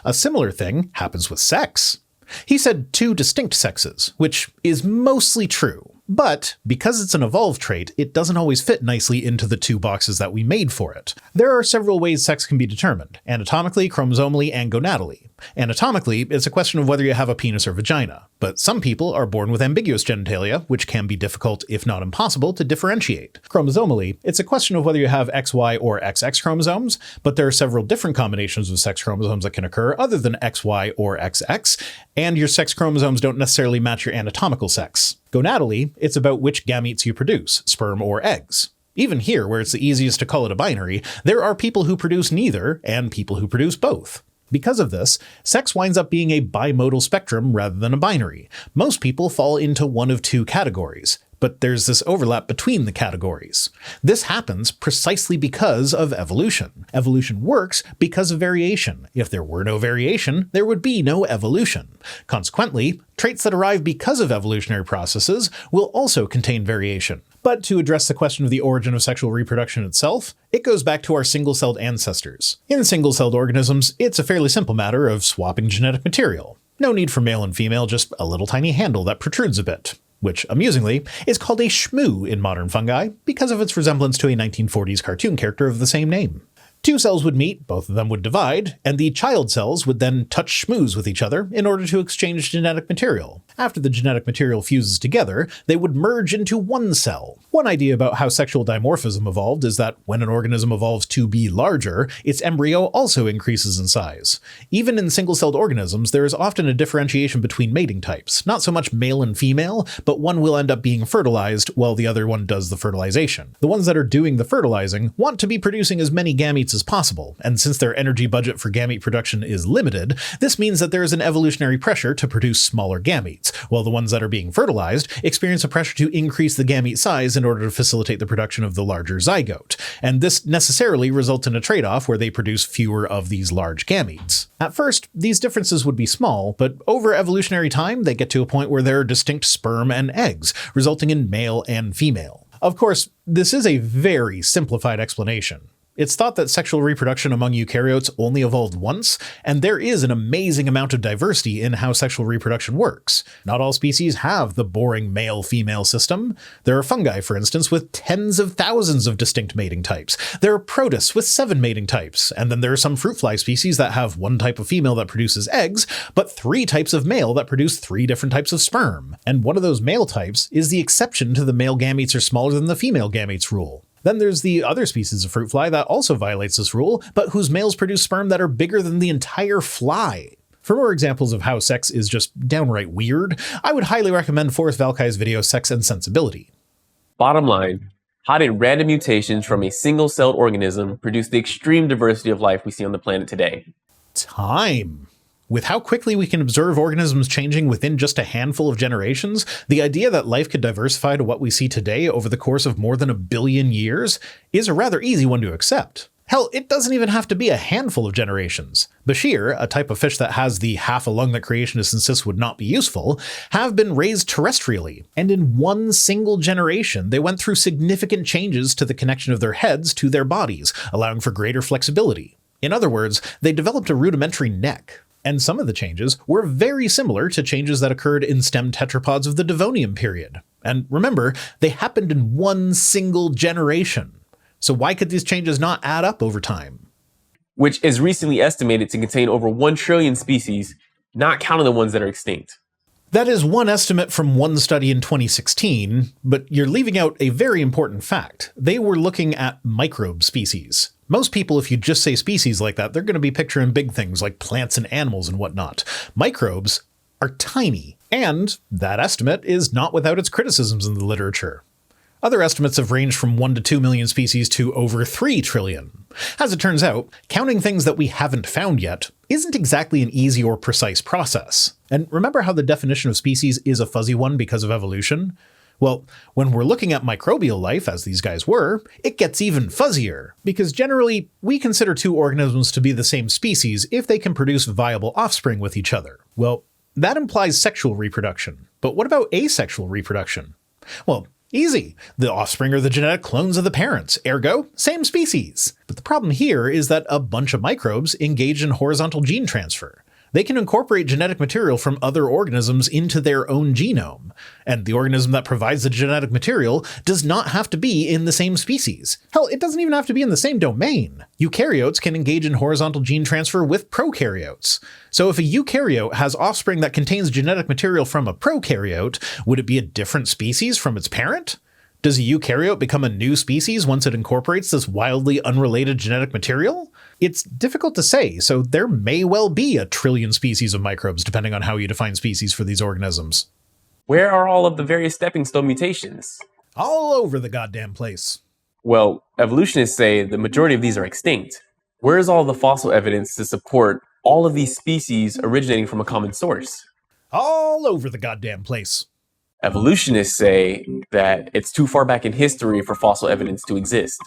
A similar thing happens with sex. He said 2 distinct sexes, which is mostly true. But because it's an evolved trait, it doesn't always fit nicely into the 2 boxes that we made for it. There are several ways sex can be determined, anatomically, chromosomally, and gonadally. Anatomically, it's a question of whether you have a penis or vagina, but some people are born with ambiguous genitalia, which can be difficult, if not impossible, to differentiate. Chromosomally, it's a question of whether you have XY or XX chromosomes, but there are several different combinations of sex chromosomes that can occur other than XY or XX, and your sex chromosomes don't necessarily match your anatomical sex. Gonadally, it's about which gametes you produce, sperm or eggs. Even here, where it's the easiest to call it a binary, there are people who produce neither and people who produce both. Because of this, sex winds up being a bimodal spectrum rather than a binary. Most people fall into one of two categories, but there's this overlap between the categories. This happens precisely because of evolution. Evolution works because of variation. If there were no variation, there would be no evolution. Consequently, traits that arrive because of evolutionary processes will also contain variation. But to address the question of the origin of sexual reproduction itself, it goes back to our single-celled ancestors. In single-celled organisms, it's a fairly simple matter of swapping genetic material. No need for male and female, just a little tiny handle that protrudes a bit, which, amusingly, is called a shmoo in modern fungi because of its resemblance to a 1940s cartoon character of the same name. Two cells would meet, both of them would divide, and the child cells would then touch shmoos with each other in order to exchange genetic material. After the genetic material fuses together, they would merge into one cell. One idea about how sexual dimorphism evolved is that when an organism evolves to be larger, its embryo also increases in size. Even in single-celled organisms, there is often a differentiation between mating types, not so much male and female, but one will end up being fertilized while the other one does the fertilization. The ones that are doing the fertilizing want to be producing as many gametes as possible, and since their energy budget for gamete production is limited, this means that there is an evolutionary pressure to produce smaller gametes, while the ones that are being fertilized experience a pressure to increase the gamete size in order to facilitate the production of the larger zygote, and this necessarily results in a trade-off where they produce fewer of these large gametes. At first, these differences would be small, but over evolutionary time they get to a point where there are distinct sperm and eggs, resulting in male and female. Of course, this is a very simplified explanation. It's thought that sexual reproduction among eukaryotes only evolved once, and there is an amazing amount of diversity in how sexual reproduction works. Not all species have the boring male-female system. There are fungi, for instance, with tens of thousands of distinct mating types. There are protists with 7 mating types, and then there are some fruit fly species that have one type of female that produces eggs, but 3 types of male that produce 3 different types of sperm. And one of those male types is the exception to the male gametes are smaller than the female gametes rule. Then there's the other species of fruit fly that also violates this rule, but whose males produce sperm that are bigger than the entire fly. For more examples of how sex is just downright weird, I would highly recommend Forrest Valkai's video Sex and Sensibility. Bottom line, how did random mutations from a single-celled organism produce the extreme diversity of life we see on the planet today? Time. With how quickly we can observe organisms changing within just a handful of generations, the idea that life could diversify to what we see today over the course of more than 1 billion years is a rather easy one to accept. Hell, it doesn't even have to be a handful of generations. Bashir, a type of fish that has the half a lung that creationists insist would not be useful, have been raised terrestrially, and in one single generation they went through significant changes to the connection of their heads to their bodies, allowing for greater flexibility. In other words, they developed a rudimentary neck. And some of the changes were very similar to changes that occurred in stem tetrapods of the Devonian period. And remember, they happened in one single generation. So why could these changes not add up over time? Which is recently estimated to contain over 1 trillion species, not counting the ones that are extinct. That is one estimate from one study in 2016, but you're leaving out a very important fact. They were looking at microbe species. Most people, if you just say species like that, they're going to be picturing big things like plants and animals and whatnot. Microbes are tiny, and that estimate is not without its criticisms in the literature. Other estimates have ranged from 1 to 2 million species to over 3 trillion. As it turns out, counting things that we haven't found yet isn't exactly an easy or precise process. And remember how the definition of species is a fuzzy one because of evolution? Well, when we're looking at microbial life, as these guys were, it gets even fuzzier, because generally, we consider 2 organisms to be the same species if they can produce viable offspring with each other. Well, that implies sexual reproduction. But what about asexual reproduction? Well, easy. The offspring are the genetic clones of the parents, ergo, same species. But the problem here is that a bunch of microbes engage in horizontal gene transfer. They can incorporate genetic material from other organisms into their own genome, and the organism that provides the genetic material does not have to be in the same species. Hell, it doesn't even have to be in the same domain. Eukaryotes can engage in horizontal gene transfer with prokaryotes. So if a eukaryote has offspring that contains genetic material from a prokaryote, would it be a different species from its parent? Does a eukaryote become a new species once it incorporates this wildly unrelated genetic material? It's difficult to say, so there may well be 1 trillion species of microbes, depending on how you define species for these organisms. Where are all of the various stepping stone mutations? All over the goddamn place. Well, evolutionists say the majority of these are extinct. Where is all the fossil evidence to support all of these species originating from a common source? All over the goddamn place. Evolutionists say that it's too far back in history for fossil evidence to exist.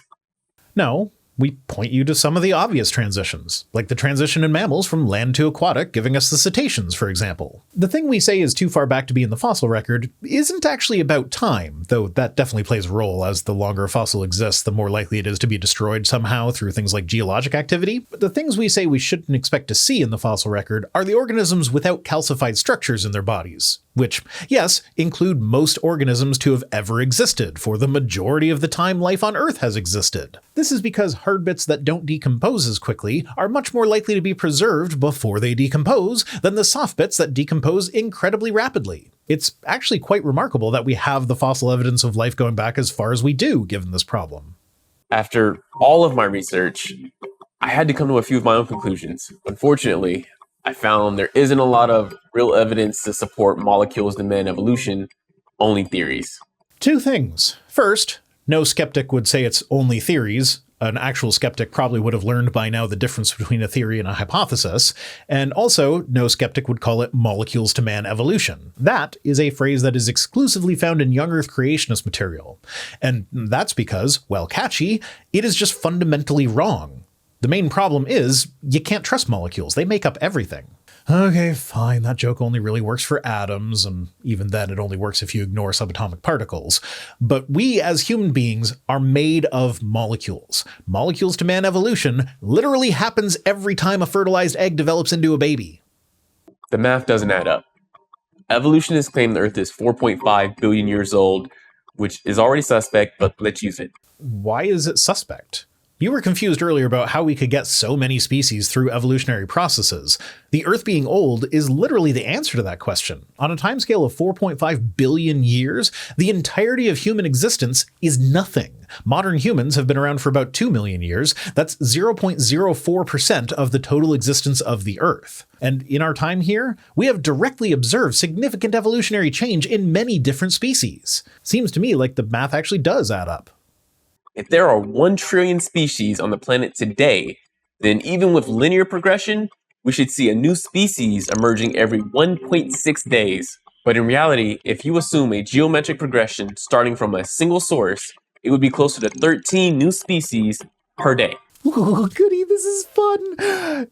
No, we point you to some of the obvious transitions, like the transition in mammals from land to aquatic, giving us the cetaceans, for example. The thing we say is too far back to be in the fossil record isn't actually about time, though that definitely plays a role, as the longer a fossil exists, the more likely it is to be destroyed somehow through things like geologic activity. But the things we say we shouldn't expect to see in the fossil record are the organisms without calcified structures in their bodies, which, yes, include most organisms to have ever existed. For the majority of the time life on Earth has existed. This is because hard bits that don't decompose as quickly are much more likely to be preserved before they decompose than the soft bits that decompose incredibly rapidly. It's actually quite remarkable that we have the fossil evidence of life going back as far as we do, given this problem. After all of my research, I had to come to a few of my own conclusions. Unfortunately, I found there isn't a lot of real evidence to support molecules demand evolution, only theories. Two things. First, no skeptic would say it's only theories. An actual skeptic probably would have learned by now the difference between a theory and a hypothesis. And also, no skeptic would call it molecules to man evolution. That is a phrase that is exclusively found in young Earth creationist material. And that's because, while catchy, it is just fundamentally wrong. The main problem is, you can't trust molecules. They make up everything. Okay, fine, that joke only really works for atoms, and even then it only works if you ignore subatomic particles. But we as human beings are made of molecules. Molecules to man evolution literally happens every time a fertilized egg develops into a baby. The math doesn't add up. Evolutionists claim the Earth is 4.5 billion years old, which is already suspect, but let's use it. Why is it suspect? You were confused earlier about how we could get so many species through evolutionary processes. The Earth being old is literally the answer to that question. On a timescale of 4.5 billion years, the entirety of human existence is nothing. Modern humans have been around for about 2 million years. That's 0.04% of the total existence of the Earth. And in our time here, we have directly observed significant evolutionary change in many different species. Seems to me like the math actually does add up. If there are 1 trillion species on the planet today, then even with linear progression, we should see a new species emerging every 1.6 days. But in reality, if you assume a geometric progression starting from a single source, it would be closer to 13 new species per day. Ooh, goody, this is fun.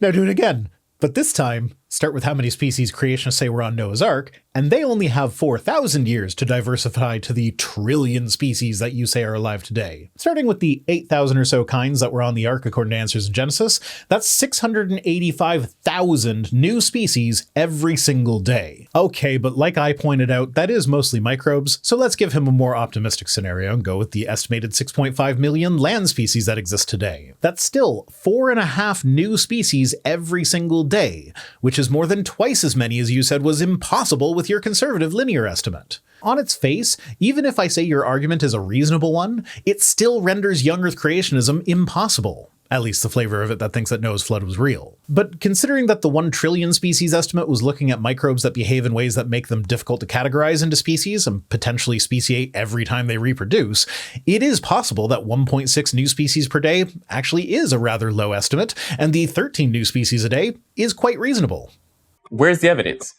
Now do it again. But this time, start with how many species creationists say were on Noah's Ark, and they only have 4,000 years to diversify to the trillion species that you say are alive today. Starting with the 8,000 or so kinds that were on the Ark according to Answers in Genesis, that's 685,000 new species every single day. Okay, but like I pointed out, that is mostly microbes, so let's give him a more optimistic scenario and go with the estimated 6.5 million land species that exist today. That's still 4.5 new species every single day, which is more than twice as many as you said was impossible with your conservative linear estimate. On its face, even if I say your argument is a reasonable one, it still renders young Earth creationism impossible. At least the flavor of it that thinks that Noah's flood was real. But considering that the 1 trillion species estimate was looking at microbes that behave in ways that make them difficult to categorize into species and potentially speciate every time they reproduce, it is possible that 1.6 new species per day actually is a rather low estimate, and the 13 new species a day is quite reasonable. Where's the evidence?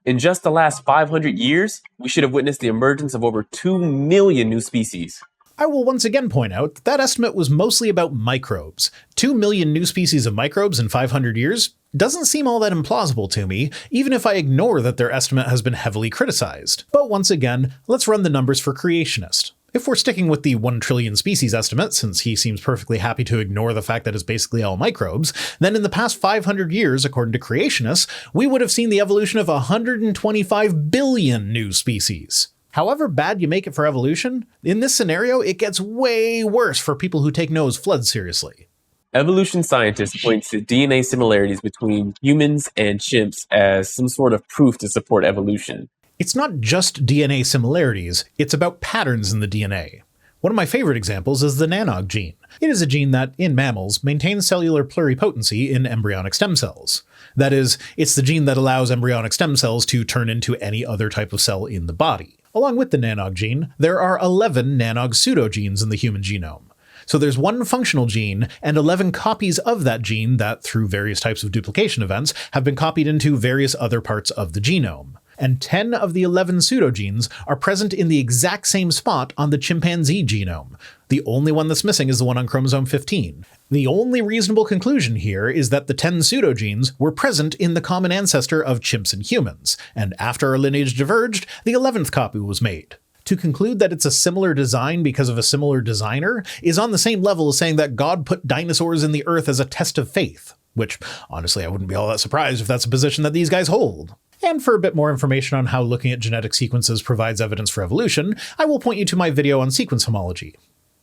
In just the last 500 years, we should have witnessed the emergence of over 2 million new species. I will once again point out that estimate was mostly about microbes. 2 million new species of microbes in 500 years doesn't seem all that implausible to me, even if I ignore that their estimate has been heavily criticized. But once again, let's run the numbers for creationist. If we're sticking with the 1 trillion species estimate, since he seems perfectly happy to ignore the fact that it's basically all microbes, then in the past 500 years, according to creationists, we would have seen the evolution of 125 billion new species. However bad you make it for evolution, in this scenario, it gets way worse for people who take Noah's flood seriously. Evolution scientists point to DNA similarities between humans and chimps as some sort of proof to support evolution. It's not just DNA similarities, it's about patterns in the DNA. One of my favorite examples is the nanog gene. It is a gene that, in mammals, maintains cellular pluripotency in embryonic stem cells. That is, it's the gene that allows embryonic stem cells to turn into any other type of cell in the body. Along with the nanog gene, there are 11 nanog pseudogenes in the human genome. So there's one functional gene and 11 copies of that gene that, through various types of duplication events, have been copied into various other parts of the genome. And 10 of the 11 pseudogenes are present in the exact same spot on the chimpanzee genome. The only one that's missing is the one on chromosome 15. The only reasonable conclusion here is that the 10 pseudogenes were present in the common ancestor of chimps and humans, and after our lineage diverged, the 11th copy was made. To conclude that it's a similar design because of a similar designer is on the same level as saying that God put dinosaurs in the earth as a test of faith, which, honestly, I wouldn't be all that surprised if that's a position that these guys hold. And for a bit more information on how looking at genetic sequences provides evidence for evolution, I will point you to my video on sequence homology.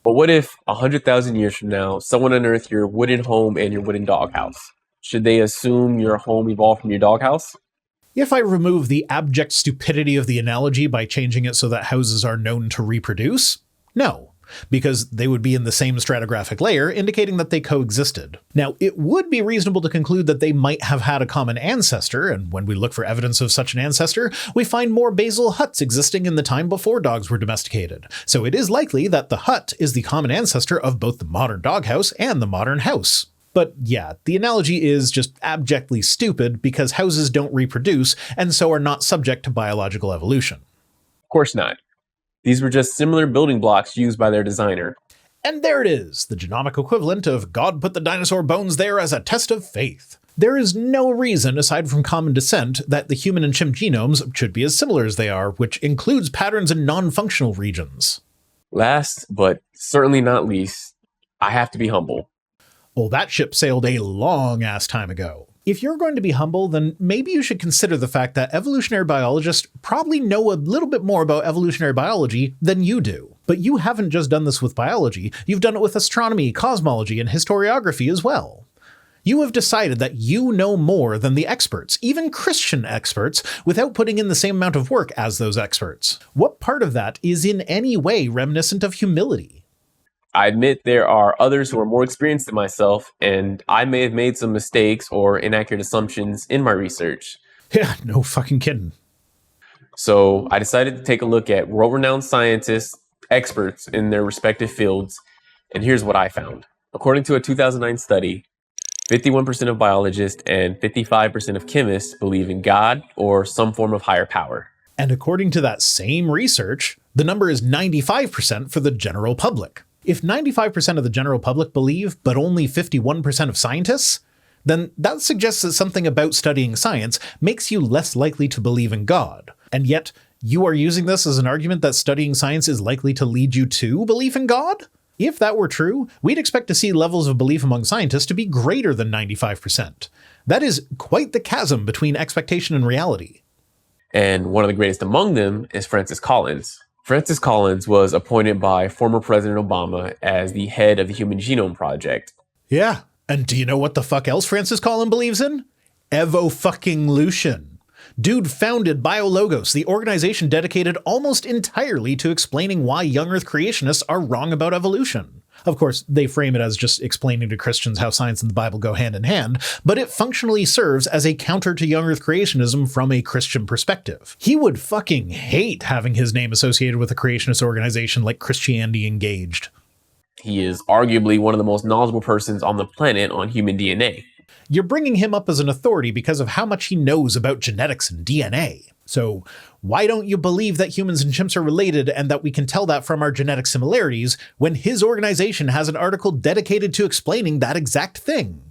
But what if 100,000 years from now, someone unearthed your wooden home and your wooden doghouse? Should they assume your home evolved from your doghouse? If I remove the abject stupidity of the analogy by changing it so that houses are known to reproduce, no, because they would be in the same stratigraphic layer, indicating that they coexisted. Now, it would be reasonable to conclude that they might have had a common ancestor, and when we look for evidence of such an ancestor, we find more basal huts existing in the time before dogs were domesticated. So it is likely that the hut is the common ancestor of both the modern doghouse and the modern house. But yeah, the analogy is just abjectly stupid because houses don't reproduce and so are not subject to biological evolution. Of course not. These were just similar building blocks used by their designer. And there it is, the genomic equivalent of God put the dinosaur bones there as a test of faith. There is no reason, aside from common descent, that the human and chimp genomes should be as similar as they are, which includes patterns in non-functional regions. Last, but certainly not least, I have to be humble. Well, that ship sailed a long-ass time ago. If you're going to be humble, then maybe you should consider the fact that evolutionary biologists probably know a little bit more about evolutionary biology than you do. But you haven't just done this with biology, you've done it with astronomy, cosmology, and historiography as well. You have decided that you know more than the experts, even Christian experts, without putting in the same amount of work as those experts. What part of that is in any way reminiscent of humility? I admit there are others who are more experienced than myself, and I may have made some mistakes or inaccurate assumptions in my research. Yeah, no fucking kidding. So I decided to take a look at world-renowned scientists, experts in their respective fields, and here's what I found. According to a 2009 study, 51% of biologists and 55% of chemists believe in God or some form of higher power. And according to that same research, the number is 95% for the general public. If 95% of the general public believe, but only 51% of scientists, then that suggests that something about studying science makes you less likely to believe in God. And yet, you are using this as an argument that studying science is likely to lead you to belief in God? If that were true, we'd expect to see levels of belief among scientists to be greater than 95%. That is quite the chasm between expectation and reality. And one of the greatest among them is Francis Collins. Francis Collins was appointed by former President Obama as the head of the Human Genome Project. Yeah, and do you know what the fuck else Francis Collins believes in? Evo-fucking-lution. Dude founded BioLogos, the organization dedicated almost entirely to explaining why young Earth creationists are wrong about evolution. Of course, they frame it as just explaining to Christians how science and the Bible go hand in hand, but it functionally serves as a counter to young Earth creationism from a Christian perspective. He would fucking hate having his name associated with a creationist organization like Christianity Engaged. He is arguably one of the most knowledgeable persons on the planet on human DNA. You're bringing him up as an authority because of how much he knows about genetics and DNA. So why don't you believe that humans and chimps are related and that we can tell that from our genetic similarities when his organization has an article dedicated to explaining that exact thing?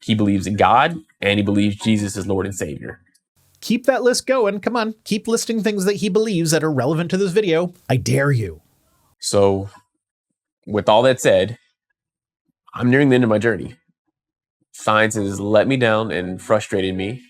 He believes in God, and he believes Jesus is Lord and Savior. Keep that list going. Come on, keep listing things that he believes that are relevant to this video. I dare you. So, with all that said, I'm nearing the end of my journey. Science has let me down and frustrated me.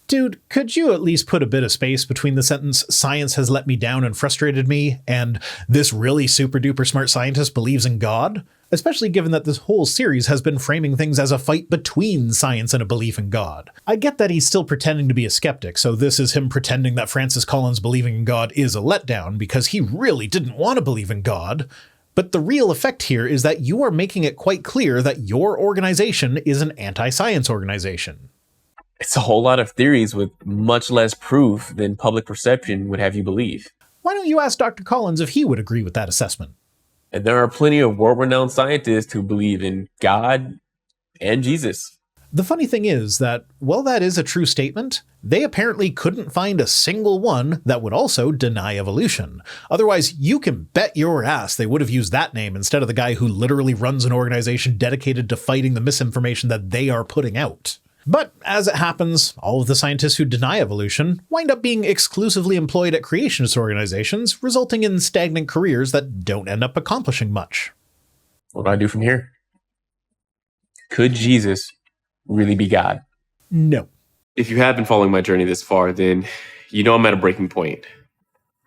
Dude, could you at least put a bit of space between the sentence, "Science has let me down and frustrated me," and "this really super duper smart scientist believes in God"? Especially given that this whole series has been framing things as a fight between science and a belief in God. I get that he's still pretending to be a skeptic, so this is him pretending that Francis Collins believing in God is a letdown because he really didn't want to believe in God. But the real effect here is that you are making it quite clear that your organization is an anti-science organization. It's a whole lot of theories with much less proof than public perception would have you believe. Why don't you ask Dr. Collins if he would agree with that assessment? And there are plenty of world-renowned scientists who believe in God and Jesus. The funny thing is that, while that is a true statement, they apparently couldn't find a single one that would also deny evolution. Otherwise, you can bet your ass they would have used that name instead of the guy who literally runs an organization dedicated to fighting the misinformation that they are putting out. But as it happens, all of the scientists who deny evolution wind up being exclusively employed at creationist organizations, resulting in stagnant careers that don't end up accomplishing much. What do I do from here? Could Jesus really be God? No. If you have been following my journey this far, then you know I'm at a breaking point.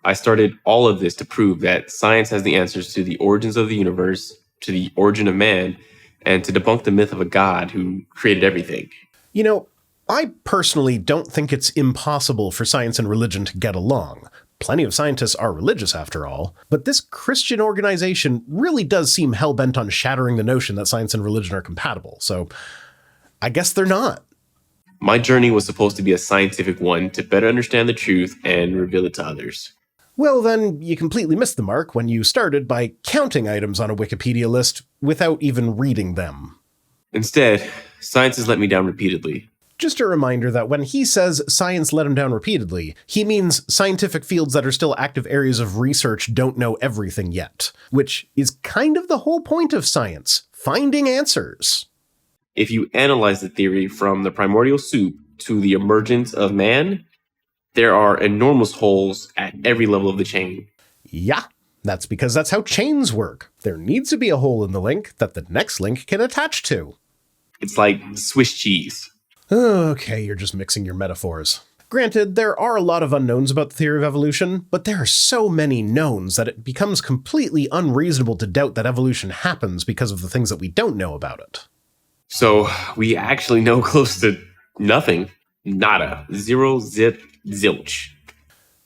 I started all of this to prove that science has the answers to the origins of the universe, to the origin of man, and to debunk the myth of a God who created everything. You know, I personally don't think it's impossible for science and religion to get along. Plenty of scientists are religious after all, but this Christian organization really does seem hell-bent on shattering the notion that science and religion are compatible, so I guess they're not. My journey was supposed to be a scientific one to better understand the truth and reveal it to others. Well, then you completely missed the mark when you started by counting items on a Wikipedia list without even reading them. Instead, science has let me down repeatedly. Just a reminder that when he says science let him down repeatedly, he means scientific fields that are still active areas of research don't know everything yet, which is kind of the whole point of science, finding answers. If you analyze the theory from the primordial soup to the emergence of man, there are enormous holes at every level of the chain. Yeah, that's because that's how chains work. There needs to be a hole in the link that the next link can attach to. It's like Swiss cheese. Okay, you're just mixing your metaphors. Granted, there are a lot of unknowns about the theory of evolution, but there are so many knowns that it becomes completely unreasonable to doubt that evolution happens because of the things that we don't know about it. So we actually know close to nothing. Nada. Zero, zip, zilch.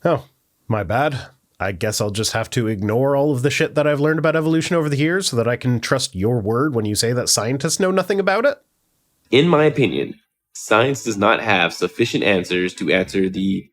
Oh, my bad. I guess I'll just have to ignore all of the shit that I've learned about evolution over the years so that I can trust your word when you say that scientists know nothing about it? In my opinion, science does not have sufficient answers to answer the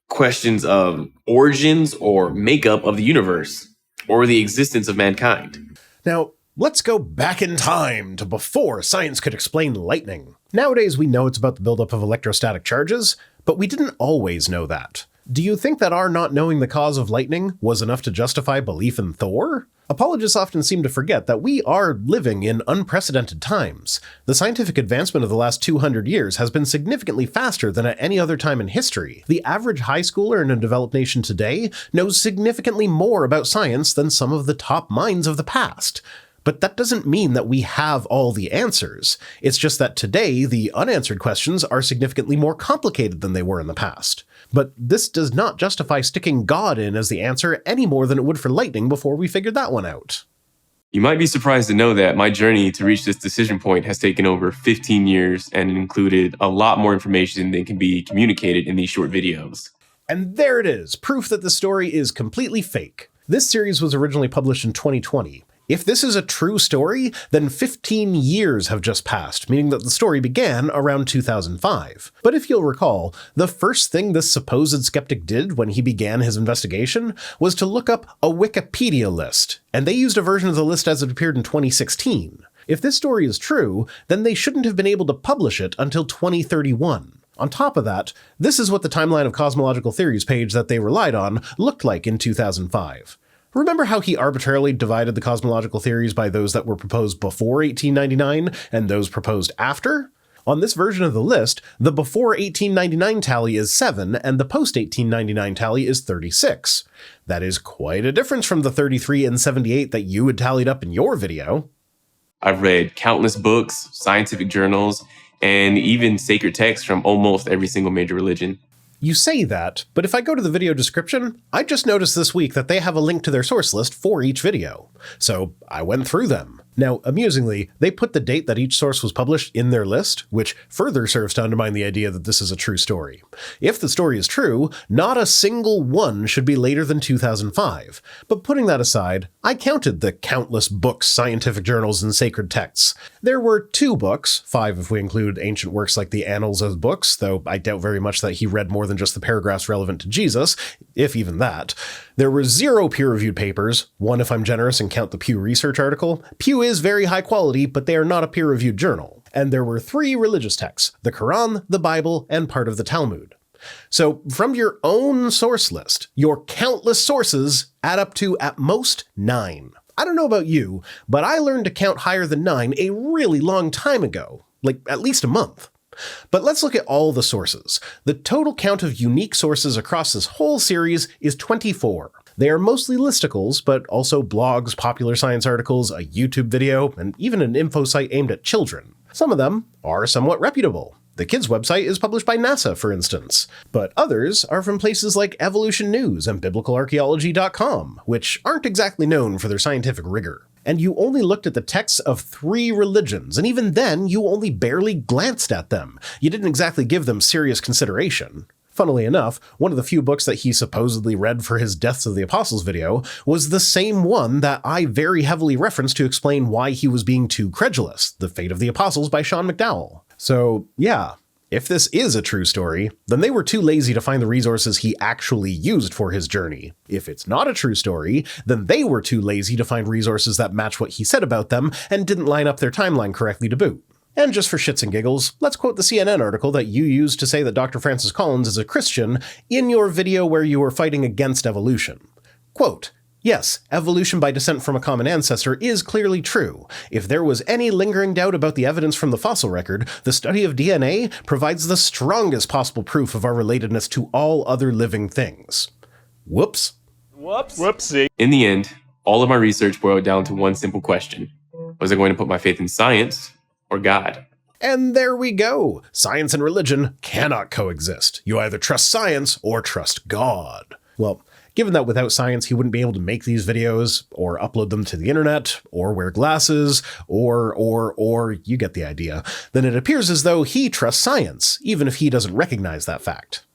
questions of origins or makeup of the universe, or the existence of mankind. Now, let's go back in time to before science could explain lightning. Nowadays, we know it's about the buildup of electrostatic charges, but we didn't always know that. Do you think that our not knowing the cause of lightning was enough to justify belief in Thor? Apologists often seem to forget that we are living in unprecedented times. The scientific advancement of the last 200 years has been significantly faster than at any other time in history. The average high schooler in a developed nation today knows significantly more about science than some of the top minds of the past. But that doesn't mean that we have all the answers. It's just that today, the unanswered questions are significantly more complicated than they were in the past. But this does not justify sticking God in as the answer any more than it would for lightning before we figured that one out. You might be surprised to know that my journey to reach this decision point has taken over 15 years and included a lot more information than can be communicated in these short videos. And there it is, proof that the story is completely fake. This series was originally published in 2020. If this is a true story, then 15 years have just passed, meaning that the story began around 2005. But if you'll recall, the first thing this supposed skeptic did when he began his investigation was to look up a Wikipedia list, and they used a version of the list as it appeared in 2016. If this story is true, then they shouldn't have been able to publish it until 2031. On top of that, this is what the timeline of Cosmological Theories page that they relied on looked like in 2005. Remember how he arbitrarily divided the cosmological theories by those that were proposed before 1899 and those proposed after? On this version of the list, the before 1899 tally is 7 and the post 1899 tally is 36. That is quite a difference from the 33 and 78 that you had tallied up in your video. I've read countless books, scientific journals, and even sacred texts from almost every single major religion. You say that, but if I go to the video description, I just noticed this week that they have a link to their source list for each video. So I went through them. Now, amusingly, they put the date that each source was published in their list, which further serves to undermine the idea that this is a true story. If the story is true, not a single one should be later than 2005. But putting that aside, I counted the countless books, scientific journals, and sacred texts. There were 2 books, 5 if we include ancient works like the Annals as books, though I doubt very much that he read more than just the paragraphs relevant to Jesus, if even that. There were 0 peer-reviewed papers, 1 if I'm generous and count the Pew Research article. Pew is very high quality, but they are not a peer-reviewed journal. And there were 3 religious texts, the Quran, the Bible, and part of the Talmud. So from your own source list, your countless sources add up to at most 9. I don't know about you, but I learned to count higher than 9 a really long time ago, like at least a month. But let's look at all the sources. The total count of unique sources across this whole series is 24. They are mostly listicles, but also blogs, popular science articles, a YouTube video, and even an info site aimed at children. Some of them are somewhat reputable. The kids' website is published by NASA, for instance. But others are from places like Evolution News and BiblicalArchaeology.com, which aren't exactly known for their scientific rigor. And you only looked at the texts of 3 religions, and even then, you only barely glanced at them. You didn't exactly give them serious consideration. Funnily enough, one of the few books that he supposedly read for his Deaths of the Apostles video was the same one that I very heavily referenced to explain why he was being too credulous, The Fate of the Apostles by Sean McDowell. So, yeah, if this is a true story, then they were too lazy to find the resources he actually used for his journey. If it's not a true story, then they were too lazy to find resources that match what he said about them and didn't line up their timeline correctly to boot. And just for shits and giggles, let's quote the CNN article that you used to say that Dr. Francis Collins is a Christian in your video where you were fighting against evolution. Quote, "Yes, evolution by descent from a common ancestor is clearly true. If there was any lingering doubt about the evidence from the fossil record, the study of DNA provides the strongest possible proof of our relatedness to all other living things." Whoops. Whoopsie. In the end, all of my research boiled down to one simple question. Was I going to put my faith in science or God? And there we go. Science and religion cannot coexist. You either trust science or trust God. Well, given that without science he wouldn't be able to make these videos, or upload them to the internet, or wear glasses, or you get the idea, then it appears as though he trusts science, even if he doesn't recognize that fact.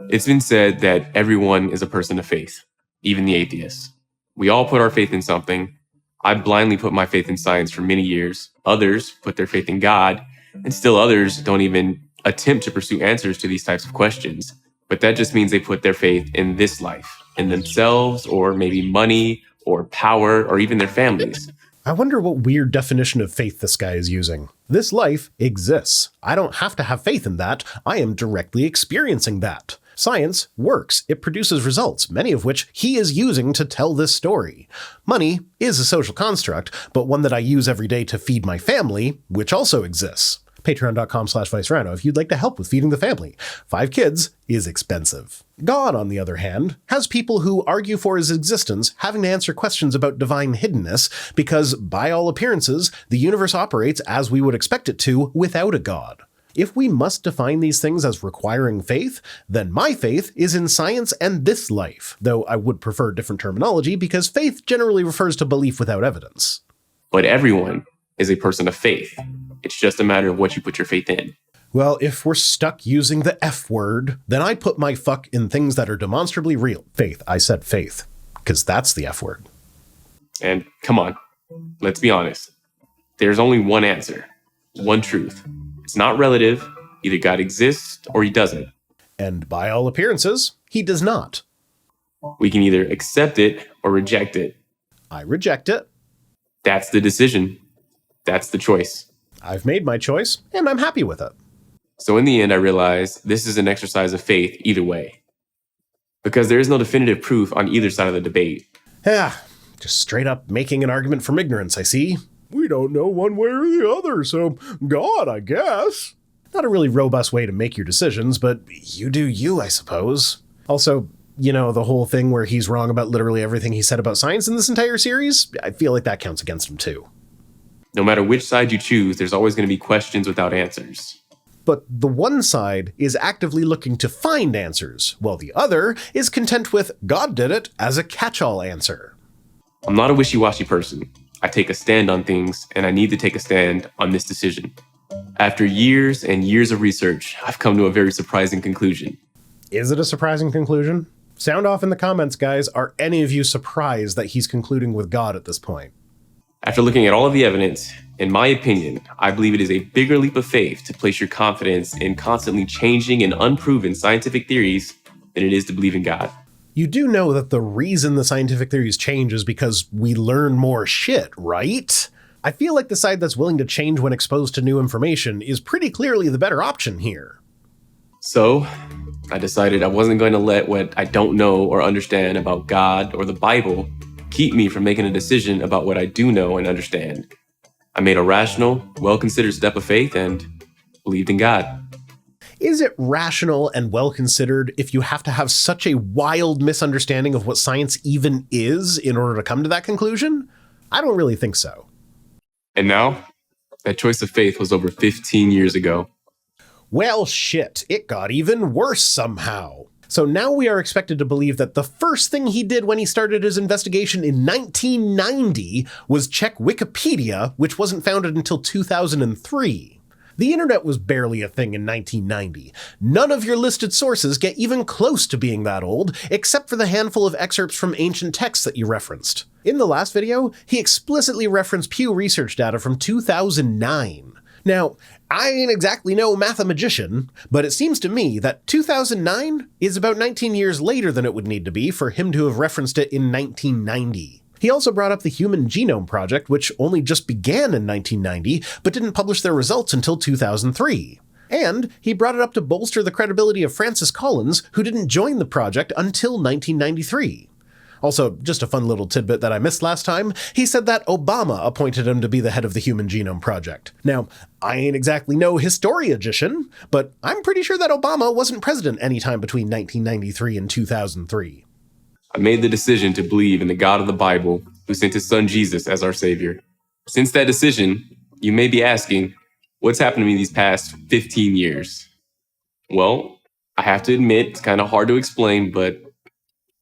It's been said that everyone is a person of faith, even the atheists. We all put our faith in something. I blindly put my faith in science for many years. Others put their faith in God, and still others don't even attempt to pursue answers to these types of questions. But that just means they put their faith in this life, in themselves, or maybe money, or power, or even their families. I wonder what weird definition of faith this guy is using. This life exists. I don't have to have faith in that. I am directly experiencing that. Science works. It produces results, many of which he is using to tell this story. Money is a social construct, but one that I use every day to feed my family, which also exists. Patreon.com/ViceRhino if you'd like to help with feeding the family. 5 kids is expensive. God, on the other hand, has people who argue for his existence having to answer questions about divine hiddenness because, by all appearances, the universe operates as we would expect it to without a God. If we must define these things as requiring faith, then my faith is in science and this life, though I would prefer different terminology because faith generally refers to belief without evidence. But everyone is a person of faith. It's just a matter of what you put your faith in. Well, if we're stuck using the F word, then I put my fuck in things that are demonstrably real. Faith. I said faith, because that's the F word. And come on, let's be honest. There's only one answer, one truth. It's not relative. Either God exists or he doesn't. And by all appearances, he does not. We can either accept it or reject it. I reject it. That's the decision. That's the choice. I've made my choice, and I'm happy with it. So in the end, I realized this is an exercise of faith either way. Because there is no definitive proof on either side of the debate. Yeah, just straight up making an argument from ignorance, I see. We don't know one way or the other, so God, I guess. Not a really robust way to make your decisions, but you do you, I suppose. Also, you know, the whole thing where he's wrong about literally everything he said about science in this entire series, I feel like that counts against him too. No matter which side you choose, there's always going to be questions without answers. But the one side is actively looking to find answers, while the other is content with God did it as a catch-all answer. I'm not a wishy-washy person. I take a stand on things, and I need to take a stand on this decision. After years and years of research, I've come to a very surprising conclusion. Is it a surprising conclusion? Sound off in the comments, guys. Are any of you surprised that he's concluding with God at this point? After looking at all of the evidence, in my opinion, I believe it is a bigger leap of faith to place your confidence in constantly changing and unproven scientific theories than it is to believe in God. You do know that the reason the scientific theories change is because we learn more shit, right? I feel like the side that's willing to change when exposed to new information is pretty clearly the better option here. So, I decided I wasn't going to let what I don't know or understand about God or the Bible keep me from making a decision about what I do know and understand. I made a rational, well-considered step of faith and believed in God. Is it rational and well-considered if you have to have such a wild misunderstanding of what science even is in order to come to that conclusion? I don't really think so. And now, that choice of faith was over 15 years ago. Well, shit, it got even worse somehow. So now we are expected to believe that the first thing he did when he started his investigation in 1990 was check Wikipedia, which wasn't founded until 2003. The internet was barely a thing in 1990. None of your listed sources get even close to being that old, except for the handful of excerpts from ancient texts that you referenced. In the last video, he explicitly referenced Pew Research data from 2009. Now, I ain't exactly no mathematician, but it seems to me that 2009 is about 19 years later than it would need to be for him to have referenced it in 1990. He also brought up the Human Genome Project, which only just began in 1990, but didn't publish their results until 2003. And he brought it up to bolster the credibility of Francis Collins, who didn't join the project until 1993. Also, just a fun little tidbit that I missed last time, he said that Obama appointed him to be the head of the Human Genome Project. Now, I ain't exactly no historiogician, but I'm pretty sure that Obama wasn't president anytime between 1993 and 2003. I made the decision to believe in the God of the Bible, who sent his son Jesus as our savior. Since that decision, you may be asking, what's happened to me these past 15 years? Well, I have to admit, it's kind of hard to explain, but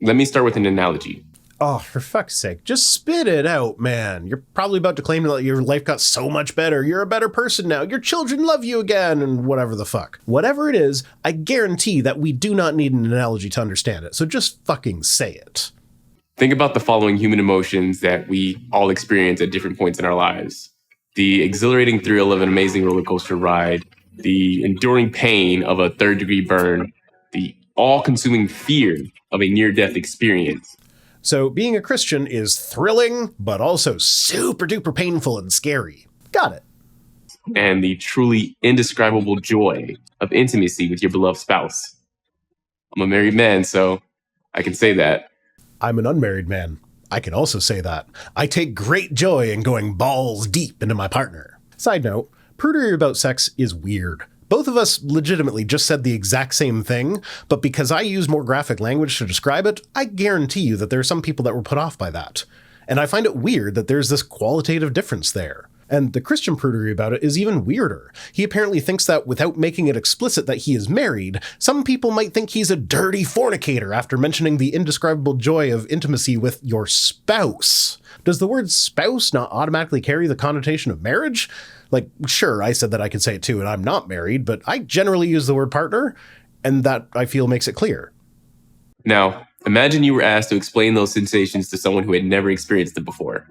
let me start with an analogy. Oh, for fuck's sake, just spit it out, man. You're probably about to claim that your life got so much better. You're a better person now. Your children love you again, and whatever the fuck. Whatever it is, I guarantee that we do not need an analogy to understand it, so just fucking say it. Think about the following human emotions that we all experience at different points in our lives. The exhilarating thrill of an amazing roller coaster ride, the enduring pain of a third-degree burn, the all-consuming fear of a near-death experience. So being a Christian is thrilling, but also super duper painful and scary. Got it. And the truly indescribable joy of intimacy with your beloved spouse. I'm a married man, so I can say that. I'm an unmarried man. I can also say that. I take great joy in going balls deep into my partner. Side note, prudery about sex is weird. Both of us legitimately just said the exact same thing, but because I use more graphic language to describe it, I guarantee you that there are some people that were put off by that. And I find it weird that there's this qualitative difference there. And the Christian prudery about it is even weirder. He apparently thinks that without making it explicit that he is married, some people might think he's a dirty fornicator after mentioning the indescribable joy of intimacy with your spouse. Does the word spouse not automatically carry the connotation of marriage? Like, sure, I said that I could say it too, and I'm not married, but I generally use the word partner, and that I feel makes it clear. Now, imagine you were asked to explain those sensations to someone who had never experienced them before.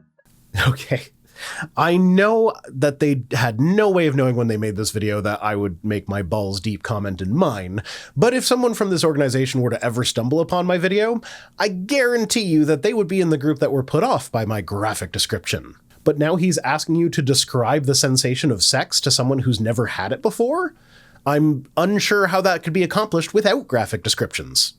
Okay. I know that they had no way of knowing when they made this video that I would make my balls deep comment in mine, but if someone from this organization were to ever stumble upon my video, I guarantee you that they would be in the group that were put off by my graphic description. But now he's asking you to describe the sensation of sex to someone who's never had it before? I'm unsure how that could be accomplished without graphic descriptions.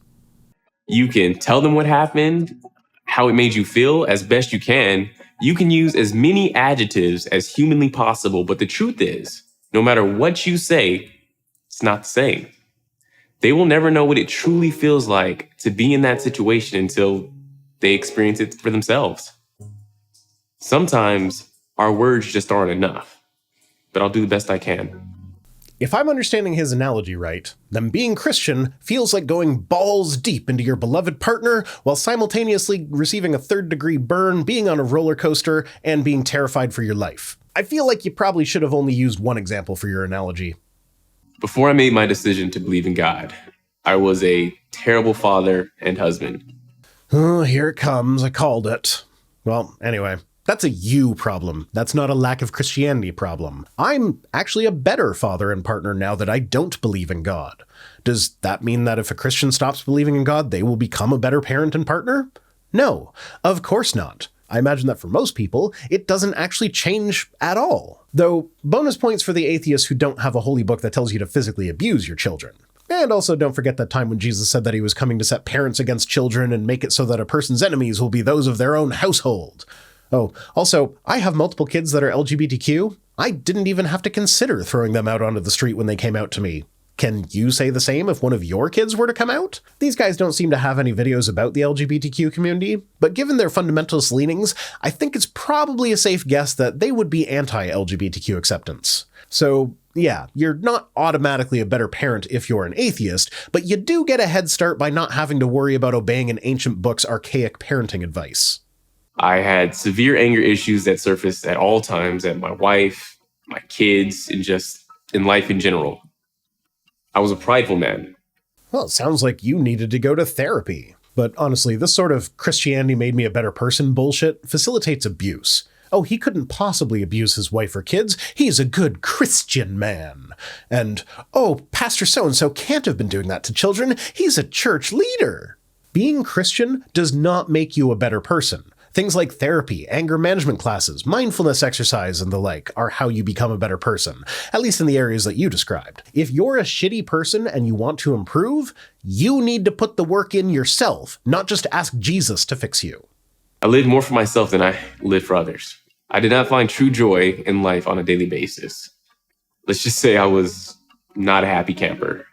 You can tell them what happened, how it made you feel as best you can. You can use as many adjectives as humanly possible, but the truth is, no matter what you say, it's not the same. They will never know what it truly feels like to be in that situation until they experience it for themselves. Sometimes our words just aren't enough, but I'll do the best I can. If I'm understanding his analogy right, then being Christian feels like going balls deep into your beloved partner while simultaneously receiving a third-degree burn, being on a roller coaster, and being terrified for your life. I feel like you probably should have only used one example for your analogy. Before I made my decision to believe in God, I was a terrible father and husband. Oh, here it comes. I called it. Well, anyway. That's a you problem. That's not a lack of Christianity problem. I'm actually a better father and partner now that I don't believe in God. Does that mean that if a Christian stops believing in God, they will become a better parent and partner? No, of course not. I imagine that for most people, it doesn't actually change at all. Though, bonus points for the atheists who don't have a holy book that tells you to physically abuse your children. And also don't forget that time when Jesus said that he was coming to set parents against children and make it so that a person's enemies will be those of their own household. Oh, also, I have multiple kids that are LGBTQ. I didn't even have to consider throwing them out onto the street when they came out to me. Can you say the same if one of your kids were to come out? These guys don't seem to have any videos about the LGBTQ community, but given their fundamentalist leanings, I think it's probably a safe guess that they would be anti-LGBTQ acceptance. So, yeah, you're not automatically a better parent if you're an atheist, but you do get a head start by not having to worry about obeying an ancient book's archaic parenting advice. I had severe anger issues that surfaced at all times at my wife, my kids, and just in life in general. I was a prideful man. Well, it sounds like you needed to go to therapy. But honestly, this sort of Christianity made me a better person bullshit facilitates abuse. Oh, he couldn't possibly abuse his wife or kids. He's a good Christian man. And, oh, Pastor so-and-so can't have been doing that to children. He's a church leader. Being Christian does not make you a better person. Things like therapy, anger management classes, mindfulness exercise, and the like are how you become a better person, at least in the areas that you described. If you're a shitty person and you want to improve, you need to put the work in yourself, not just ask Jesus to fix you. I lived more for myself than I lived for others. I did not find true joy in life on a daily basis. Let's just say I was not a happy camper.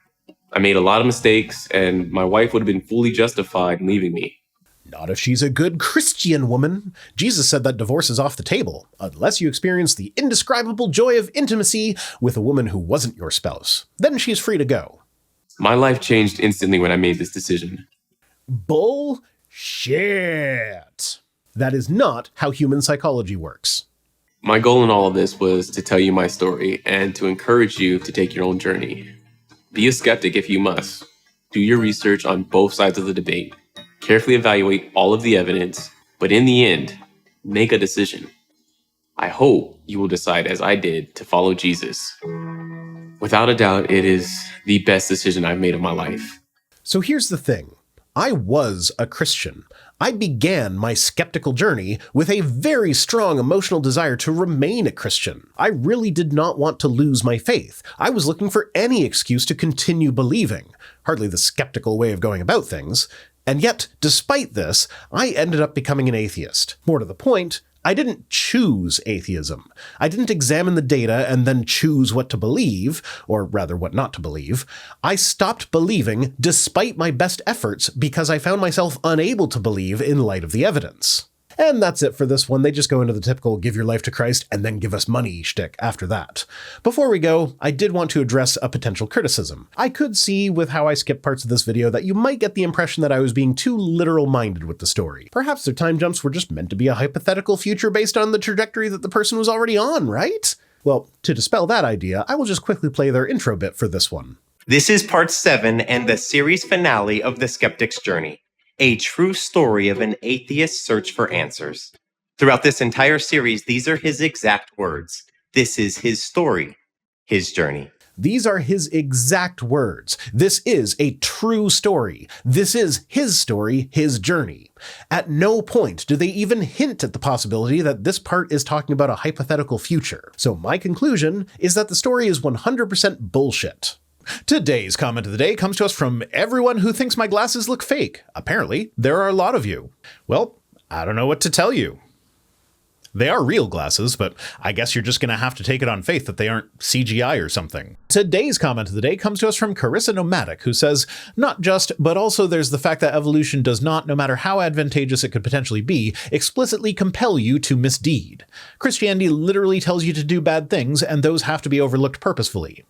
I made a lot of mistakes, and my wife would have been fully justified in leaving me. Not if she's a good Christian woman. Jesus said that divorce is off the table, unless you experience the indescribable joy of intimacy with a woman who wasn't your spouse. Then she's free to go. My life changed instantly when I made this decision. Bullshit. That is not how human psychology works. My goal in all of this was to tell you my story and to encourage you to take your own journey. Be a skeptic if you must. Do your research on both sides of the debate. Carefully evaluate all of the evidence, but in the end, make a decision. I hope you will decide, as I did, to follow Jesus. Without a doubt, it is the best decision I've made of my life. So here's the thing. I was a Christian. I began my skeptical journey with a very strong emotional desire to remain a Christian. I really did not want to lose my faith. I was looking for any excuse to continue believing. Hardly the skeptical way of going about things. And yet, despite this, I ended up becoming an atheist. More to the point, I didn't choose atheism. I didn't examine the data and then choose what to believe, or rather what not to believe. I stopped believing despite my best efforts because I found myself unable to believe in light of the evidence. And that's it for this one. They just go into the typical give your life to Christ and then give us money shtick after that. Before we go, I did want to address a potential criticism. I could see with how I skipped parts of this video that you might get the impression that I was being too literal-minded with the story. Perhaps their time jumps were just meant to be a hypothetical future based on the trajectory that the person was already on, right? Well, to dispel that idea, I will just quickly play their intro bit for this one. This is part 7 and the series finale of the Skeptic's Journey. A true story of an atheist's search for answers. Throughout this entire series, these are his exact words. This is his story, his journey. These are his exact words. This is a true story. This is his story, his journey. At no point do they even hint at the possibility that this part is talking about a hypothetical future. So my conclusion is that the story is 100% bullshit. Today's comment of the day comes to us from everyone who thinks my glasses look fake. Apparently, there are a lot of you. Well, I don't know what to tell you. They are real glasses, but I guess you're just going to have to take it on faith that they aren't CGI or something. Today's comment of the day comes to us from Carissa Nomadic, who says, not just, but also there's the fact that evolution does not, no matter how advantageous it could potentially be, explicitly compel you to misdeed. Christianity literally tells you to do bad things, and those have to be overlooked purposefully.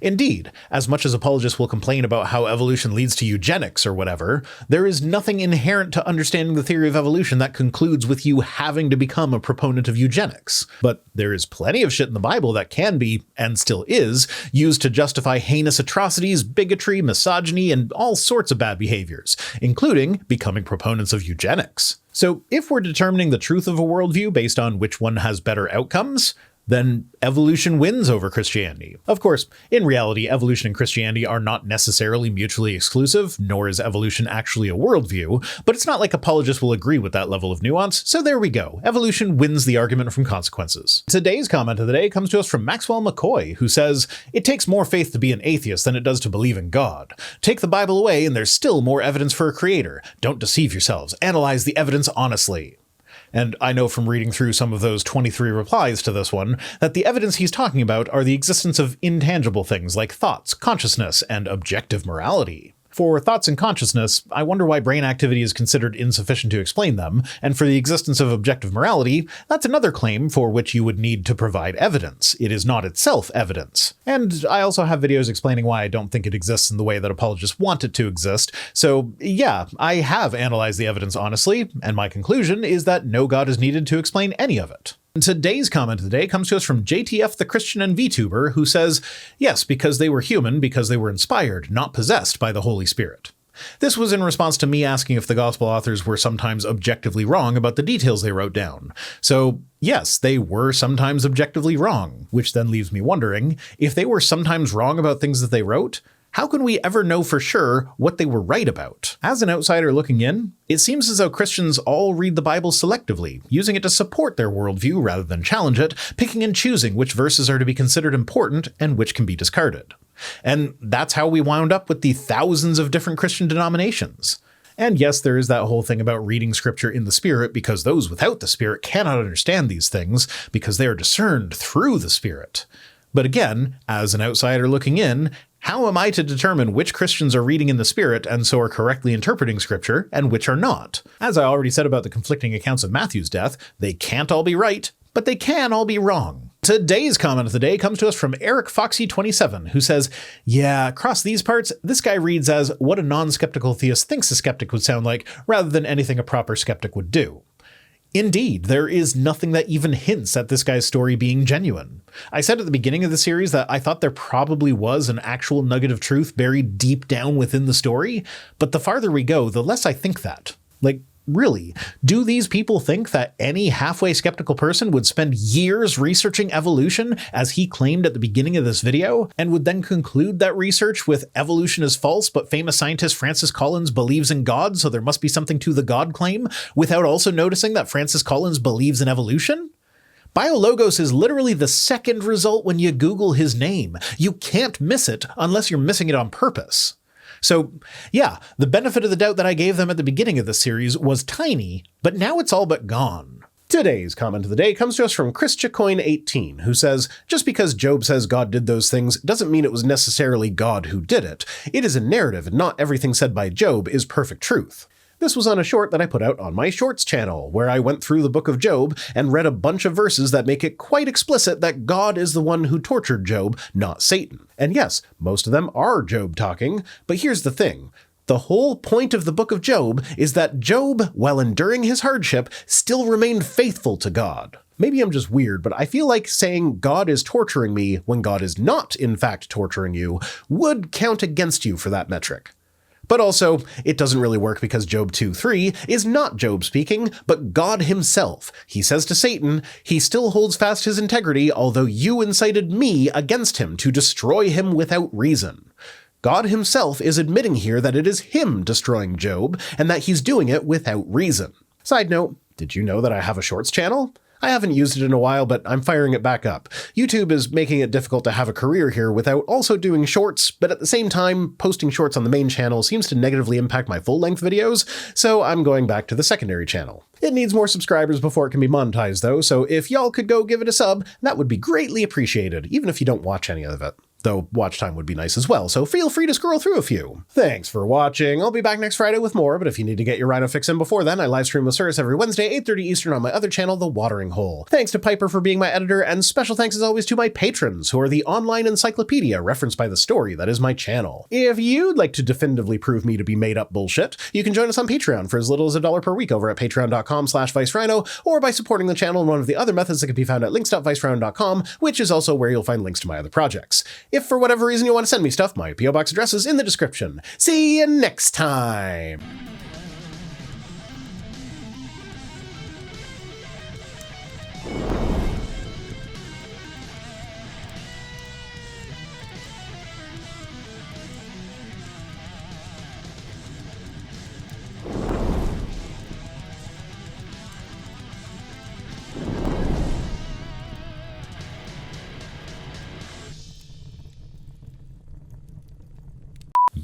Indeed, as much as apologists will complain about how evolution leads to eugenics or whatever, there is nothing inherent to understanding the theory of evolution that concludes with you having to become a proponent of eugenics. But there is plenty of shit in the Bible that can be, and still is, used to justify heinous atrocities, bigotry, misogyny, and all sorts of bad behaviors, including becoming proponents of eugenics. So if we're determining the truth of a worldview based on which one has better outcomes, then evolution wins over Christianity. Of course, in reality, evolution and Christianity are not necessarily mutually exclusive, nor is evolution actually a worldview, but it's not like apologists will agree with that level of nuance, so there we go. Evolution wins the argument from consequences. Today's comment of the day comes to us from Maxwell McCoy, who says, "It takes more faith to be an atheist than it does to believe in God. Take the Bible away and there's still more evidence for a creator. Don't deceive yourselves. Analyze the evidence honestly." And I know from reading through some of those 23 replies to this one that the evidence he's talking about are the existence of intangible things like thoughts, consciousness, and objective morality. For thoughts and consciousness, I wonder why brain activity is considered insufficient to explain them, and for the existence of objective morality, that's another claim for which you would need to provide evidence. It is not itself evidence. And I also have videos explaining why I don't think it exists in the way that apologists want it to exist, so yeah, I have analyzed the evidence honestly, and my conclusion is that no God is needed to explain any of it. Today's comment of the day comes to us from JTF the Christian and VTuber, who says, "Yes, because they were human, because they were inspired, not possessed by the Holy Spirit." This was in response to me asking if the gospel authors were sometimes objectively wrong about the details they wrote down. So yes, they were sometimes objectively wrong, which then leaves me wondering, if they were sometimes wrong about things that they wrote, how can we ever know for sure what they were right about? As an outsider looking in, it seems as though Christians all read the Bible selectively, using it to support their worldview rather than challenge it, picking and choosing which verses are to be considered important and which can be discarded. And that's how we wound up with the thousands of different Christian denominations. And yes, there is that whole thing about reading scripture in the Spirit, because those without the Spirit cannot understand these things because they are discerned through the Spirit. But again, as an outsider looking in, how am I to determine which Christians are reading in the Spirit and so are correctly interpreting Scripture, and which are not? As I already said about the conflicting accounts of Matthew's death, they can't all be right, but they can all be wrong. Today's comment of the day comes to us from Eric Foxy27, who says, "Yeah, across these parts, this guy reads as what a non-skeptical theist thinks a skeptic would sound like, rather than anything a proper skeptic would do." Indeed, there is nothing that even hints at this guy's story being genuine. I said at the beginning of the series that I thought there probably was an actual nugget of truth buried deep down within the story, but the farther we go, the less I think that. Like, really, do these people think that any halfway skeptical person would spend years researching evolution, as he claimed at the beginning of this video, and would then conclude that research with evolution is false, but famous scientist Francis Collins believes in God, so there must be something to the God claim, without also noticing that Francis Collins believes in evolution? Biologos is literally the second result when you Google his name. You can't miss it unless you're missing it on purpose. So yeah, the benefit of the doubt that I gave them at the beginning of the series was tiny, but now it's all but gone. Today's comment of the day comes to us from ChrisChacoin18, who says, "Just because Job says God did those things doesn't mean it was necessarily God who did it. It is a narrative, and not everything said by Job is perfect truth." This was on a short that I put out on my Shorts channel, where I went through the book of Job and read a bunch of verses that make it quite explicit that God is the one who tortured Job, not Satan. And yes, most of them are Job talking, but here's the thing. The whole point of the book of Job is that Job, while enduring his hardship, still remained faithful to God. Maybe I'm just weird, but I feel like saying God is torturing me when God is not, in fact, torturing you would count against you for that metric. But also, it doesn't really work because Job 2:3 is not Job speaking, but God himself. He says to Satan, "He still holds fast his integrity, although you incited me against him to destroy him without reason." God himself is admitting here that it is him destroying Job, and that he's doing it without reason. Side note, did you know that I have a Shorts channel? I haven't used it in a while, but I'm firing it back up. YouTube is making it difficult to have a career here without also doing shorts, but at the same time, posting shorts on the main channel seems to negatively impact my full-length videos, so I'm going back to the secondary channel. It needs more subscribers before it can be monetized though, so if y'all could go give it a sub, that would be greatly appreciated, even if you don't watch any of it. though watch time would be nice as well, so feel free to scroll through a few. Thanks for watching. I'll be back next Friday with more, but if you need to get your Rhino fix in before then, I live stream with Cirrus every Wednesday, 8:30 Eastern on my other channel, The Watering Hole. Thanks to Piper for being my editor, and special thanks as always to my patrons, who are the online encyclopedia referenced by the story that is my channel. If you'd like to definitively prove me to be made up bullshit, you can join us on Patreon for as little as $1 per week over at patreon.com/ViceRhino, or by supporting the channel in one of the other methods that can be found at links.vicerhino.com, which is also where you'll find links to my other projects. If for whatever reason you want to send me stuff, my P.O. Box address is in the description. See you next time!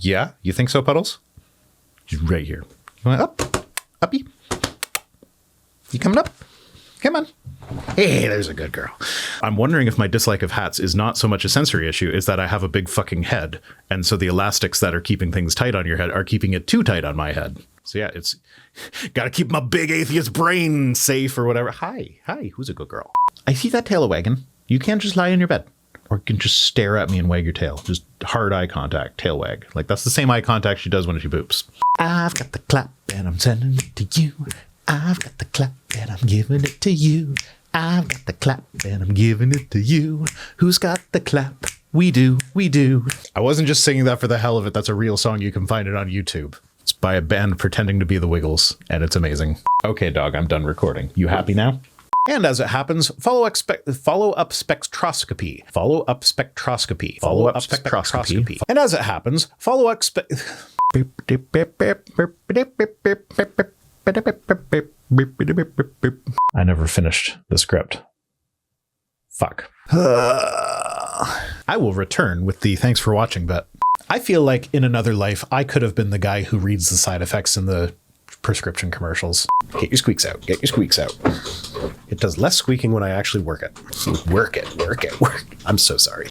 Yeah, you think so, Puddles? Just right here. You want up? Uppy? You coming up? Come on. Hey, there's a good girl. I'm wondering if my dislike of hats is not so much a sensory issue, is that I have a big fucking head. And so the elastics that are keeping things tight on your head are keeping it too tight on my head. So yeah, it's gotta keep my big atheist brain safe or whatever. Hi, who's a good girl? I see that tail wagging. You can't just lie in your bed. Or you can just stare at me and wag your tail. Just hard eye contact, tail wag. Like, that's the same eye contact she does when she poops. I've got the clap and I'm sending it to you. I've got the clap and I'm giving it to you. I've got the clap and I'm giving it to you. Who's got the clap? We do. I wasn't just singing that for the hell of it. That's a real song. You can find it on YouTube. It's by a band pretending to be the Wiggles, and it's amazing. Okay, dog, I'm done recording. You happy now? And as it happens, follow up spectroscopy. And as it happens, follow up I never finished the script. Fuck. I will return with the thanks for watching bet. I feel like in another life, I could have been the guy who reads the side effects in the prescription commercials. Get your squeaks out. It does less squeaking when I actually work it. Work it. I'm so sorry.